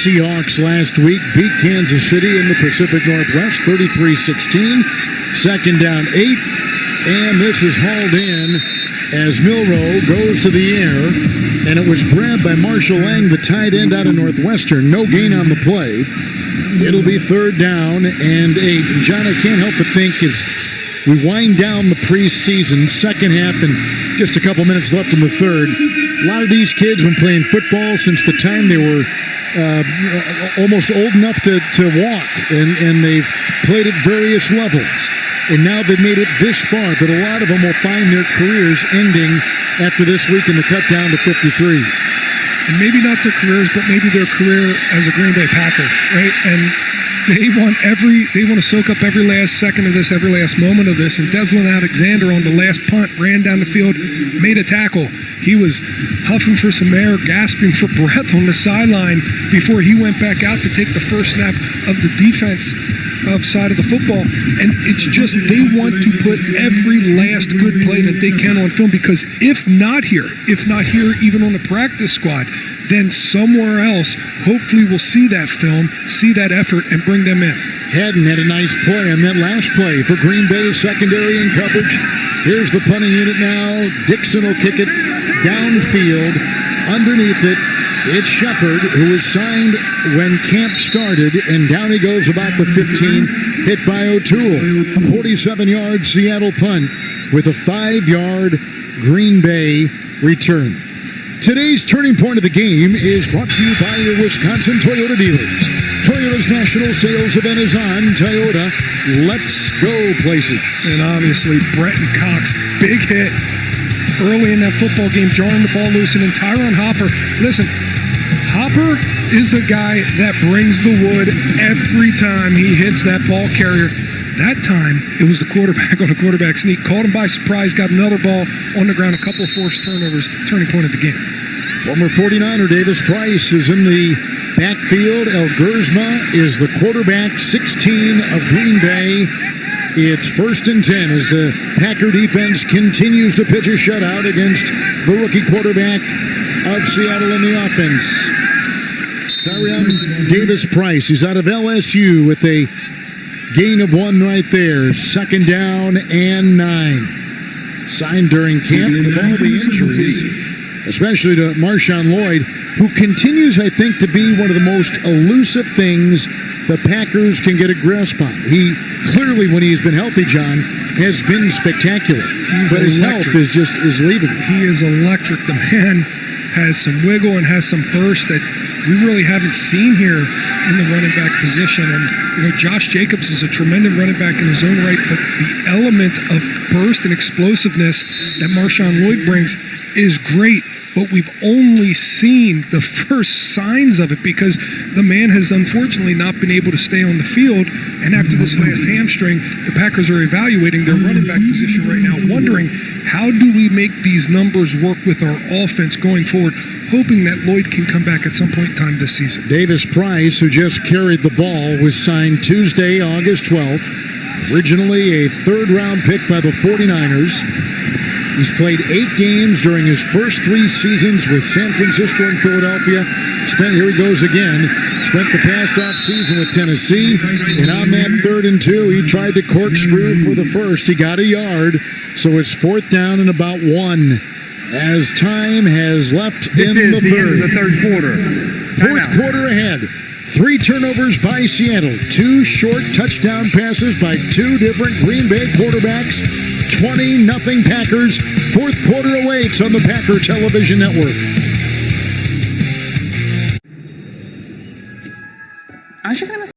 Seahawks last week beat Kansas City in the Pacific Northwest 33-16. 2nd down 8. And this is hauled in as Milroe goes to the air. And it was grabbed by Marshall Lang, the tight end out of Northwestern. No gain on the play. It'll be 3rd down and 8. And John, I can't help but think as we wind down the preseason, second half, and just a couple minutes left in the 3rd. A lot of these kids, when playing football since the time they were almost old enough to walk, and they've played at various levels, and now they've made it this far, but a lot of them will find their careers ending after this week in the cut down to 53. And maybe not their careers, but maybe their career as a Green Bay Packer, right? And they want to soak up every last second of this, every last moment of this. And Deslin Alexander on the last punt ran down the field, made a tackle. He was huffing for some air, gasping for breath on the sideline before he went back out to take the first snap of the defense side of the football. And it's just they want to put every last good play that they can on film, because if not here even on the practice squad, then somewhere else, hopefully we'll see that film, see that effort, and bring them in. Haddon had a nice play on that last play for Green Bay, secondary and coverage. Here's the punting unit now. Dixon will kick it downfield. Underneath it, it's Shepard, who was signed when camp started, and down he goes about the 15, hit by O'Toole. 47-yard Seattle punt with a 5-yard Green Bay return. Today's turning point of the game is brought to you by your Wisconsin Toyota dealers. Toyota's national sales event is on. Toyota, let's go places. And obviously, Brenton Cox, big hit early in that football game, jarring the ball loose, and then Tyron Hopper. Listen, Hopper is a guy that brings the wood every time he hits that ball carrier. That time, it was the quarterback on a quarterback sneak. Caught him by surprise, got another ball on the ground, a couple of forced turnovers, turning point of the game. Former 49er Davis Price is in the backfield. El Gurzma is the quarterback, 16 of Green Bay. It's 1st and 10 as the Packer defense continues to pitch a shutout against the rookie quarterback of Seattle in the offense. Tyrion Davis Price, he's out of LSU with a gain of 1 right there. 2nd down and 9. Signed during camp with all the injuries, especially to Marshawn Lloyd, who continues, I think, to be one of the most elusive things the Packers can get a grasp on. He clearly, when he's been healthy, John, has been spectacular. But his health is leaving. He is electric. The man has some wiggle and has some burst that we really haven't seen here in the running back position. And, Josh Jacobs is a tremendous running back in his own right, but the element of burst and explosiveness that Marshawn Lloyd brings is great. But we've only seen the first signs of it because the man has unfortunately not been able to stay on the field. And after this last hamstring, the Packers are evaluating their running back position right now, wondering how do we make these numbers work with our offense going forward, hoping that Lloyd can come back at some point in time this season. Davis Price, who just carried the ball, was signed Tuesday, August 12th. Originally a 3rd-round pick by the 49ers. He's played 8 games during his first 3 seasons with San Francisco and Philadelphia. Here he goes again. Spent the past off season with Tennessee. And on that 3rd and 2, he tried to corkscrew for the first. He got a yard. So it's 4th down and about 1. As time has left in the third. End of the third quarter. 4th quarter ahead. 3 turnovers by Seattle. 2 short touchdown passes by 2 different Green Bay quarterbacks. 20-0 Packers. 4th quarter awaits on the Packer Television Network. Aren't you going to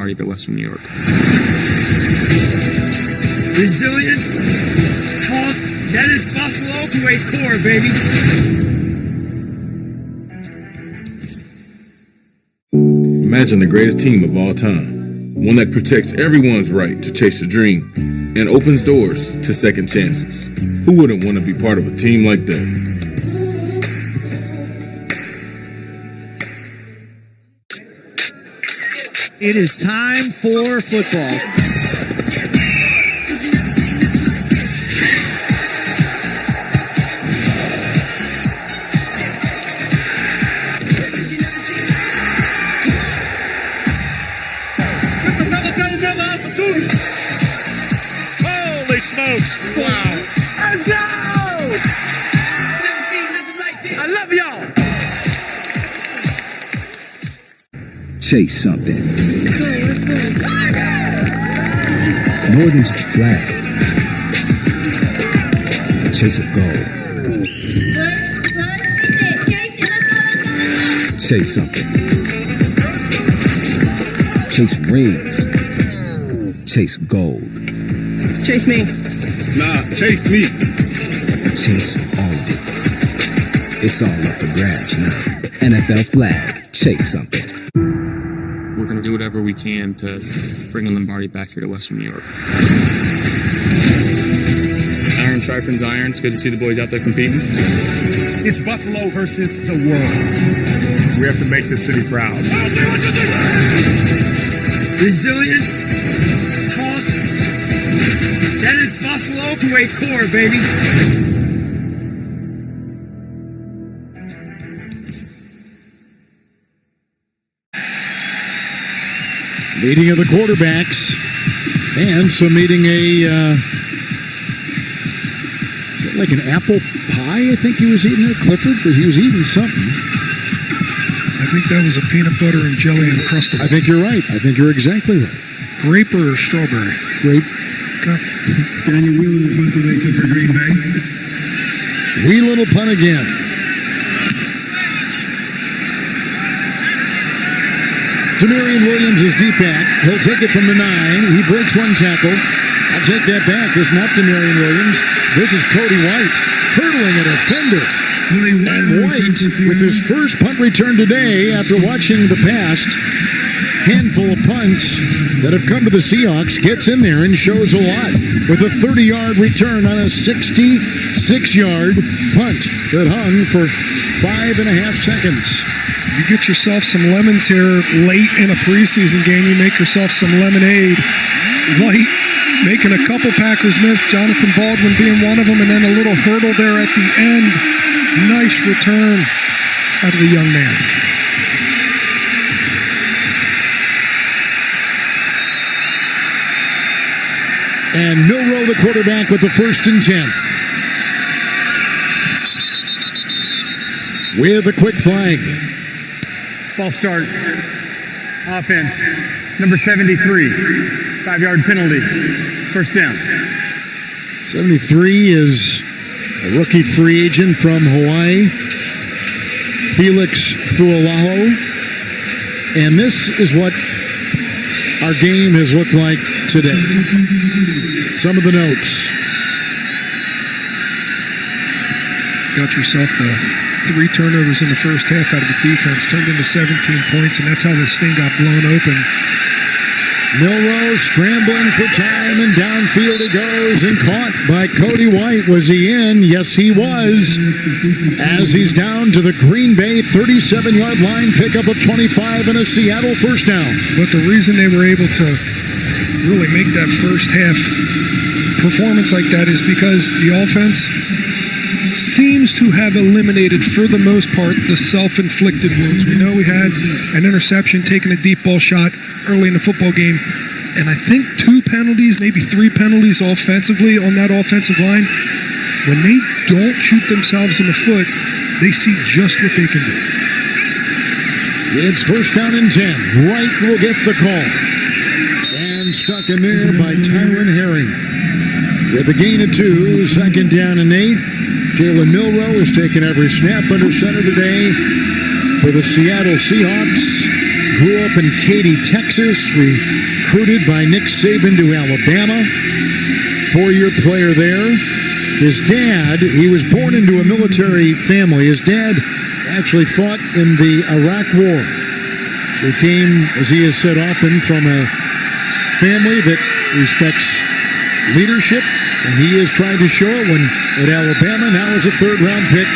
to Western New York. Resilient, tough, that is Buffalo to a core, baby. Imagine the greatest team of all time. One that protects everyone's right to chase a dream and opens doors to second chances. Who wouldn't want to be part of a team like that? It is time for football. It's another opportunity. Holy smokes. Wow. Let's go. Never seen nothing like this. I love y'all. Chase something. More than just a flag. Chase a goal. Chase something. Chase rings. Chase gold. Chase me. Nah, chase me. Chase all of it. It's all up for grabs now. NFL flag. Chase something. We're going to do whatever we can to bring Lombardi back here to Western New York. Iron sharpens iron. It's good to see the boys out there competing. It's Buffalo versus the world. We have to make the city proud. Resilient, tough, that is Buffalo to a core, baby. Meeting of the quarterbacks, and so meeting a, is that like an apple pie I think he was eating there, Clifford? Because he was eating something. I think that was a peanut butter and jelly Uncrustable. I think you're right. I think you're exactly right. Grape or strawberry? Grape. Okay. Daniel Wheeler, the punt they took for Greenbay. Wheeler will punt again. Demarion Williams is deep back. He'll take it from the 9. He breaks one tackle. I'll take that back. This is not Demarion Williams. This is Cody White hurdling a defender. And White, with his first punt return today after watching the past handful of punts that have come to the Seahawks, gets in there and shows a lot with a 30-yard return on a 66-yard punt that hung for 5.5 seconds. You get yourself some lemons here late in a preseason game. You make yourself some lemonade. White making a couple Packers miss. Jonathan Baldwin being one of them, and then a little hurdle there at the end. Nice return out of the young man. And Milroe, the quarterback, with the 1st and 10. With a quick flag. False start. Offense. Number 73. 5-yard penalty. First down. 73 is a rookie free agent from Hawaii, Felix Fualaho. And this is what our game has looked like today. Some of the notes. Got yourself the 3 turnovers in the first half out of the defense, turned into 17 points, and that's how this thing got blown open. Milroe scrambling for time, and downfield he goes, and caught by Cody White. Was he in? Yes, he was. As he's down to the Greenbay 37-yard line, pickup of 25 and a Seattle first down. But the reason they were able to really make that first half performance like that is because the offense seems to have eliminated, for the most part, the self-inflicted wounds. We know we had an interception, taking a deep ball shot early in the football game, and I think 2 penalties, maybe 3 penalties offensively on that offensive line. When they don't shoot themselves in the foot, they see just what they can do. It's first down and 10. Wright will get the call. And struck in there by Tyron Herring. With a gain of 2, second down and 8. Jalen Milroe has taken every snap under center today for the Seattle Seahawks. Grew up in Katy, Texas, recruited by Nick Saban to Alabama. 4-year player there. His dad, he was born into a military family. His dad actually fought in the Iraq War. So he came, as he has said often, from a family that respects leadership, and he has tried to show it when at Alabama. Now is a 3rd-round pick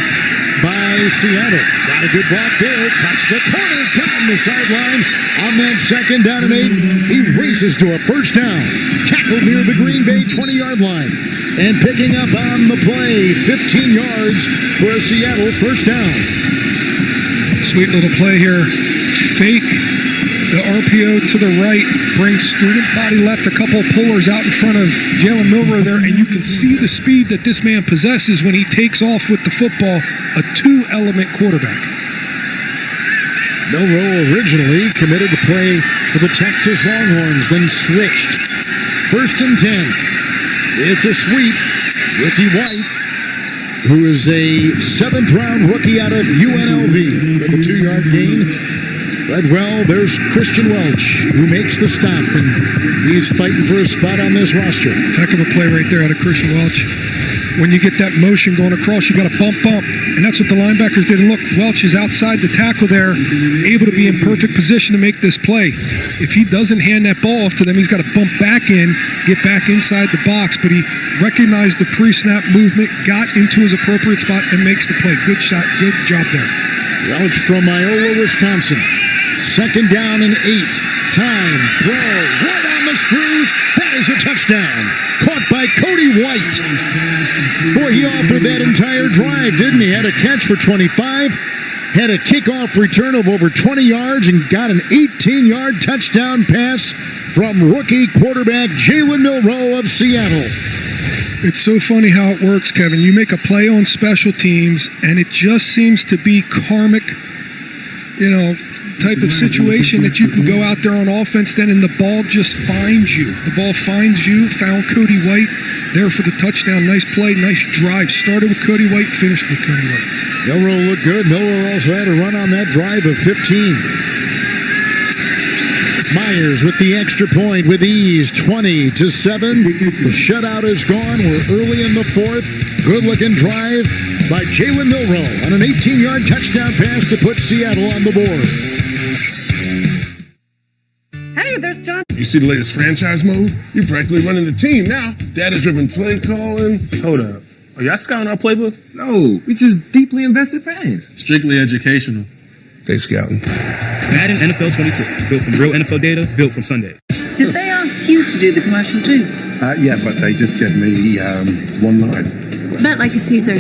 by Seattle. Got a good block there. Cuts the corner down the sideline. On that second down and 8, he races to a first down. Tackled near the Greenbay 20-yard line. And picking up on the play, 15 yards for a Seattle first down. Sweet little play here. Fake the RPO to the right, brings student body left, a couple pullers out in front of Jalen Milroe there, and you can see the speed that this man possesses when he takes off with the football, a 2-element quarterback. Milroe originally committed to play for the Texas Longhorns, then switched. First and 10. It's a sweep. Ricky White, who is a 7th-round rookie out of UNLV, with a 2-yard gain. Read well, there's Christian Welch, who makes the stop, and he's fighting for a spot on this roster. Heck of a play right there out of Christian Welch. When you get that motion going across, you got to bump. And that's what the linebackers did. And look, Welch is outside the tackle there, able to be in perfect position to make this play. If he doesn't hand that ball off to them, he's got to bump back in, get back inside the box. But he recognized the pre-snap movement, got into his appropriate spot, and makes the play. Good shot, good job there. Welch from Iola, Wisconsin. Second down and 8. Time, throw, right on the screws. That is a touchdown. Caught by Cody White. Boy, he offered that entire drive, didn't he? Had a catch for 25, had a kickoff return of over 20 yards, and got an 18-yard touchdown pass from rookie quarterback Jalen Milroe of Seattle. It's so funny how it works, Kevin. You make a play on special teams, and it just seems to be karmic type of situation that you can go out there on offense then and the ball just finds you. The ball finds you, found Cody White there for the touchdown. Nice play, nice drive. Started with Cody White, finished with Cody White. Milroe looked good. Milroe also had a run on that drive of 15. Myers with the extra point with ease, 20-7. The shutout is gone. We're early in the fourth. Good-looking drive by Jalen Milroe on an 18-yard touchdown pass to put Seattle on the board. Hey, there's John. You see the latest franchise mode? You're practically running the team now. Data-driven play calling. Hold up. Are y'all scouting our playbook? No, we just deeply invested fans. Strictly educational. They scouting. Madden NFL 26, built from real NFL data, built from Sunday. Did they ask you to do the commercial too? Yeah, but they just gave me one line. Bet like a Caesar.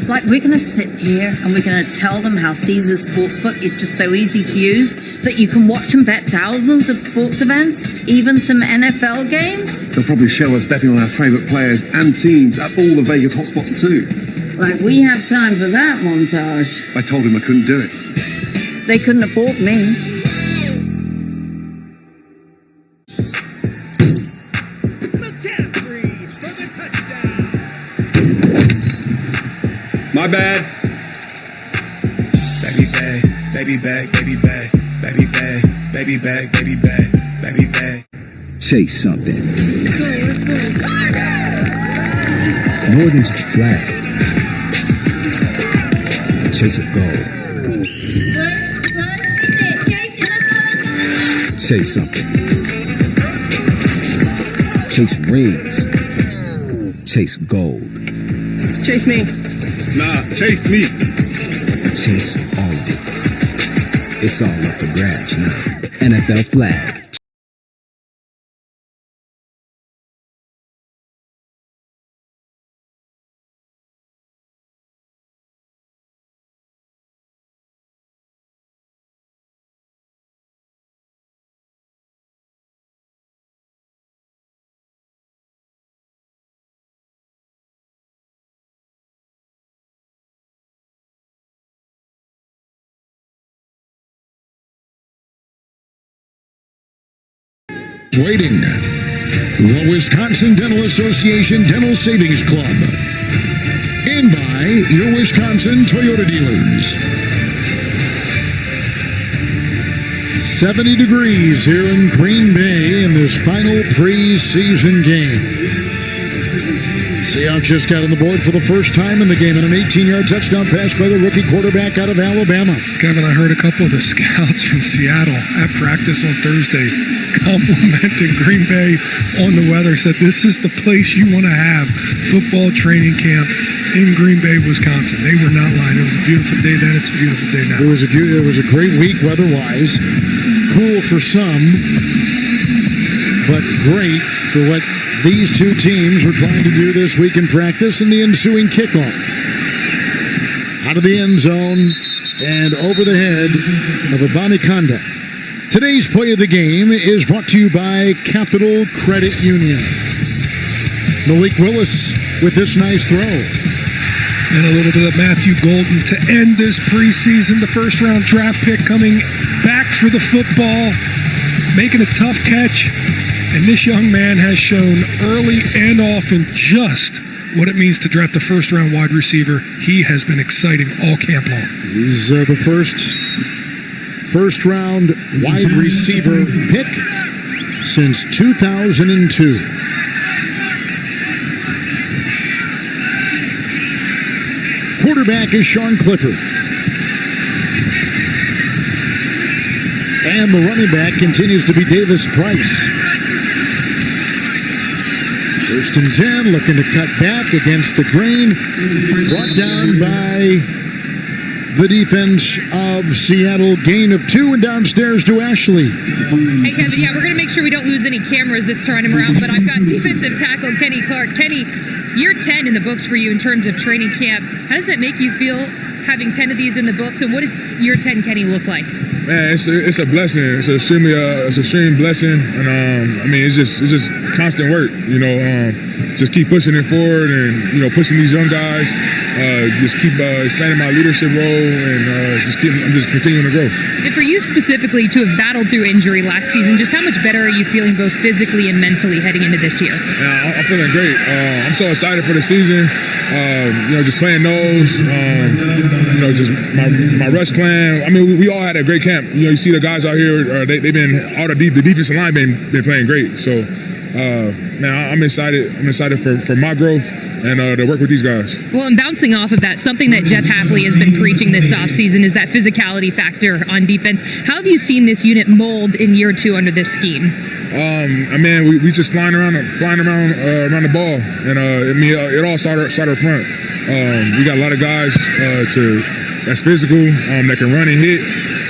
Like we're going to sit here and we're going to tell them how Caesar's Sportsbook is just so easy to use that you can watch and bet thousands of sports events, even some NFL games. They'll probably show us betting on our favourite players and teams at all the Vegas hotspots too. Like we have time for that montage. I told him I couldn't do it. They couldn't afford me. My bad. Baby bag, baby bag, baby bag, baby bag, baby bag, baby bag, baby bag. Chase something. More than just a flag. Chase a goal. Chase something. Chase rings. Chase gold. Chase me. Nah, chase me. Chase all of it. It's all up for grabs now. NFL flag. Waiting. The Wisconsin Dental Association Dental Savings Club. And by your Wisconsin Toyota dealers. 70 degrees here in Green Bay in this final preseason game. Seahawks just got on the board for the first time in the game on an 18-yard touchdown pass by the rookie quarterback out of Alabama. Kevin, I heard a couple of the scouts from Seattle at practice on Thursday complimenting Green Bay on the weather, said this is the place you want to have football training camp in Green Bay, Wisconsin. They were not lying. It was a beautiful day then. It's a beautiful day now. It was a great week weather-wise. Cool for some, but great for what these two teams were trying to do this week in practice and the ensuing kickoff. Out of the end zone and over the head of Abanikanda. Today's play of the game is brought to you by Capital Credit Union. Malik Willis with this nice throw. And a little bit of Matthew Golden to end this preseason. The first-round draft pick coming back for the football, making a tough catch. And this young man has shown early and often just what it means to draft a first-round wide receiver. He has been exciting all camp long. He's the first-round wide receiver pick since 2002. Quarterback is Sean Clifford. And the running back continues to be Davis Price. First and 10, looking to cut back against the grain. Brought down by the defense of Seattle. Gain of 2 and downstairs to Ashley. Hey, Kevin, yeah, we're going to make sure we don't lose any cameras this time around, but I've got defensive tackle Kenny Clark. Kenny, year 10 in the books for you in terms of training camp. How does that make you feel having 10 of these in the books, and what does year 10 Kenny look like? Man, it's a blessing. It's an extreme blessing, and I mean it's just constant work. Just keep pushing it forward, and pushing these young guys. just keep expanding my leadership role and I'm just continuing to grow. And for you specifically to have battled through injury last season, just how much better are you feeling both physically and mentally heading into this year? Yeah, I'm feeling great. I'm so excited for the season. Just playing nose. Just my rush plan. I mean, we all had a great camp. You see the guys out here. They've been all the defensive line been playing great. So, man, I'm excited. I'm excited for my growth and to work with these guys. Well, and bouncing off of that, something that Jeff Hafley has been preaching this offseason is that physicality factor on defense. How have you seen this unit mold in year 2 under this scheme? We just flying around the ball, and it all started up front. We got a lot of guys that's physical, that can run and hit,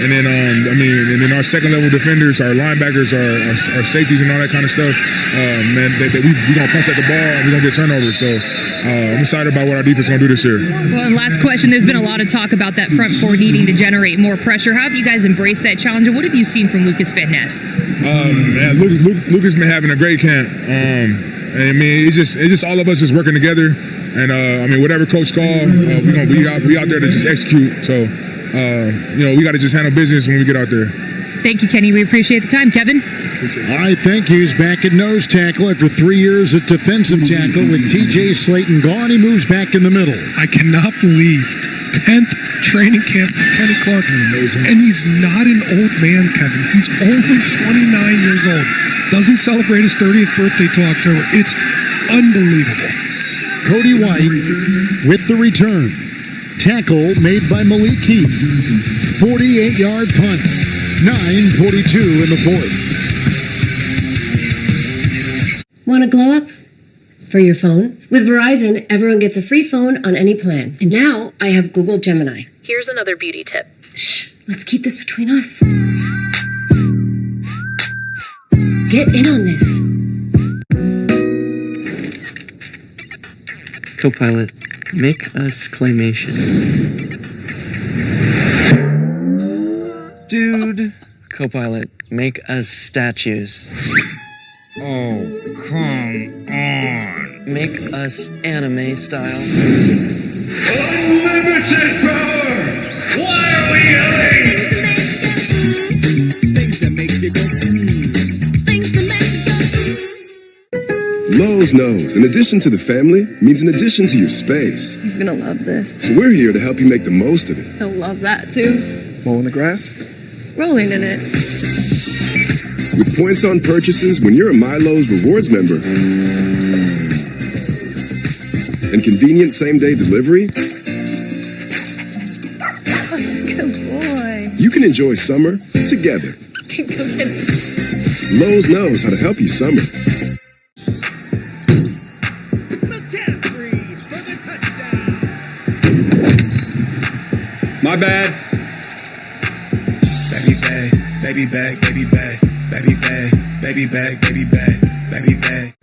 and then and then our second level defenders, our linebackers, our safeties, and all that kind of stuff. We gonna punch at the ball and we gonna get turnovers. So I'm excited about what our defense is gonna do this year. Well, and last question, there's been a lot of talk about that front four needing to generate more pressure. How have you guys embraced that challenge, and what have you seen from Lucas Van Ness? Lucas been having a great camp. It's just all of us just working together, and whatever coach call, we out there to just execute. So we got to just handle business when we get out there. Thank you, Kenny. We appreciate the time. Kevin? All right, thank you. He's back at nose tackle after 3 years at defensive tackle with TJ Slayton gone. He moves back in the middle. I cannot believe 10th training camp for Kenny Clark. Amazing. And he's not an old man, Kevin. He's only 29 years old. Doesn't celebrate his 30th birthday till October. It's unbelievable. Cody White with the return. Tackle made by Malik Heath. 48-yard punt. 9:42 in the fourth. Want to glow up? For your phone? With Verizon, everyone gets a free phone on any plan. And now I have Google Gemini. Here's another beauty tip. Shh, let's keep this between us. Get in on this. Copilot, make us claymation. Dude. Copilot, make us statues. Oh, come on. Make us anime style. Unlimited power! Why are we yelling? Lowe's knows in addition to the family means in addition to your space. He's gonna love this. So we're here to help you make the most of it. He'll love that too. Mowing the grass? Rolling in it. With points on purchases when you're a My Lowe's Rewards member. And convenient same-day delivery. Good boy. You can enjoy summer together. Lowe's knows how to help you summer. My bad. Baby bag, baby bag, baby bag, baby bag, baby bag, baby bag, baby bag.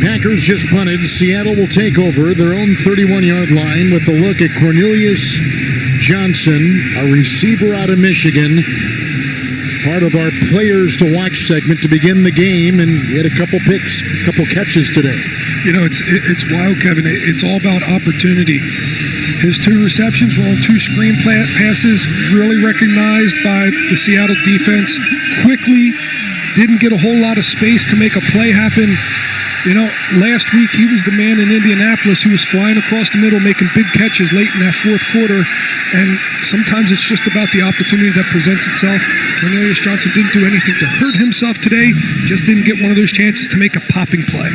Packers just punted. Seattle will take over their own 31-yard line with a look at Cornelius Johnson, a receiver out of Michigan. Part of our players to watch segment to begin the game, and he had a couple picks, a couple catches today. You know, it's wild, Kevin. It's all about opportunity. His 2 receptions were on 2 screen passes, really recognized by the Seattle defense. Quickly, didn't get a whole lot of space to make a play happen. You know, last week he was the man in Indianapolis who was flying across the middle, making big catches late in that fourth quarter. And sometimes it's just about the opportunity that presents itself. Cornelius Johnson didn't do anything to hurt himself today. Just didn't get one of those chances to make a popping play.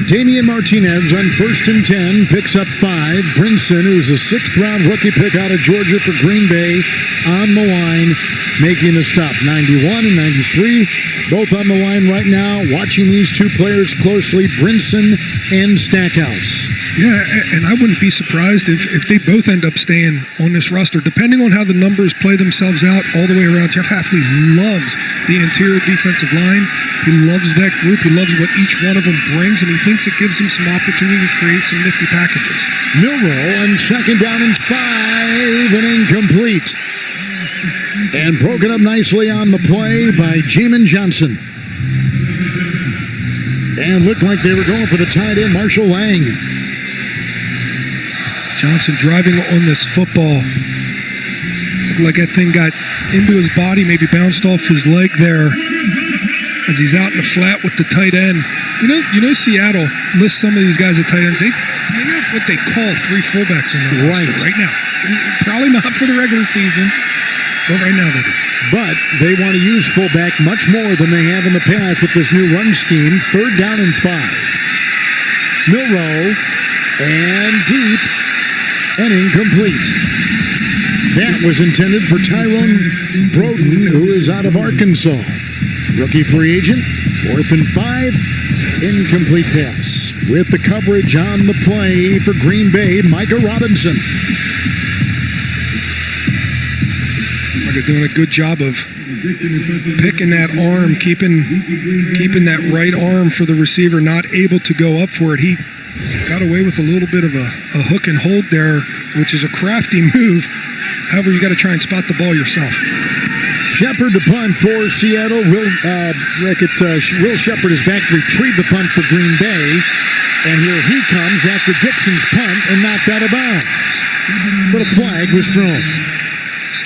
Damian Martinez on 1st and 10 picks up 5. Brinson, who's a 6th-round rookie pick out of Georgia for Greenbay, on the line, making the stop. 91 and 93. Both on the line right now, watching these two players closely, Brinson and Stackhouse. Yeah, and I wouldn't be surprised if they both end up staying on this roster, depending on how the numbers play themselves out all the way around. Jeff Hafley loves the interior defensive line. He loves that group. He loves what each one of them brings, and he thinks it gives him some opportunity to create some nifty packages. Milroe on 2nd down and 5, and incomplete. And broken up nicely on the play by Jamin Johnson. And looked like they were going for the tight end, Marshall Lang. Johnson driving on this football. Looked like that thing got into his body, maybe bounced off his leg there as he's out in the flat with the tight end. You know Seattle lists some of these guys at tight ends. They have what they call 3 fullbacks on their roster right now. Probably not for the regular season. But right now they do. But they want to use fullback much more than they have in the past with this new run scheme. 3rd down and 5. Milroe and deep and incomplete. That was intended for Tyrone Broden, who is out of Arkansas. Rookie free agent, 4th and 5. Incomplete pass. With the coverage on the play for Green Bay, Micah Robinson. They're doing a good job of picking that arm, keeping that right arm for the receiver, not able to go up for it. He got away with a little bit of a hook and hold there, which is a crafty move. However, you got to try and spot the ball yourself. Shepard to punt for Seattle. Will Shepard is back to retrieve the punt for Green Bay. And here he comes after Dixon's punt and knocked out of bounds. But a flag was thrown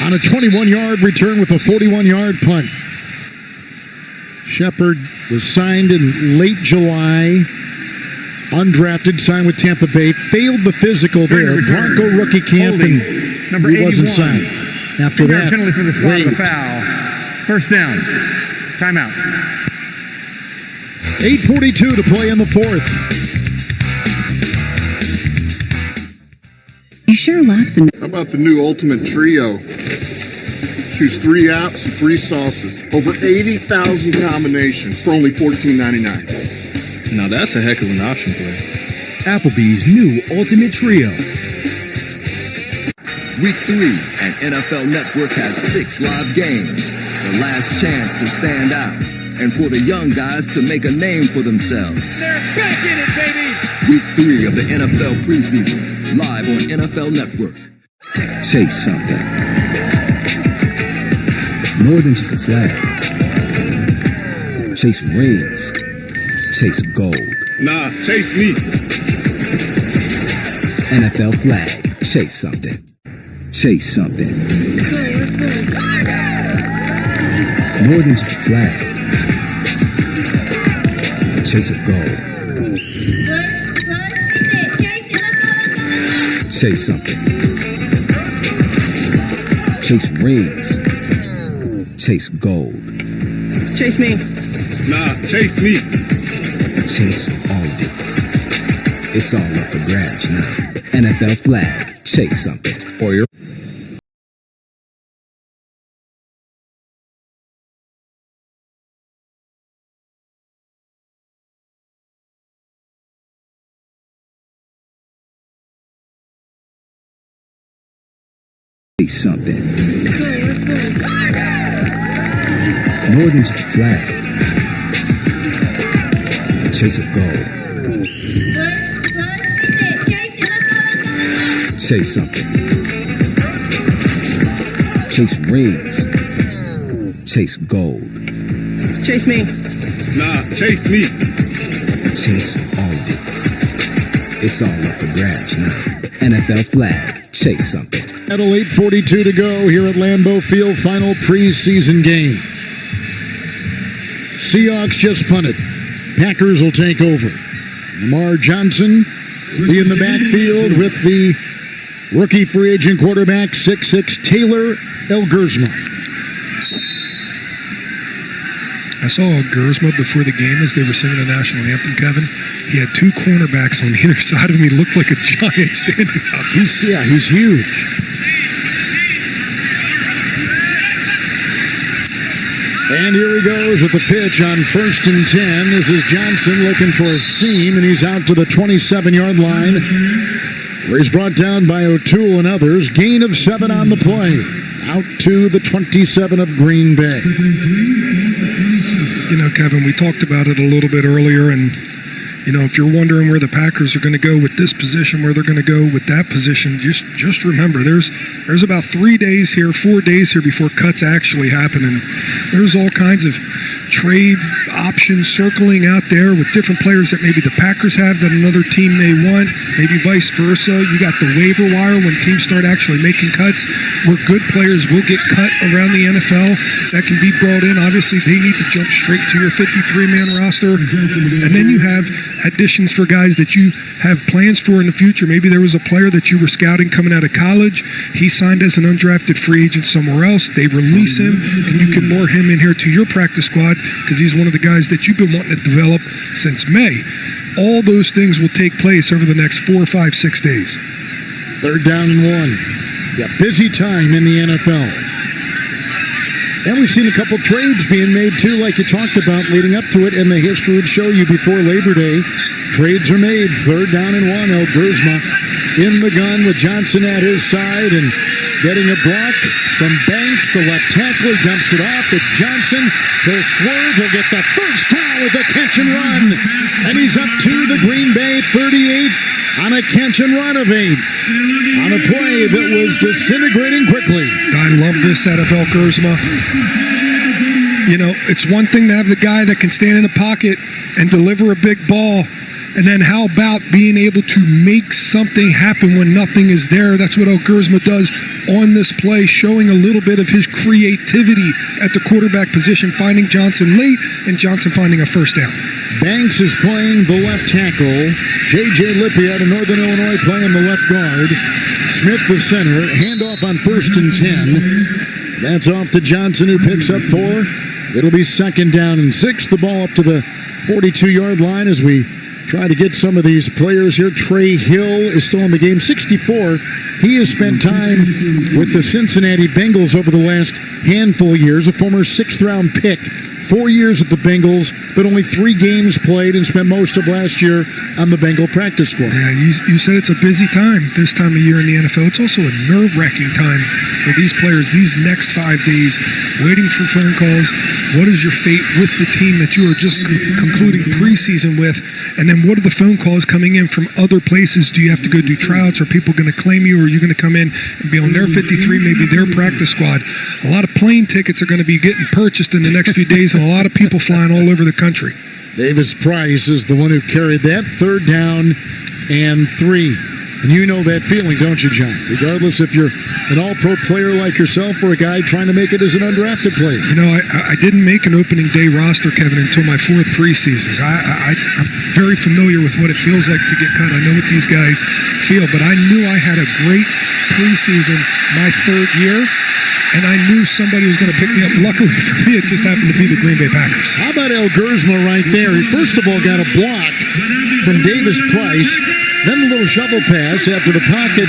on a 21-yard return with a 41-yard punt. Shepard was signed in late July. Undrafted, signed with Tampa Bay. Failed the physical there. Bronco rookie camp, and he wasn't signed. After that, penalty for the spot of the foul. 1st down. Timeout. 8:42 to play in the 4th. You sure laughs and... How about the new Ultimate Trio? Choose 3 apps and 3 sauces. Over 80,000 combinations for only $14.99. Now that's a heck of an option play. Applebee's new Ultimate Trio. Week 3 and NFL Network has 6 live games. The last chance to stand out and for the young guys to make a name for themselves. They're back in it, baby! Week 3 of the NFL Preseason, live on NFL Network. Chase something. More than just a flag. Chase rings. Chase gold. Nah, chase me. NFL flag. Chase something. Chase something. More than just a flag. Chase a goal. Chase something. Chase rings. Chase gold. Chase me. Nah, chase me. Chase all of it. It's all up for grabs now. NFL flag. Chase something. Boyer. Chase something. More than just a flag. Chase a goal. Chase something. Chase rings. Chase gold. Chase me. Nah, chase me. Chase all of it. It's all up for grabs now. NFL flag. Chase something. At 8:42 to go here at Lambeau Field, final preseason game. Seahawks just punted. Packers will take over. Lamar Johnson will be in the backfield with the rookie free agent quarterback, 6'6", Taylor Elgersma. I saw Elgersma before the game as they were singing the national anthem, Kevin. He had 2 cornerbacks on either side of him. He looked like a giant standing up. He's huge. And here he goes with the pitch on 1st and 10. This is Johnson looking for a seam, and he's out to the 27-yard line, where he's brought down by O'Toole and others. Gain of 7 on the play. Out to the 27 of Green Bay. You know, Kevin, we talked about it a little bit earlier, and you know, if you're wondering where the Packers are going to go with this position, where they're going to go with that position, just remember there's about 4 days here before cuts actually happen, and there's all kinds of trades options circling out there with different players that maybe the Packers have that another team may want, maybe vice versa. You got the waiver wire when teams start actually making cuts, where good players will get cut around the NFL that can be brought in. Obviously, they need to jump straight to your 53-man roster, and then you have additions for guys that you have plans for in the future. Maybe there was a player that you were scouting coming out of college. He signed as an undrafted free agent somewhere else. They release him, and you can lure him in here to your practice squad because he's one of the guys that you've been wanting to develop since May. All those things will take place over the next 4, 5, 6 days. 3rd down and 1. Yeah, busy time in the NFL. And we've seen a couple trades being made, too, like you talked about leading up to it, and the history would show you before Labor Day. Trades are made. 3rd down and 1. El Guerzma in the gun with Johnson at his side and getting a block from Banks. The left tackle dumps it off. It's Johnson. He'll swerve. He'll get the first down with a catch and run. And he's up to the Green Bay 38 on a catch and run of 8. On a play that was disintegrating quickly. I love this out of El Guerzma. You know, it's one thing to have the guy that can stand in the pocket and deliver a big ball. And then how about being able to make something happen when nothing is there? That's what El Guerzma does on this play, showing a little bit of his creativity at the quarterback position, finding Johnson late and Johnson finding a first down. Banks is playing the left tackle. J.J. Lippy out of Northern Illinois playing the left guard. Smith the center. Handoff on 1st and 10. That's off to Johnson, who picks up 4. It'll be 2nd down and 6. The ball up to the 42-yard line as we try to get some of these players here. Trey Hill is still in the game, 64. He has spent time with the Cincinnati Bengals over the last handful of years, a former 6th-round pick. 4 years at the Bengals, but only 3 games played, and spent most of last year on the Bengal practice squad. Yeah, you said it's a busy time this time of year in the NFL. It's also a nerve-wracking time for these players these next 5 days, waiting for phone calls. What is your fate with the team that you are just concluding preseason with? And then what are the phone calls coming in from other places? Do you have to go do tryouts? Are people going to claim you? Or are you going to come in and be on their 53, maybe their practice squad? A lot of plane tickets are going to be getting purchased in the next few days, and a lot of people flying all over the country. Davis Price is the one who carried that. 3rd down and 3. And you know that feeling, don't you, John? Regardless if you're an all-pro player like yourself or a guy trying to make it as an undrafted player. You know, I didn't make an opening day roster, Kevin, until my 4th preseason. I'm very familiar with what it feels like to get cut. I know what these guys feel, but I knew I had a great preseason my 3rd year, and I knew somebody was going to pick me up. Luckily for me, it just happened to be the Green Bay Packers. How about El Guerzma right there? He first of all got a block from Davis Price. Then the little shovel pass after the pocket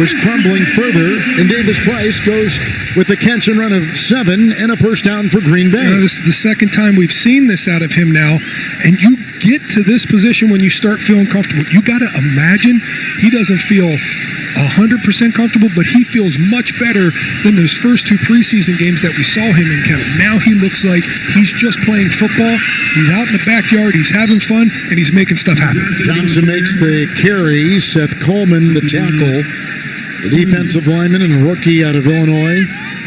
was crumbling further, and Davis Price goes with a catch and run of 7 and a first down for Green Bay. This is the 2nd time we've seen this out of him now, and you get to this position when you start feeling comfortable. You got to imagine he doesn't feel 100% comfortable, but he feels much better than those first 2 preseason games that we saw him in, Kevin. Now he looks like he's just playing football. He's out in the backyard, he's having fun, and he's making stuff happen. Johnson makes the carry. Seth Coleman, the tackle, the defensive lineman and rookie out of Illinois,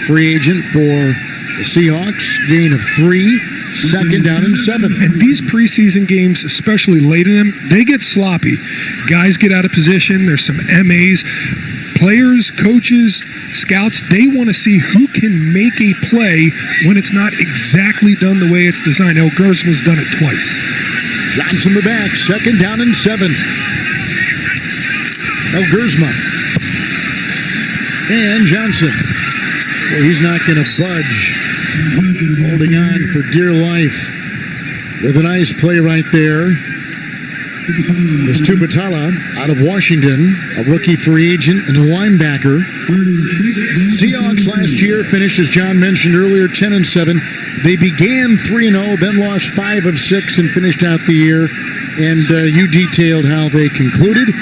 free agent for the Seahawks. Gain of 3. 2nd down and 7. And these preseason games, especially late in them, they get sloppy. Guys get out of position. There's some MAs. Players, coaches, scouts, they want to see who can make a play when it's not exactly done the way it's designed. El Guerzma's done it twice. Johnson the back, 2nd down and 7. El Guerzma. And Johnson. Well, he's not going to budge. Holding on for dear life with a nice play right there. This Tupatala out of Washington, a rookie free agent and a linebacker. Seahawks last year finished, as John mentioned earlier, 10-7. They began 3-0, then lost 5 of 6 and finished out the year. And you detailed how they concluded.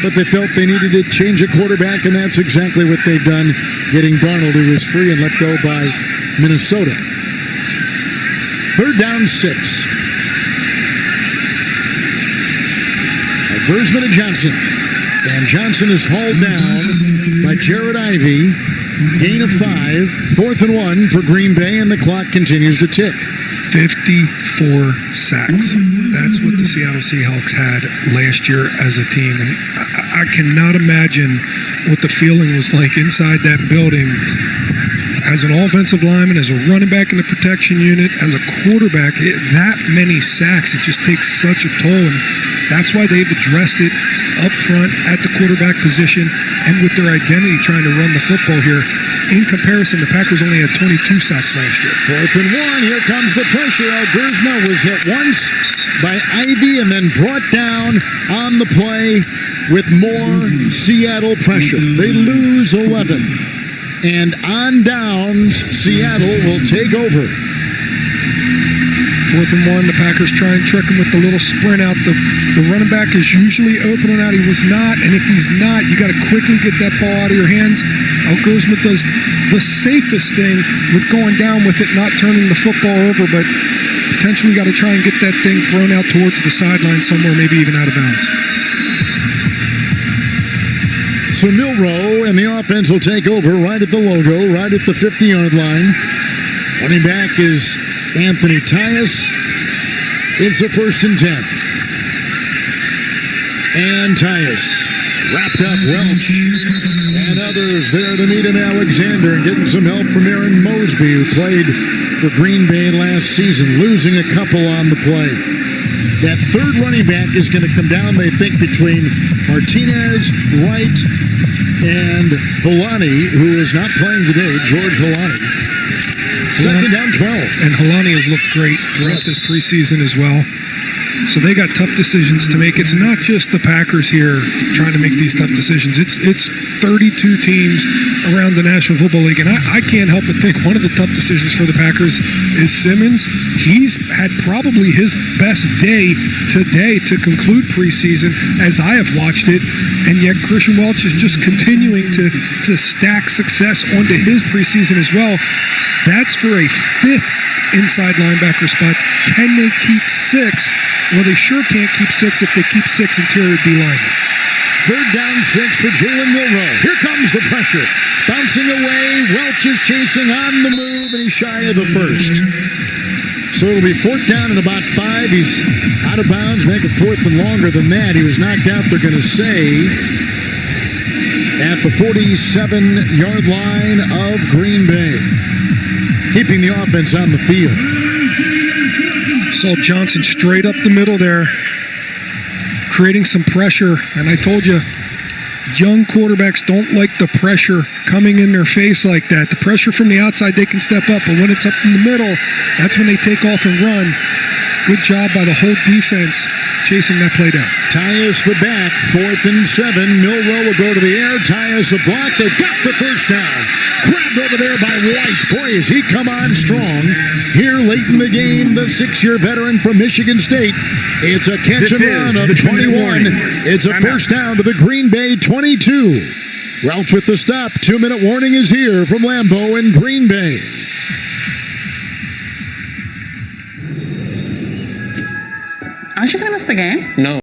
But they felt they needed to change a quarterback, and that's exactly what they've done, getting Darnold, who was free and let go by Minnesota. 3rd down 6. Gersman to Johnson. And Johnson is hauled down by Jared Ivey. Gain of 5. 4th and 1 for Green Bay, and the clock continues to tick. 54 sacks. That's what the Seattle Seahawks had last year as a team. And I cannot imagine what the feeling was like inside that building as an offensive lineman, as a running back in the protection unit, as a quarterback. That many sacks, it just takes such a toll. And that's why they've addressed it up front at the quarterback position and with their identity trying to run the football here. In comparison, the Packers only had 22 sacks last year. 4th and 1. Here comes the pressure. Gersma was hit once by Ivy and then brought down on the play with more Seattle pressure. They lose 11. And on downs, Seattle will take over. 4th and 1, the Packers try and trick him with the little sprint out. The running back is usually open on out. He was not, and if he's not, you got to quickly get that ball out of your hands. Gersma does the safest thing with going down with it, not turning the football over, but potentially got to try and get that thing thrown out towards the sideline somewhere, maybe even out of bounds. So Milroe and the offense will take over right at the logo, right at the 50-yard line. Running back is Anthony Tyus. It's a 1st and 10. And Tyus wrapped up Welch and others there to meet him. Alexander getting some help from Aaron Mosby, who played for Green Bay last season, losing a couple on the play. That 3rd running back is going to come down, they think, between Martinez, Wright, and Holani, who is not playing today, George Holani. 2nd down 12. And Holani has looked great throughout this preseason as well. So they got tough decisions to make. It's not just the Packers here trying to make these tough decisions. It's 32 teams around the National Football League. And I can't help but think one of the tough decisions for the Packers is Simmons. He's had probably his best day today to conclude preseason as I have watched it. And yet Christian Welch is just continuing to stack success onto his preseason as well. That's for a 5th inside linebacker spot. Can they keep 6? Well, they sure can't keep 6 if they keep 6 interior D linemen. 3rd down 6 for Jalen Milroe. Here comes the pressure. Bouncing away. Welch is chasing on the move, and he's shy of the 1st. So it'll be 4th down and about 5. He's out of bounds. Make it 4th and longer than that. He was knocked out, they're going to say, at the 47-yard line of Green Bay, keeping the offense on the field. Saw Johnson straight up the middle there, creating some pressure. And I told you, young quarterbacks don't like the pressure coming in their face like that. The pressure from the outside, they can step up. But when it's up in the middle, that's when they take off and run. Good job by the whole defense chasing that play down. Tyus the back, 4th and 7. Milroe will go to the air. Tyus a block. They've got the 1st down. Grabbed over there by White. Boy, has he come on strong. Here late in the game, the 6-year veteran from Michigan State. It's a catch and run of 21. It's a 1st down to the Green Bay 22. Welch with the stop. 2-minute warning is here from Lambeau in Green Bay. Aren't you going to miss the game? No.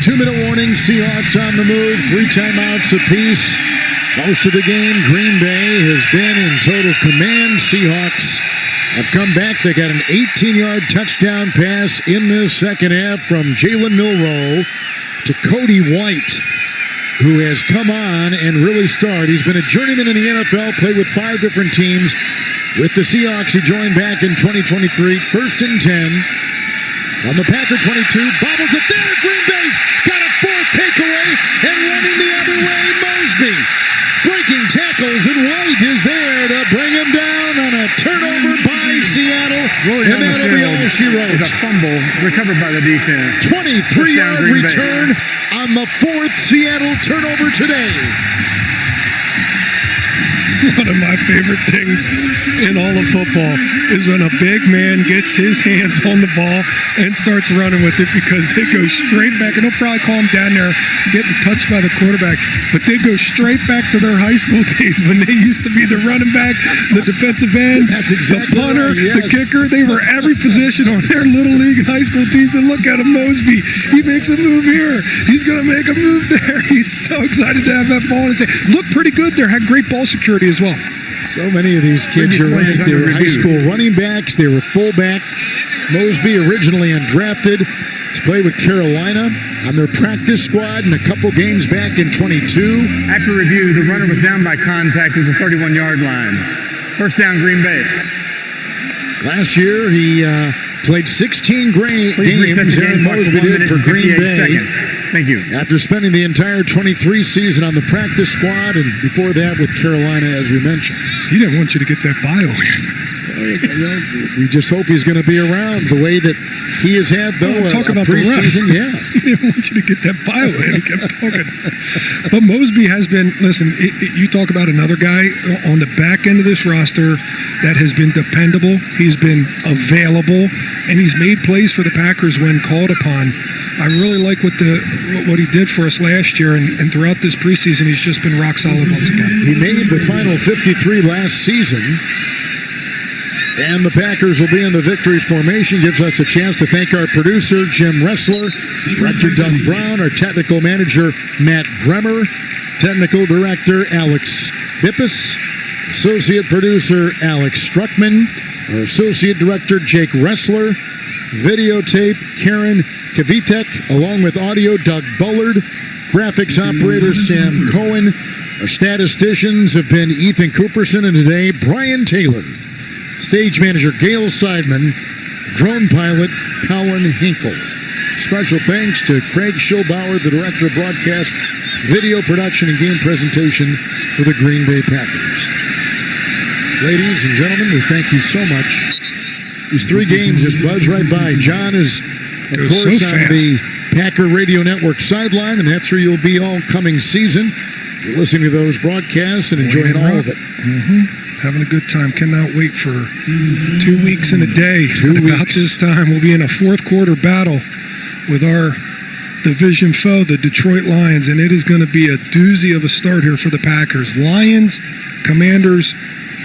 2-minute warning. Seahawks on the move. 3 timeouts apiece. Most of the game, Green Bay has been in total command. Seahawks have come back. They got an 18-yard touchdown pass in the second half from Jalen Milroe to Cody White, who has come on and really starred. He's been a journeyman in the NFL, played with 5 different teams. With the Seahawks, he joined back in 2023. 1st and 10. On the Packer 22, bobbles it there. Green Bay's got a 4th takeaway, and running the other way, Mosby. Breaking tackles, and White is there to bring him down on a turnover by Seattle. And that'll be all she wrote. It's a fumble recovered by the defense. 23-yard return on the 4th Seattle turnover today. One of my favorite things in all of football is when a big man gets his hands on the ball and starts running with it, because they go straight back, and they'll probably call him down there getting touched by the quarterback, but they go straight back to their high school days when they used to be the running back, the defensive end, the punter, the kicker. They were every position on their little league and high school teams. And look at him, Mosby. He makes a move here. He's going to make a move there. He's so excited to have that ball in his hand. Looked pretty good there. Had great ball security as well. So many of these kids are right. They were high school running backs. They were fullback. Mosby, originally undrafted, has played with Carolina on their practice squad in a couple games back in 22. After review, the runner was down by contact at the 31-yard line. 1st down, Green Bay. Last year, he played 16 games. Aaron Mosby did for Green Bay. Seconds. Thank you. After spending the entire 23 season on the practice squad, and before that with Carolina, as we mentioned. He didn't want you to get that bio in. We just hope he's going to be around the way that he has had, though. Talk about preseason, the ref. He didn't want you to get that bio in. He kept talking. But Mosby has been, listen, you talk about another guy on the back end of this roster that has been dependable. He's been available, and he's made plays for the Packers when called upon. I really like what he did for us last year, and throughout this preseason, he's just been rock solid once again. He made the final 53 last season. And the Packers will be in the victory formation. Gives us a chance to thank our producer, Jim Ressler, Director Doug Brown, our technical manager, Matt Bremer, technical director, Alex Bippus, associate producer, Alex Struckman, our associate director, Jake Ressler, videotape, Karen Kavitek, along with audio, Doug Bullard, graphics operator, Sam Cohen. Our statisticians have been Ethan Cooperson, and today, Brian Taylor. Stage manager Gail Seidman, drone pilot Colin Hinkle. Special thanks to Craig Schilbauer, the director of broadcast, video production, and game presentation for the Green Bay Packers. Ladies and gentlemen, we thank you so much. These 3 games just buzz right by. John is, of course, on the Packer Radio Network sideline, and that's where you'll be all coming season. You're listening to those broadcasts and enjoying all of it. Mm-hmm. Having a good time. Cannot wait for 2 weeks and a day. About this time, we'll be in a 4th quarter battle with our division foe, the Detroit Lions, and it is going to be a doozy of a start here for the Packers. Lions, Commanders,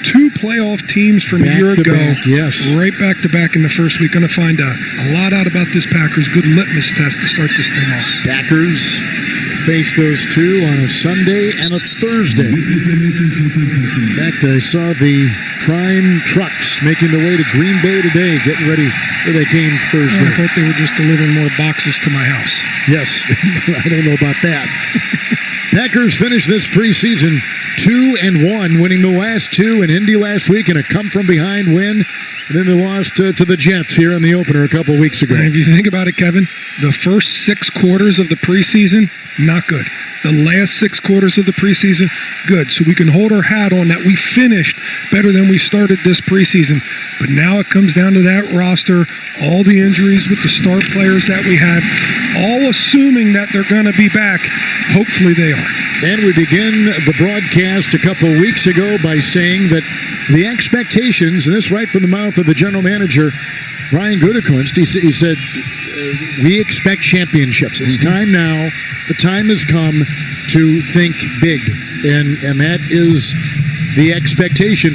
2 playoff teams from a year ago. Yes. Right back to back in the first week. Going to find a lot out about this Packers. Good litmus test to start this thing off. Packers face those 2 on a Sunday and a Thursday. In fact, I saw the Prime trucks making their way to Green Bay today, getting ready for that game Thursday. I thought they were just delivering more boxes to my house. Yes, I don't know about that. Packers finished this preseason 2-1, winning the last 2 in Indy last week in a come-from-behind win. And then they lost to the Jets here in the opener a couple weeks ago. And if you think about it, Kevin, the first 6 quarters of the preseason, not good. The last 6 quarters of the preseason, good. So we can hold our hat on that we finished better than we started this preseason. But now it comes down to that roster, all the injuries with the star players that we had, all assuming that they're going to be back. Hopefully they are. And we begin the broadcast a couple weeks ago by saying that the expectations, and this right from the mouth of the general manager, Brian Gutekunst, he said, we expect championships. It's time now. The time has come to think big. And that is the expectation